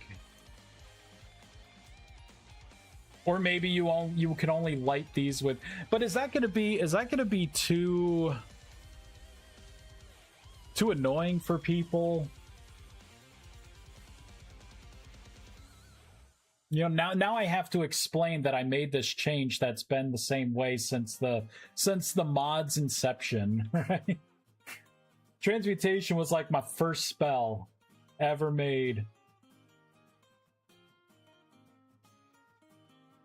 Or maybe you can only light these with, but is that going to be too annoying for people? You know, now I have to explain that I made this change that's been the same way since the mod's inception, right? Transmutation was like my first spell ever made.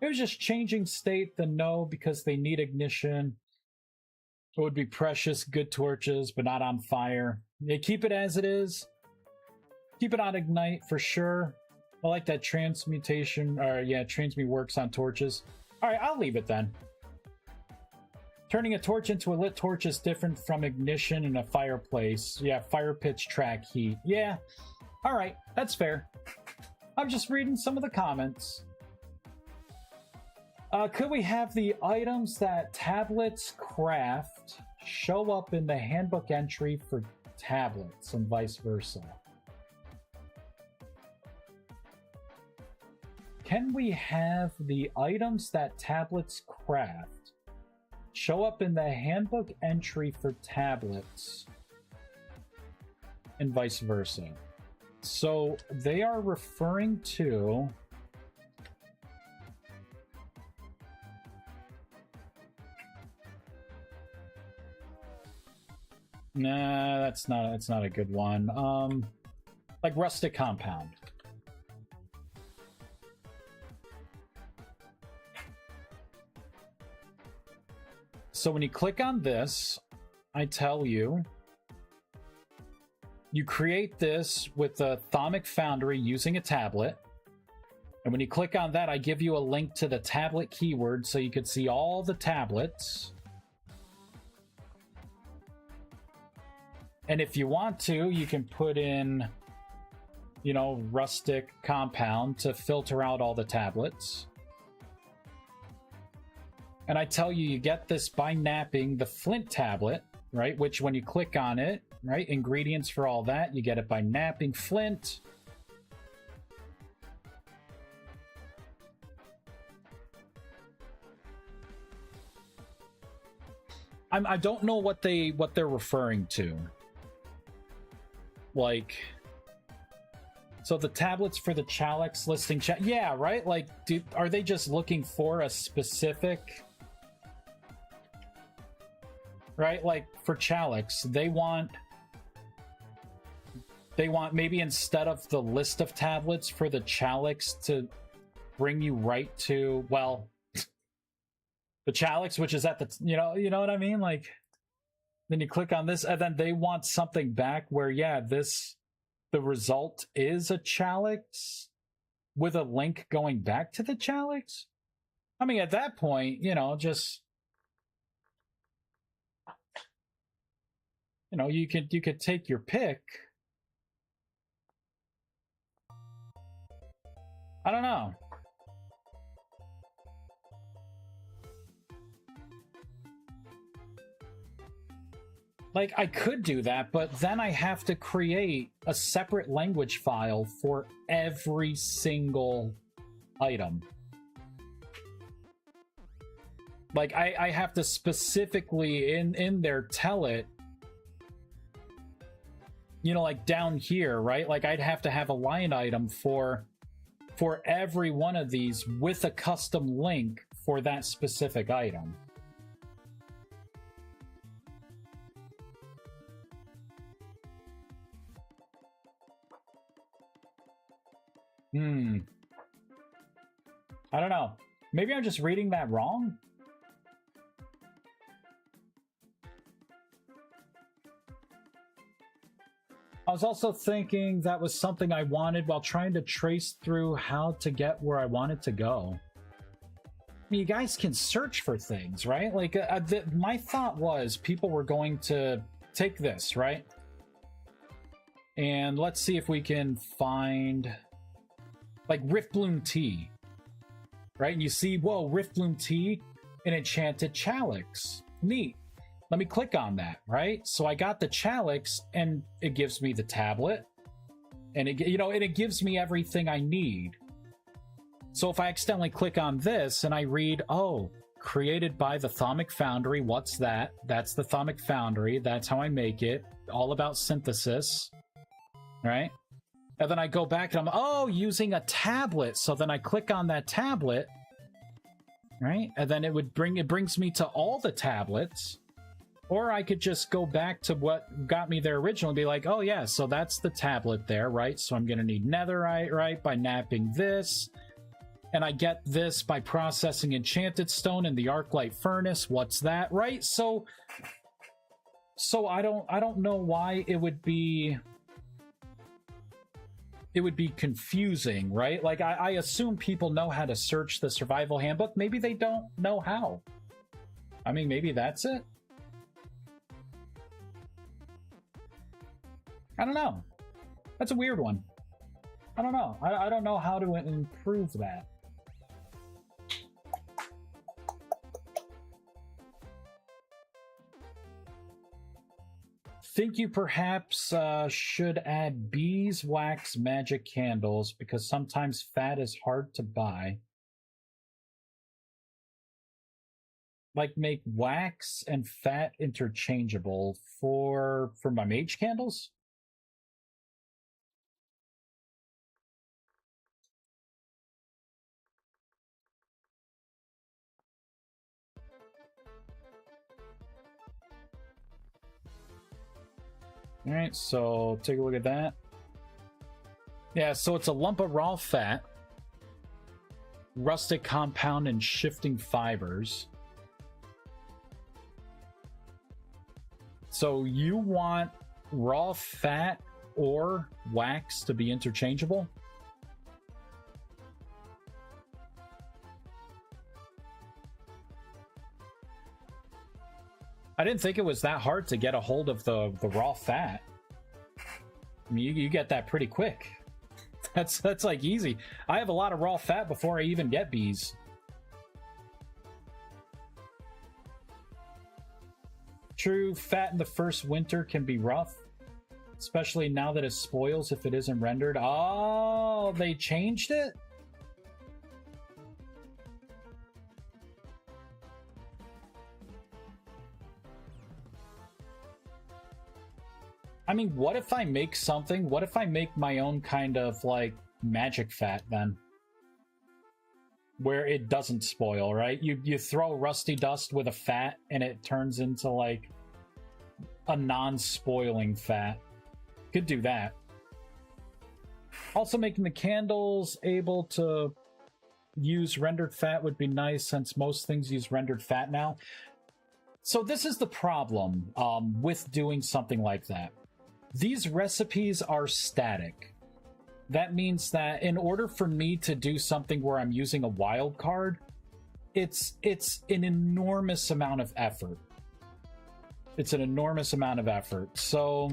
It was just changing state, then no, because they need ignition. It would be precious, good torches, but not on fire. Yeah, keep it as it is. Keep it on ignite for sure. I like that transmutation, or yeah, transmute works on torches. Alright, I'll leave it then. Turning a torch into a lit torch is different from ignition in a fireplace. Yeah, fire pits track heat. Yeah, alright, that's fair. I'm just reading some of the comments. Could we have the items that tablets craft show up in the handbook entry for tablets and vice versa? Can we have the items that tablets craft show up in the handbook entry for tablets and vice versa? So they are referring to nah, that's not a good one. Like rustic compound. So when you click on this, I tell you, you create this with the Thaumic Foundry using a tablet. And when you click on that, I give you a link to the tablet keyword so you can see all the tablets. And if you want to, you can put in, you know, rustic compound to filter out all the tablets. And I tell you, you get this by napping the flint tablet, right? Which when you click on it, right, ingredients for all that, you get it by napping flint. I don't know what they're referring to. Like, so the tablets for the Chalix listing yeah, right? Like, are they just looking for a specific, right? Like for Chalix, they want maybe instead of the list of tablets for the Chalix to bring you right to, well, the Chalix, which is at the, you know what I mean? Like, then you click on this, and then they want something back where, yeah, the result is a Chalix with a link going back to the Chalix. I mean, at that point, you know, just, you know, you could take your pick. I don't know. Like, I could do that, but then I have to create a separate language file for every single item. Like, I have to specifically in there tell it, you know, like down here, right? Like, I'd have to have a line item for every one of these with a custom link for that specific item. I don't know. Maybe I'm just reading that wrong? I was also thinking that was something I wanted while trying to trace through how to get where I wanted to go. I mean, you guys can search for things, right? Like, my thought was people were going to take this, right? And let's see if we can find, like, Riftbloom Tea, right? And you see, whoa, Riftbloom Tea, an enchanted Chalix. Neat. Let me click on that, right? So I got the Chalix, and it gives me the tablet, and it gives me everything I need. So if I accidentally click on this and I read, oh, created by the Thaumic Foundry, what's that? That's the Thaumic Foundry. That's how I make it. All about synthesis, right? And then I go back and I'm, using a tablet. So then I click on that tablet, right? And then it brings me to all the tablets. Or I could just go back to what got me there originally and be like, oh yeah, so that's the tablet there, right? So I'm going to need netherite, right? By napping this. And I get this by processing enchanted stone in the arclight furnace. What's that, right? So I don't know why it would be confusing, right? Like, I assume people know how to search the survival handbook. Maybe they don't know how. I mean, maybe that's it. I don't know. That's a weird one. I don't know. I don't know how to improve that. Think you perhaps should add beeswax magic candles because sometimes fat is hard to buy. Like, make wax and fat interchangeable for my mage candles? All right, so take a look at that. Yeah, so it's a lump of raw fat, rustic compound, and shifting fibers. So you want raw fat or wax to be interchangeable? I didn't think it was that hard to get a hold of the raw fat. I mean, you get that pretty quick. That's like easy. I have a lot of raw fat before I even get bees. True, fat in the first winter can be rough, especially now that it spoils if it isn't rendered. Oh, they changed it? I mean, what if I make something? What if I make my own kind of, like, magic fat, then? Where it doesn't spoil, right? You throw rusty dust with a fat, and it turns into, like, a non-spoiling fat. Could do that. Also, making the candles able to use rendered fat would be nice, since most things use rendered fat now. So this is the problem with doing something like that. These recipes are static. That means that in order for me to do something where I'm using a wild card, it's an enormous amount of effort. It's an enormous amount of effort. So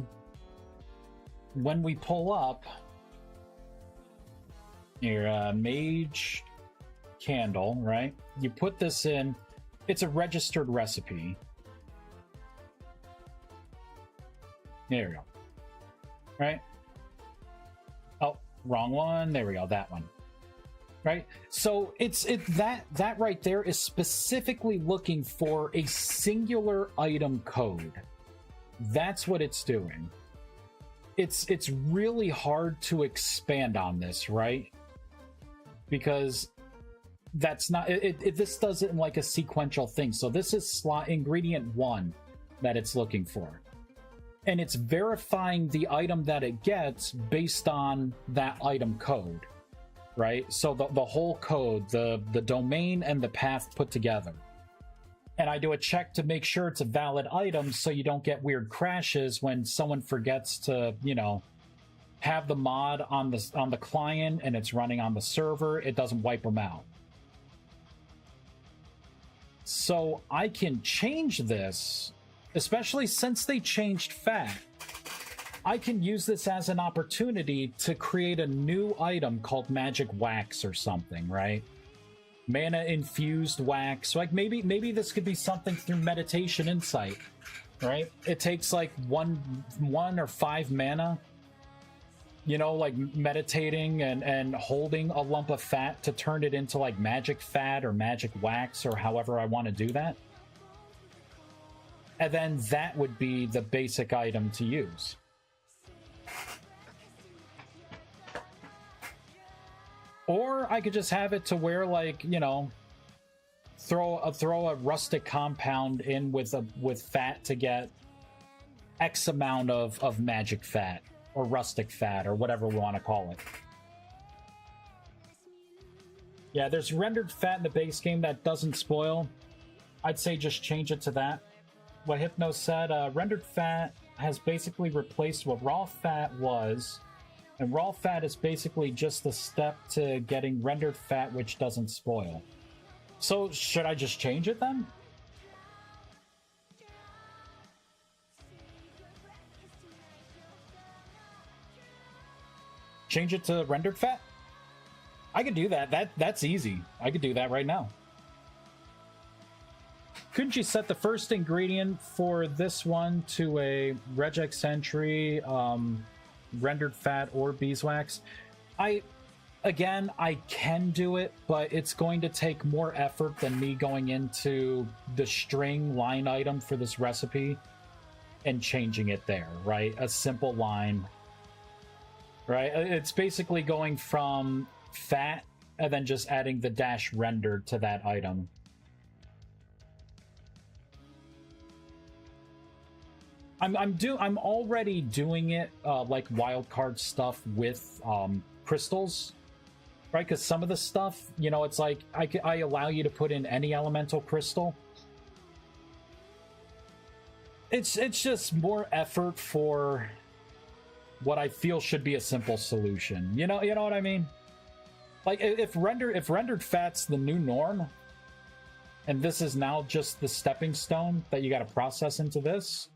when we pull up your mage candle, right? You put this in. It's a registered recipe. There we go. Right? Oh, wrong one. There we go. That one. Right? So that right there is specifically looking for a singular item code. That's what it's doing. It's really hard to expand on this, right? Because that's not this does it in like a sequential thing. So this is slot ingredient 1 that it's looking for. And it's verifying the item that it gets based on that item code, right? So the whole code, the domain and the path put together. And I do a check to make sure it's a valid item so you don't get weird crashes when someone forgets to, you know, have the mod on the client and it's running on the server. It doesn't wipe them out. So I can change this, especially since they changed fat. I can use this as an opportunity to create a new item called magic wax or something, right? Mana infused wax. Like maybe this could be something through meditation insight, right? It takes like one or 5 mana, you know, like meditating and holding a lump of fat to turn it into like magic fat or magic wax or however I want to do that. And then that would be the basic item to use. Or I could just have it to where, like, you know, throw a rustic compound in with fat to get X amount of magic fat or rustic fat or whatever we want to call it. Yeah, there's rendered fat in the base game that doesn't spoil. I'd say just change it to that. What Hypno said, rendered fat has basically replaced what raw fat was, and raw fat is basically just the step to getting rendered fat which doesn't spoil. So should I just change it then? Change it to rendered fat? I could do that. That's easy. I could do that right now. Couldn't you set the first ingredient for this one to a regex entry, rendered fat or beeswax? I can do it, but it's going to take more effort than me going into the string line item for this recipe and changing it there, right? A simple line, right? It's basically going from fat and then just adding the dash rendered to that item. I'm already doing it like wildcard stuff with crystals, right? Because some of the stuff, you know, it's like I allow you to put in any elemental crystal. It's just more effort for what I feel should be a simple solution. You know what I mean? Like if rendered fat's the new norm, and this is now just the stepping stone that you got to process into this,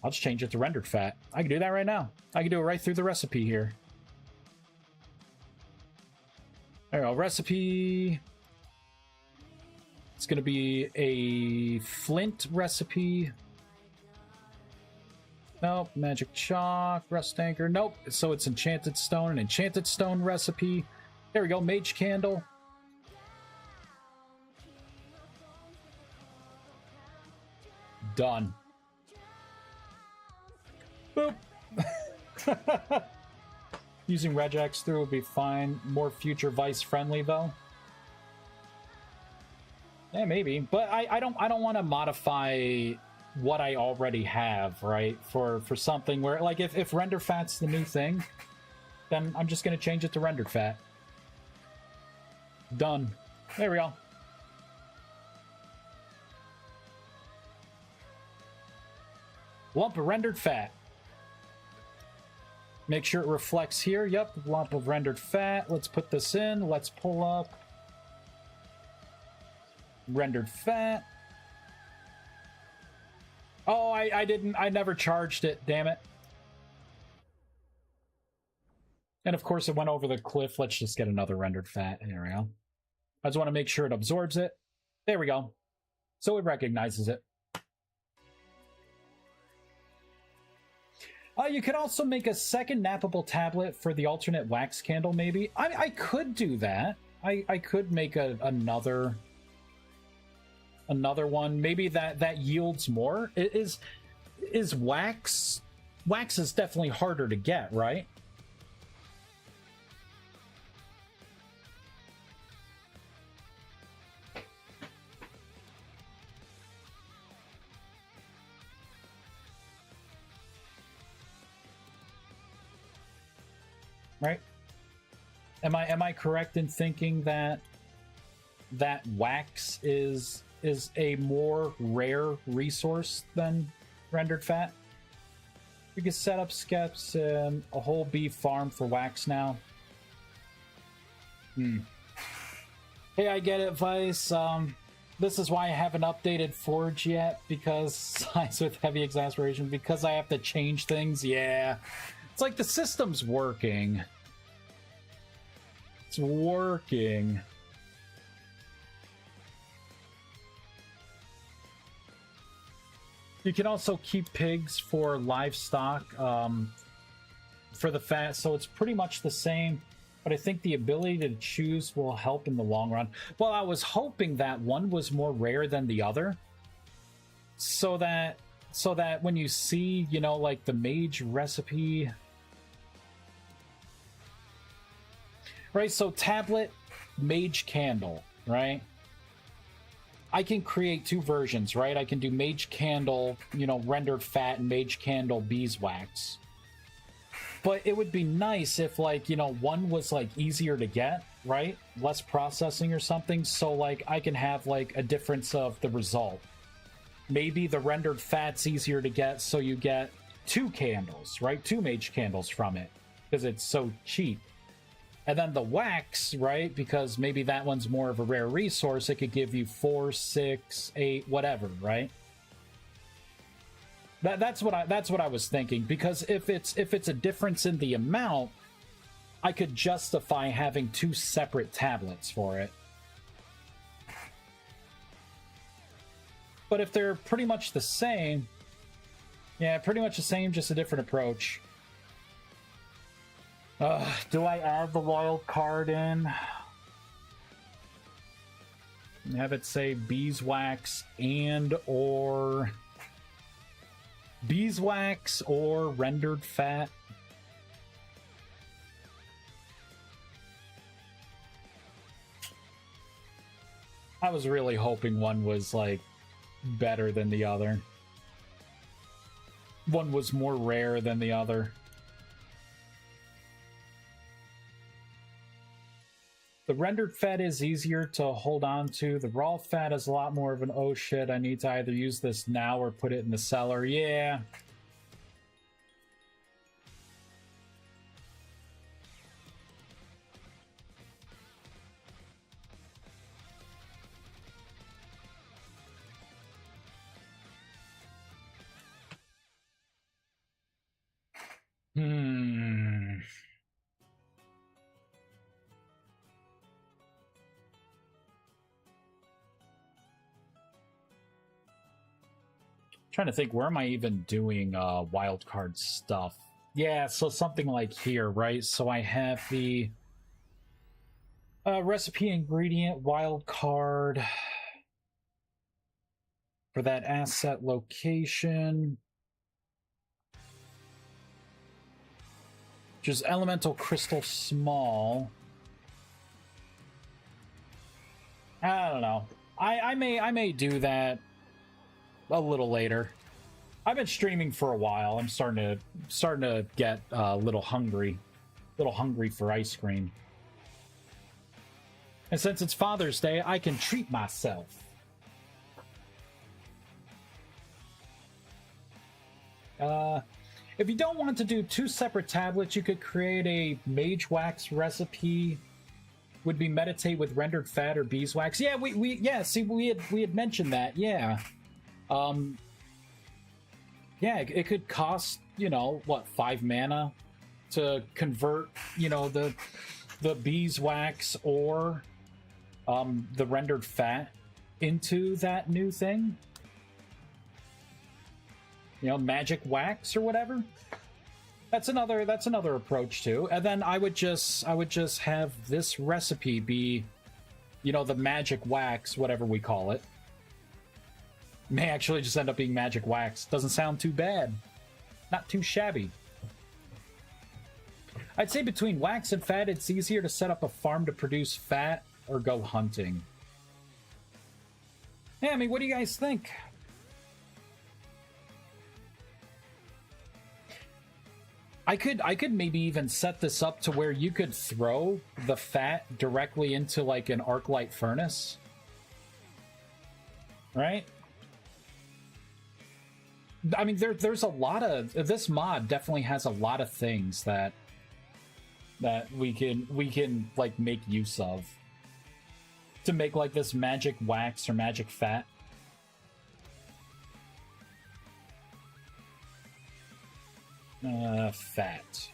I'll just change it to rendered fat. I can do that right now. I can do it right through the recipe here. There we go, recipe. It's going to be a flint recipe. Nope, magic chalk, rust anchor. Nope, so it's enchanted stone, an enchanted stone recipe. There we go, mage candle. Done. Boop. Using regex through would be fine. More future vice friendly though. Yeah, maybe. But I don't want to modify what I already have, right? For something where, like, if render fat's the new thing, then I'm just gonna change it to rendered fat. Done. There we go. Lump of rendered fat. Make sure it reflects here. Yep, lump of rendered fat. Let's put this in. Let's pull up rendered fat. Oh, I never charged it, damn it. And of course it went over the cliff. Let's just get another rendered fat. There we go. I just want to make sure it absorbs it. There we go. So it recognizes it. You could also make a second nappable tablet for the alternate wax candle, maybe. I could do that. I could make another one. Maybe that yields more. Is wax? Wax is definitely harder to get, right? Right? Am I correct in thinking that wax is a more rare resource than rendered fat? We can set up skeps and a whole bee farm for wax now. Hey, I get it, Vice. This is why I haven't updated Forge yet, because size with heavy exasperation, because I have to change things. Yeah. It's like the system's working. It's working. You can also keep pigs for livestock for the fat, so it's pretty much the same, but I think the ability to choose will help in the long run. Well, I was hoping that one was more rare than the other, so that when you see, you know, like the mage recipe, right? So tablet, mage candle, right? I can create two versions, right? I can do mage candle, you know, rendered fat, and mage candle beeswax. But it would be nice if, like, you know, one was like easier to get, right? Less processing or something, so like I can have like a difference of the result. Maybe the rendered fat's easier to get, so you get two candles, right? Two mage candles from it, because it's so cheap. And then the wax, right? Because maybe that one's more of a rare resource. It could give you 4, 6, 8, whatever, right? That's what I was thinking. Because if it's a difference in the amount, I could justify having two separate tablets for it. But if they're pretty much the same, yeah, pretty much the same, just a different approach. Do I add the wild card in? Have it say beeswax or beeswax or rendered fat? I was really hoping one was like better than the other. One was more rare than the other. The rendered fat is easier to hold on to. The raw fat is a lot more of an, oh shit, I need to either use this now or put it in the cellar. Yeah. Hmm. Trying to think, where am I even doing wildcard stuff? Yeah, so something like here, right? So I have the recipe ingredient wildcard for that asset location. Which is elemental crystal small. I don't know. I may do that a little later. I've been streaming for a while. I'm starting to get a little hungry for ice cream. And since it's Father's Day, I can treat myself. If you don't want to do 2 separate tablets, you could create a mage wax recipe. Would be meditate with rendered fat or beeswax. Yeah, we had mentioned that. Yeah. Yeah, it could cost, you know, what, 5 mana to convert, you know, the beeswax or the rendered fat into that new thing. You know, magic wax or whatever. That's another approach too. And then I would just have this recipe be, you know, the magic wax, whatever we call it. May actually just end up being magic wax. Doesn't sound too bad. Not too shabby. I'd say between wax and fat, it's easier to set up a farm to produce fat or go hunting. Yeah, I mean, what do you guys think? I could maybe even set this up to where you could throw the fat directly into like an arc light furnace. Right? I mean, there's a lot of... This mod definitely has a lot of things that we can like make use of to make like this magic wax or magic fat. Fat.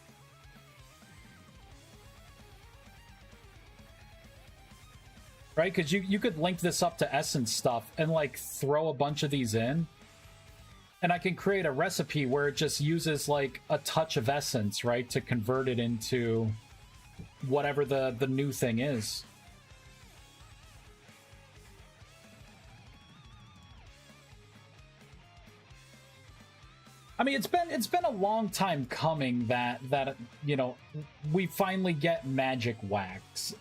Right, because you could link this up to essence stuff and like throw a bunch of these in. And I can create a recipe where it just uses like a touch of essence, right, to convert it into whatever the new thing is. I mean, it's been a long time coming that you know, we finally get magic wax.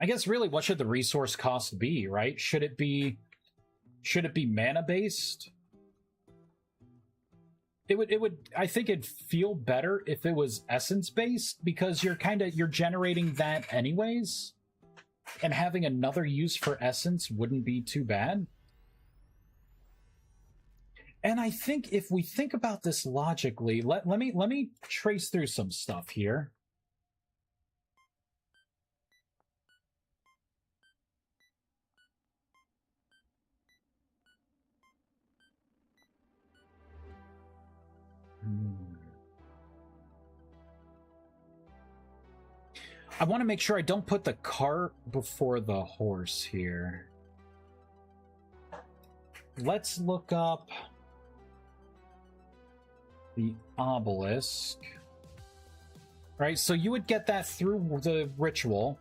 I guess really, what should the resource cost be, right? Should it be mana based? It would I think it'd feel better if it was essence based, because you're generating that anyways. And having another use for essence wouldn't be too bad. And I think if we think about this logically, let me trace through some stuff here. I want to make sure I don't put the cart before the horse here. Let's look up the obelisk. Right, so you would get that through the ritual.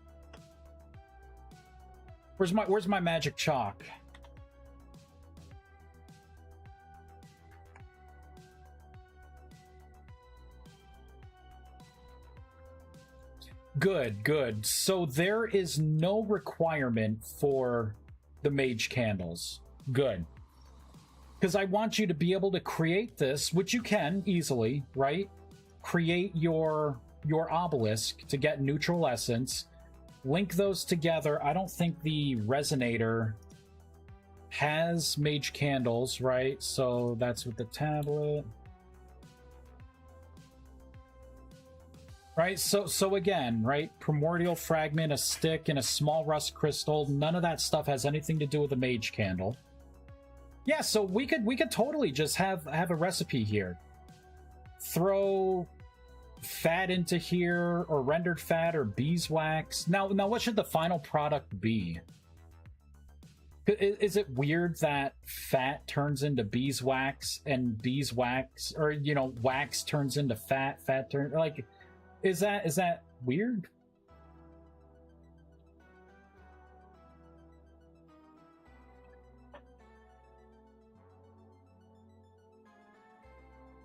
Where's my magic chalk? Good. So there is no requirement for the mage candles. Good. Because I want you to be able to create this, which you can easily, right? Create your obelisk to get neutral essence. Link those together. I don't think the resonator has mage candles, right? So that's with the tablet. Right, so again, right, primordial fragment, a stick, and a small rust crystal. None of that stuff has anything to do with a mage candle. Yeah, so we could totally just have a recipe here. Throw fat into here, or rendered fat, or beeswax. Now what should the final product be? Is it weird that fat turns into beeswax, and beeswax, or wax turns into fat, fat turns like? Is that weird?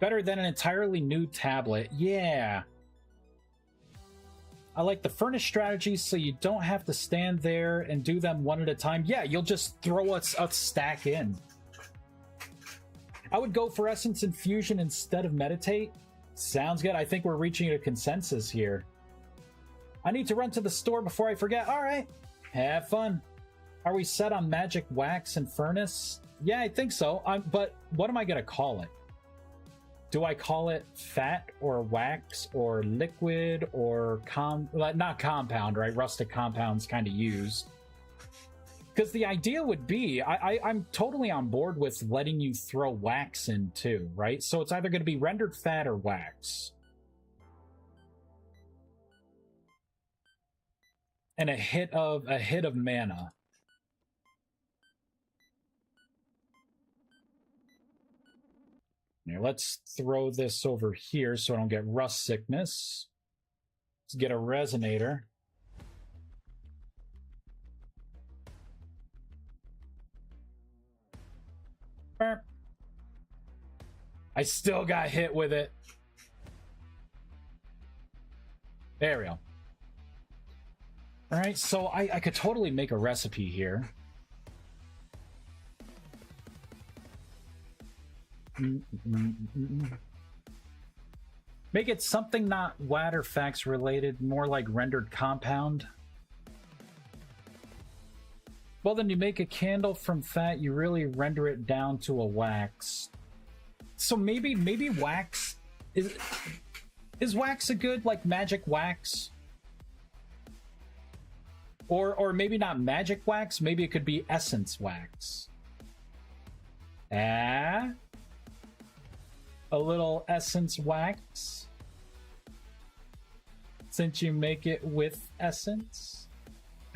Better than an entirely new tablet. Yeah. I like the furnace strategy, so you don't have to stand there and do them one at a time. Yeah, you'll just throw a stack in. I would go for Essence Infusion instead of Meditate. Sounds good. I think we're reaching a consensus here. I need to run to the store before I forget. All right. Have fun. Are we set on Magic Wax and Furnace? Yeah, I think so. But what am I going to call it? Do I call it fat or wax or liquid or not compound, right? Rustic compound's kind of used. Because the idea would be, I'm totally on board with letting you throw wax in too, right? So it's either going to be rendered fat or wax. And a hit of mana. Here, let's throw this over here so I don't get rust sickness. Let's get a resonator. I still got hit with it. There we go. All right, so I could totally make a recipe here. Make it something not Waterfax related, more like rendered compound. Well, then you make a candle from fat, you really render it down to a wax. So maybe wax is wax a good like magic wax? Or maybe not magic wax, maybe it could be essence wax. A little essence wax, since you make it with essence.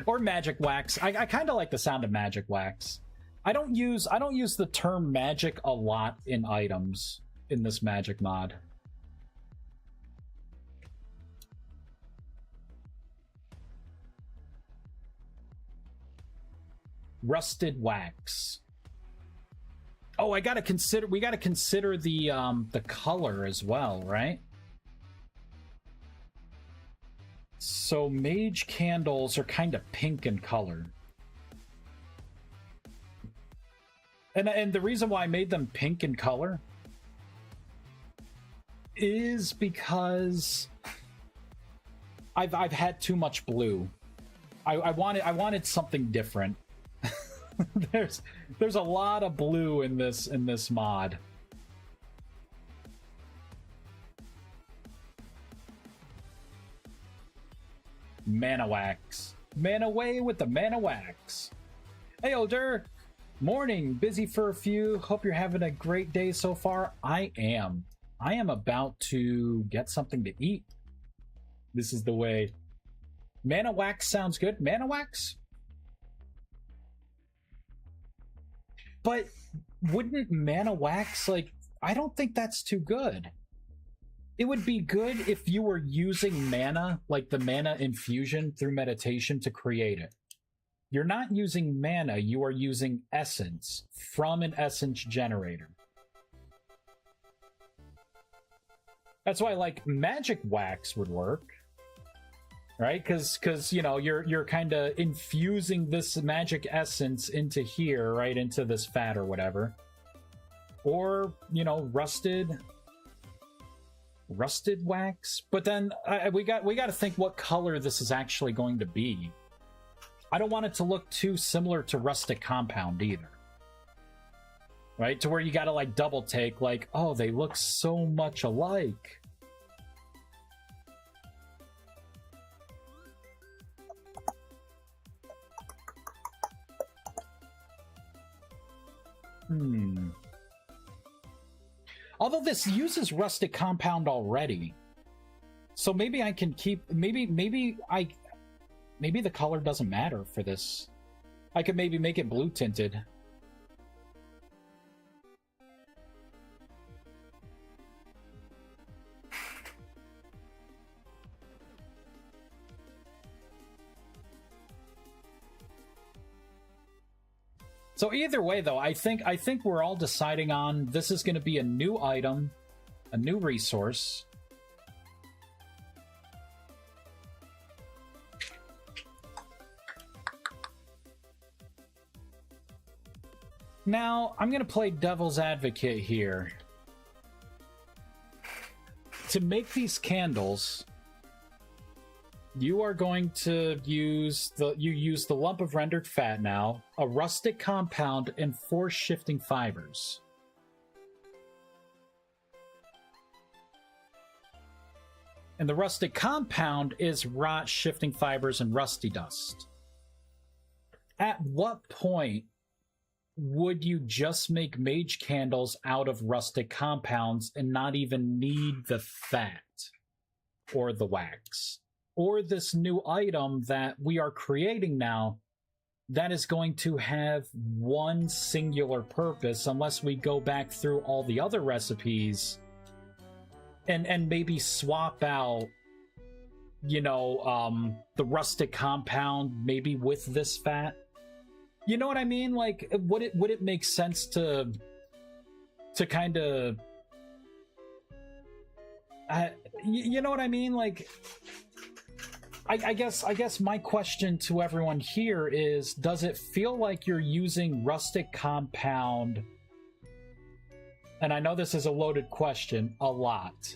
Or magic wax. I kind of like the sound of magic wax. I don't use the term magic a lot in items in this magic mod. Rusted wax. Oh, we gotta consider the color as well, right? So mage candles are kind of pink in color. And the reason why I made them pink in color is because I've had too much blue. I wanted something different. There's a lot of blue in this mod. Mana wax. Man away with the mana wax. Hey, Older. Morning. Busy for a few. Hope you're having a great day so far. I am about to get something to eat. This is the way. Mana wax sounds good. Mana wax? But wouldn't mana wax, like, I don't think that's too good. It would be good if you were using mana, like the mana infusion through meditation to create it. You're not using mana, you are using essence from an essence generator. That's why, like, magic wax would work. Right? Because you're kind of infusing this magic essence into here, right? Into this fat or whatever. Or, rusted wax. But then we got to think what color this is actually going to be. I don't want it to look too similar to rustic compound either. Right? To where you got to like double take, like, oh, they look so much alike. Although this uses rustic compound already. So maybe I can keep... Maybe the color doesn't matter for this. I could maybe make it blue tinted. So either way, though, I think we're all deciding on this is going to be a new item, a new resource. Now, I'm going to play devil's advocate here. To make these candles, you are going to use the lump of rendered fat now, a rustic compound, and 4 shifting fibers. And the rustic compound is rot, shifting fibers, and rusty dust. At what point would you just make mage candles out of rustic compounds and not even need the fat or the wax? Or this new item that we are creating now that is going to have one singular purpose, unless we go back through all the other recipes and maybe swap out, you know, the rustic compound maybe with this fat. You know what I mean? Like, would it make sense to kind of, you know what I mean? Like, I guess my question to everyone here is, does it feel like you're using rustic compound, and I know this is a loaded question, a lot,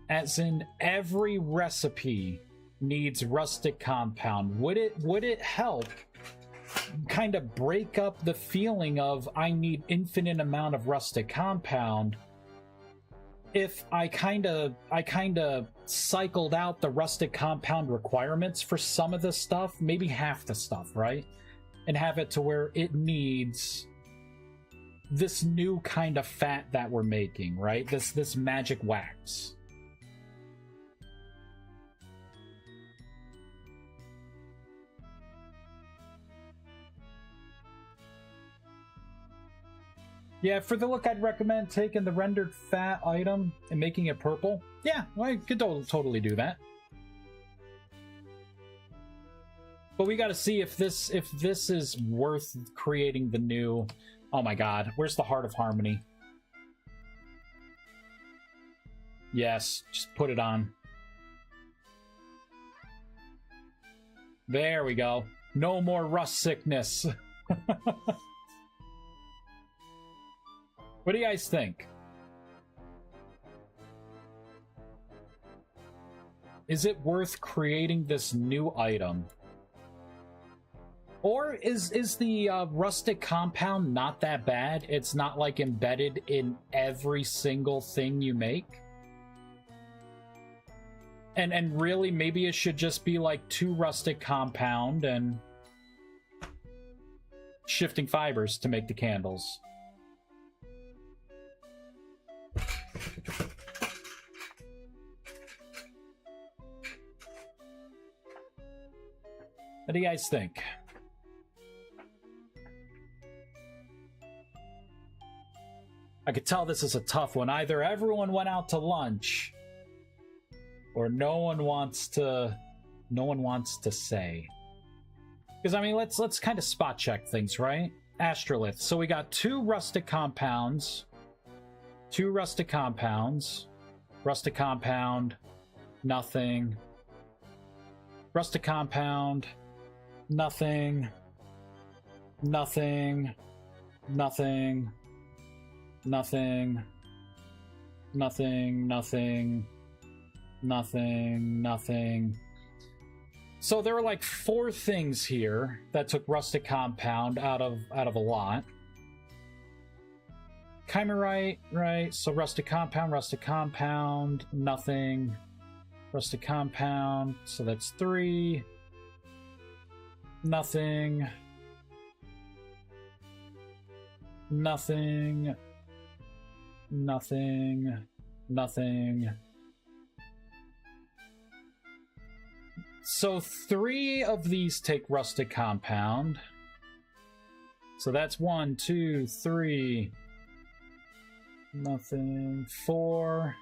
as in every recipe needs rustic compound? Would it help kind of break up the feeling of I need infinite amount of rustic compound if I kind of cycled out the rustic compound requirements for some of the stuff, maybe half the stuff, right? And have it to where it needs this new kind of fat that we're making, right? This magic wax. Yeah, for the look, I'd recommend taking the rendered fat item and making it purple. Yeah, well, I could totally do that. But we got to see if this is worth creating the new... Oh my god, where's the Heart of Harmony? Yes, just put it on. There we go. No more rust sickness. What do you guys think? Is it worth creating this new item? Or is the rustic compound not that bad? It's not like embedded in every single thing you make? And really, maybe it should just be like 2 rustic compound and shifting fibers to make the candles. What do you guys think? I could tell this is a tough one. Either everyone went out to lunch, or no one wants to say. Because I mean, let's kind of spot check things, right? Astrolith. So we got 2 rustic compounds. 2 rustic compounds. Rustic compound. Nothing. Rustic compound. Nothing. Nothing. Nothing. Nothing. Nothing. Nothing. Nothing. Nothing. So there were like 4 things here that took rustic compound out of a lot. Chimerite, right? So rustic compound, nothing. Rustic compound, so that's 3. Nothing. Nothing. Nothing. Nothing. So 3 of these take rustic compound. So that's 1, 2, 3. Nothing. 4.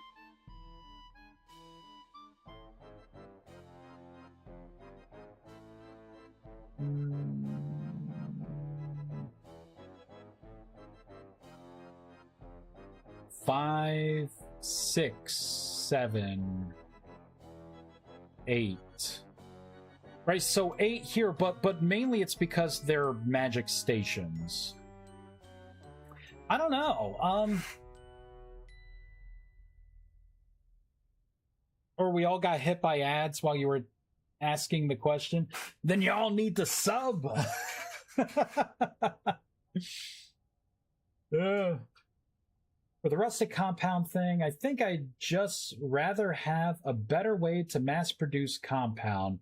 Five, 6, 7, 8. Right, so 8 here, but mainly it's because they're magic stations. I don't know. Or we all got hit by ads while you were asking the question. Then y'all need to sub. For the rustic compound thing, I think I'd just rather have a better way to mass produce compound.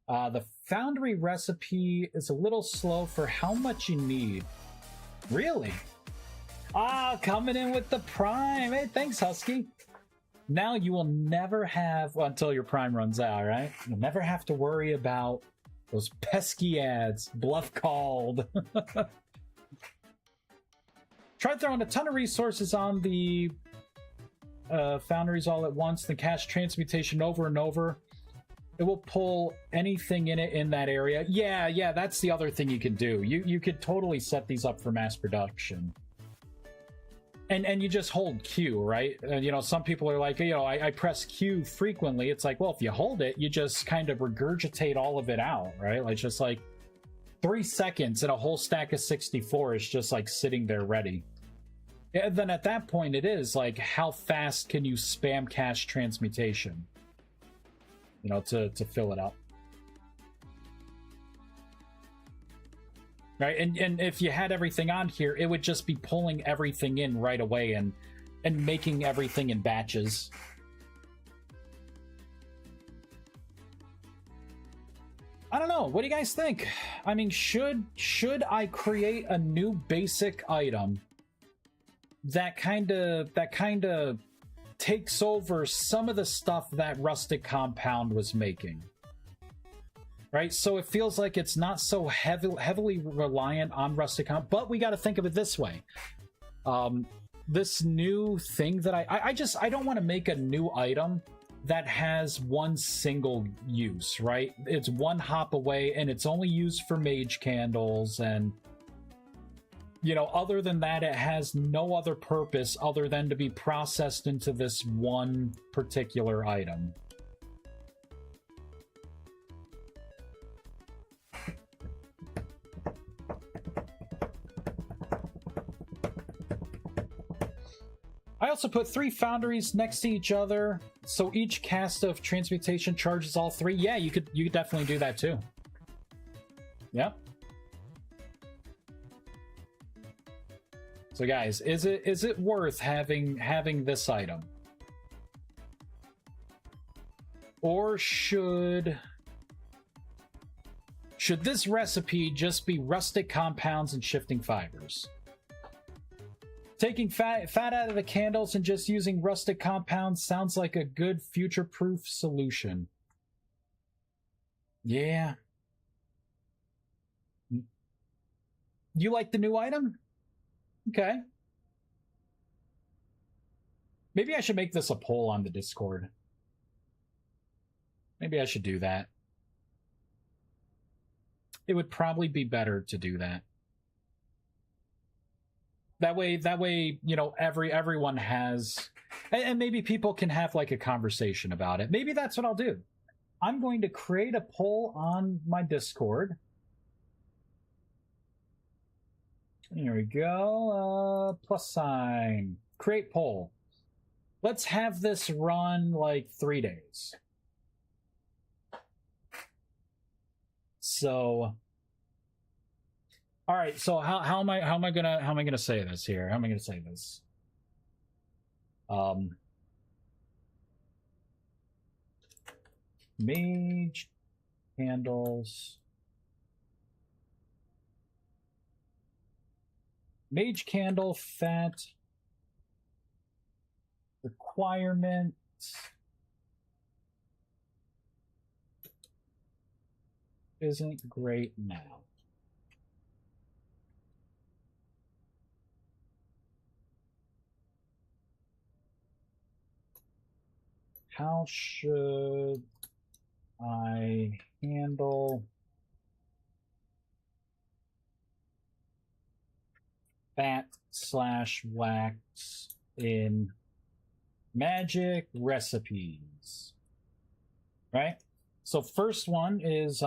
The foundry recipe is a little slow for how much you need. Really? Ah, coming in with the prime. Hey, thanks, Husky. Now you will never have, well, until your prime runs out, right? You'll never have to worry about those pesky ads. Bluff called. Try throwing a ton of resources on the foundries all at once, then cast transmutation over and over. It will pull anything in it in that area. Yeah, that's the other thing you can do. You could totally set these up for mass production. And you just hold Q, right? You know, some people are like, you know, I press Q frequently. It's like, well, if you hold it, you just kind of regurgitate all of it out, right? Like, just like 3 seconds and a whole stack of 64 is just like sitting there ready. And then at that point, it is like, how fast can you spam cast transmutation? You know, to fill it up. Right, and if you had everything on here, it would just be pulling everything in right away and making everything in batches. I don't know. What do you guys think? I mean, should I create a new basic item that kind of takes over some of the stuff that rustic compound was making? Right, so it feels like it's not so heavily reliant on rustic compound, but we got to think of it this way. This new thing that I don't want to make a new item that has one single use, right? It's one hop away and it's only used for mage candles, and you know, other than that, it has no other purpose other than to be processed into this one particular item. I also put 3 foundries next to each other, so each cast of transmutation charges all 3. Yeah, you could definitely do that too. Yep. So guys, is it worth having this item? Or should this recipe just be rustic compounds and shifting fibers? Taking fat out of the candles and just using rustic compounds sounds like a good future-proof solution. Yeah. You like the new item? Okay. Maybe I should make this a poll on the Discord. Maybe I should do that. It would probably be better to do that. That way, you know, everyone has, and maybe people can have like a conversation about it. Maybe that's what I'll do. I'm going to create a poll on my Discord. Here we go. Plus sign. Create poll. Let's have this run like 3 days. So, all right. So how am I gonna say this here? How am I gonna say this? Mage candles. Mage candle fat requirement. Isn't great now. How should I handle fat/wax in magic recipes? Right? So first one is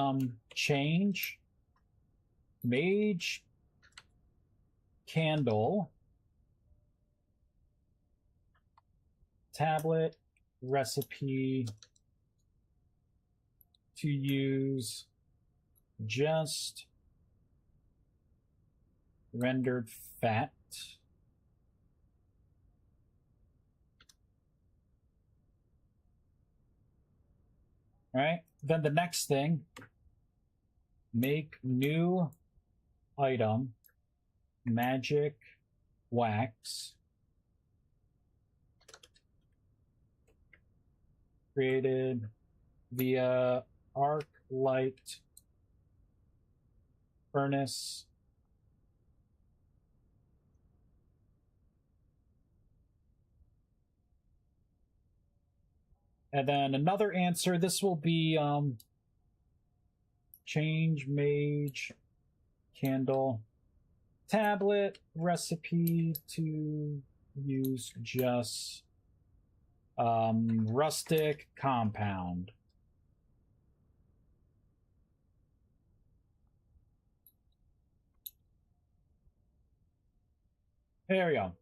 change mage candle tablet recipe to use just rendered fat. All right, then the next thing, make new item magic wax created via arc light furnace and then another answer. This will be change mage candle tablet recipe to use just rustic compound. There we go.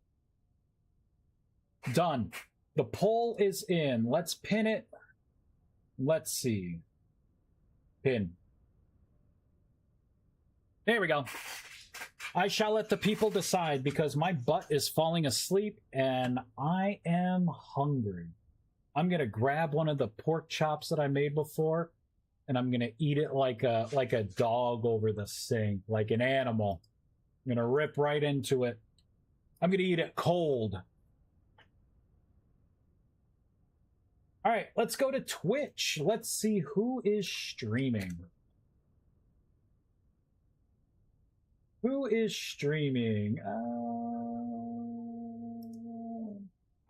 Done. The poll is in. Let's pin it. Let's see. Pin. There we go. I shall let the people decide because my butt is falling asleep and I am hungry. I'm gonna grab one of the pork chops that I made before and I'm gonna eat it like a dog over the sink, like an animal. I'm gonna rip right into it. I'm gonna eat it cold. All right, let's go to Twitch. Let's see who is streaming. Who is streaming?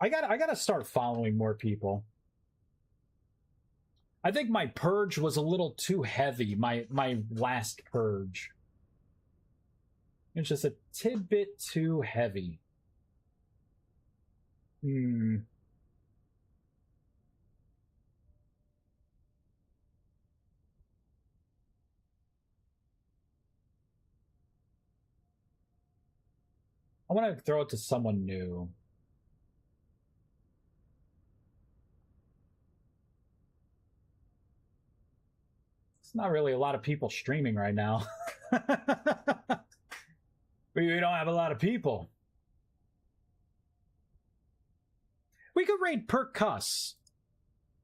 I gotta start following more people. I think my purge was a little too heavy. My last purge. It's just a tidbit too heavy. I want to throw it to someone new. It's not really a lot of people streaming right now. We don't have a lot of people. We could raid Percuss.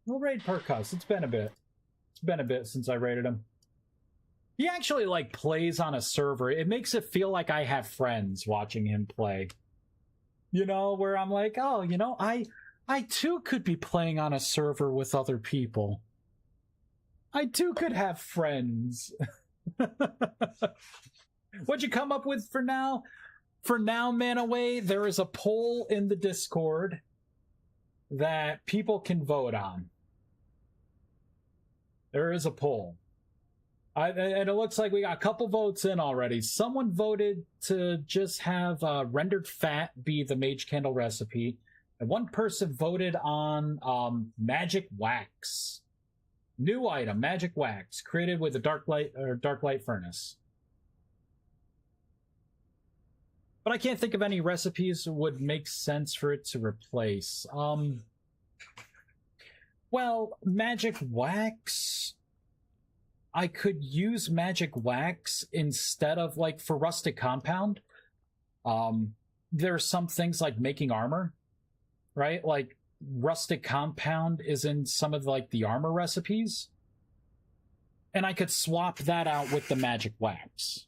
We'll raid Percuss. It's been a bit. It's been a bit since I raided him. He actually like plays on a server. It makes it feel like I have friends watching him play. You know, where I'm like, oh, you know, I too could be playing on a server with other people. I too could have friends. What'd you come up with for now? For now, Manaway, there is a poll in the Discord that people can vote on. There is a poll. And it looks like we got a couple votes in already. Someone voted to just have rendered fat be the mage candle recipe. And one person voted on magic wax. New item, magic wax, created with a dark light furnace. But I can't think of any recipes that would make sense for it to replace. Well, magic wax, I could use magic wax instead of, like, for rustic compound. There are some things like making armor, right? Like, rustic compound is in some of, like, the armor recipes. And I could swap that out with the magic wax.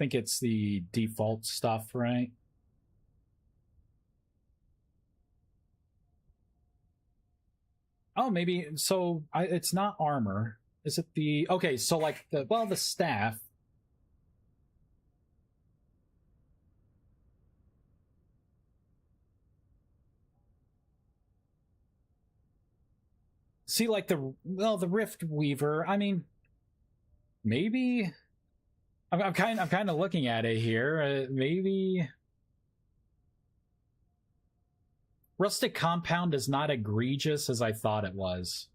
think it's the default stuff, right? Oh, maybe. So it's not armor. Is it the... Okay, so like the staff. See, like the Rift Weaver. I mean, maybe. I'm kind of looking at it here. Maybe Rustic Compound is not egregious as I thought it was.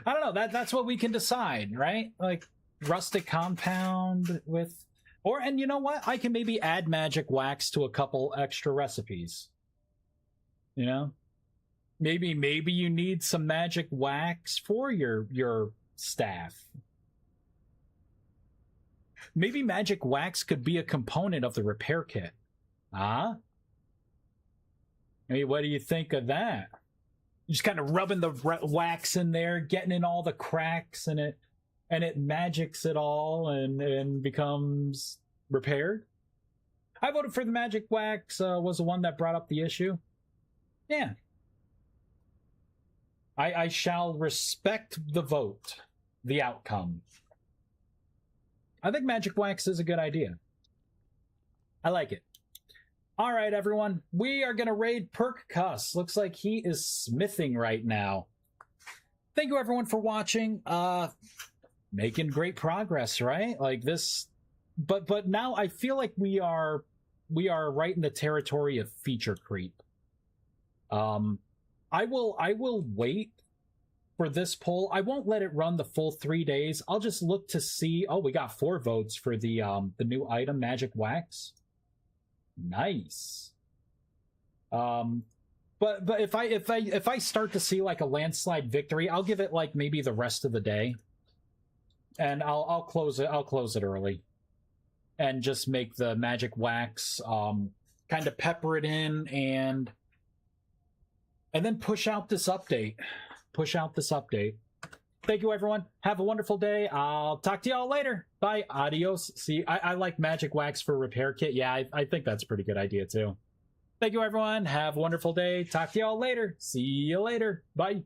I don't know. That's what we can decide, right? Like Rustic Compound with, and you know what? I can maybe add magic wax to a couple extra recipes. You know, maybe you need some magic wax for your staff. Maybe magic wax could be a component of the repair kit. Huh? Hey, what do you think of that? Just kind of rubbing the wax in there, getting in all the cracks, and it magics it all and becomes repaired. I voted for the magic wax. Was the one that brought up the issue. Yeah. I shall respect the vote, the outcome. I think magic wax is a good idea. I like it. All right, everyone. We are going to raid Perk Cuss. Looks like he is smithing right now. Thank you, everyone, for watching. Making great progress, right? Like this. But now I feel like we are right in the territory of feature creep. I will wait for this poll. I won't let it run the full 3 days. I'll just look to see. Oh, we got 4 votes for the new item, Magic Wax. Nice. But if I start to see like a landslide victory, I'll give it like maybe the rest of the day, and I'll close it. I'll close it early, and just make the magic wax, kind of pepper it in, and then push out this update. Thank you, everyone. Have a wonderful day. I'll talk to y'all later. Bye. Adios. See, I like magic wax for repair kit. Yeah, I think that's a pretty good idea, too. Thank you, everyone. Have a wonderful day. Talk to y'all later. See you later. Bye.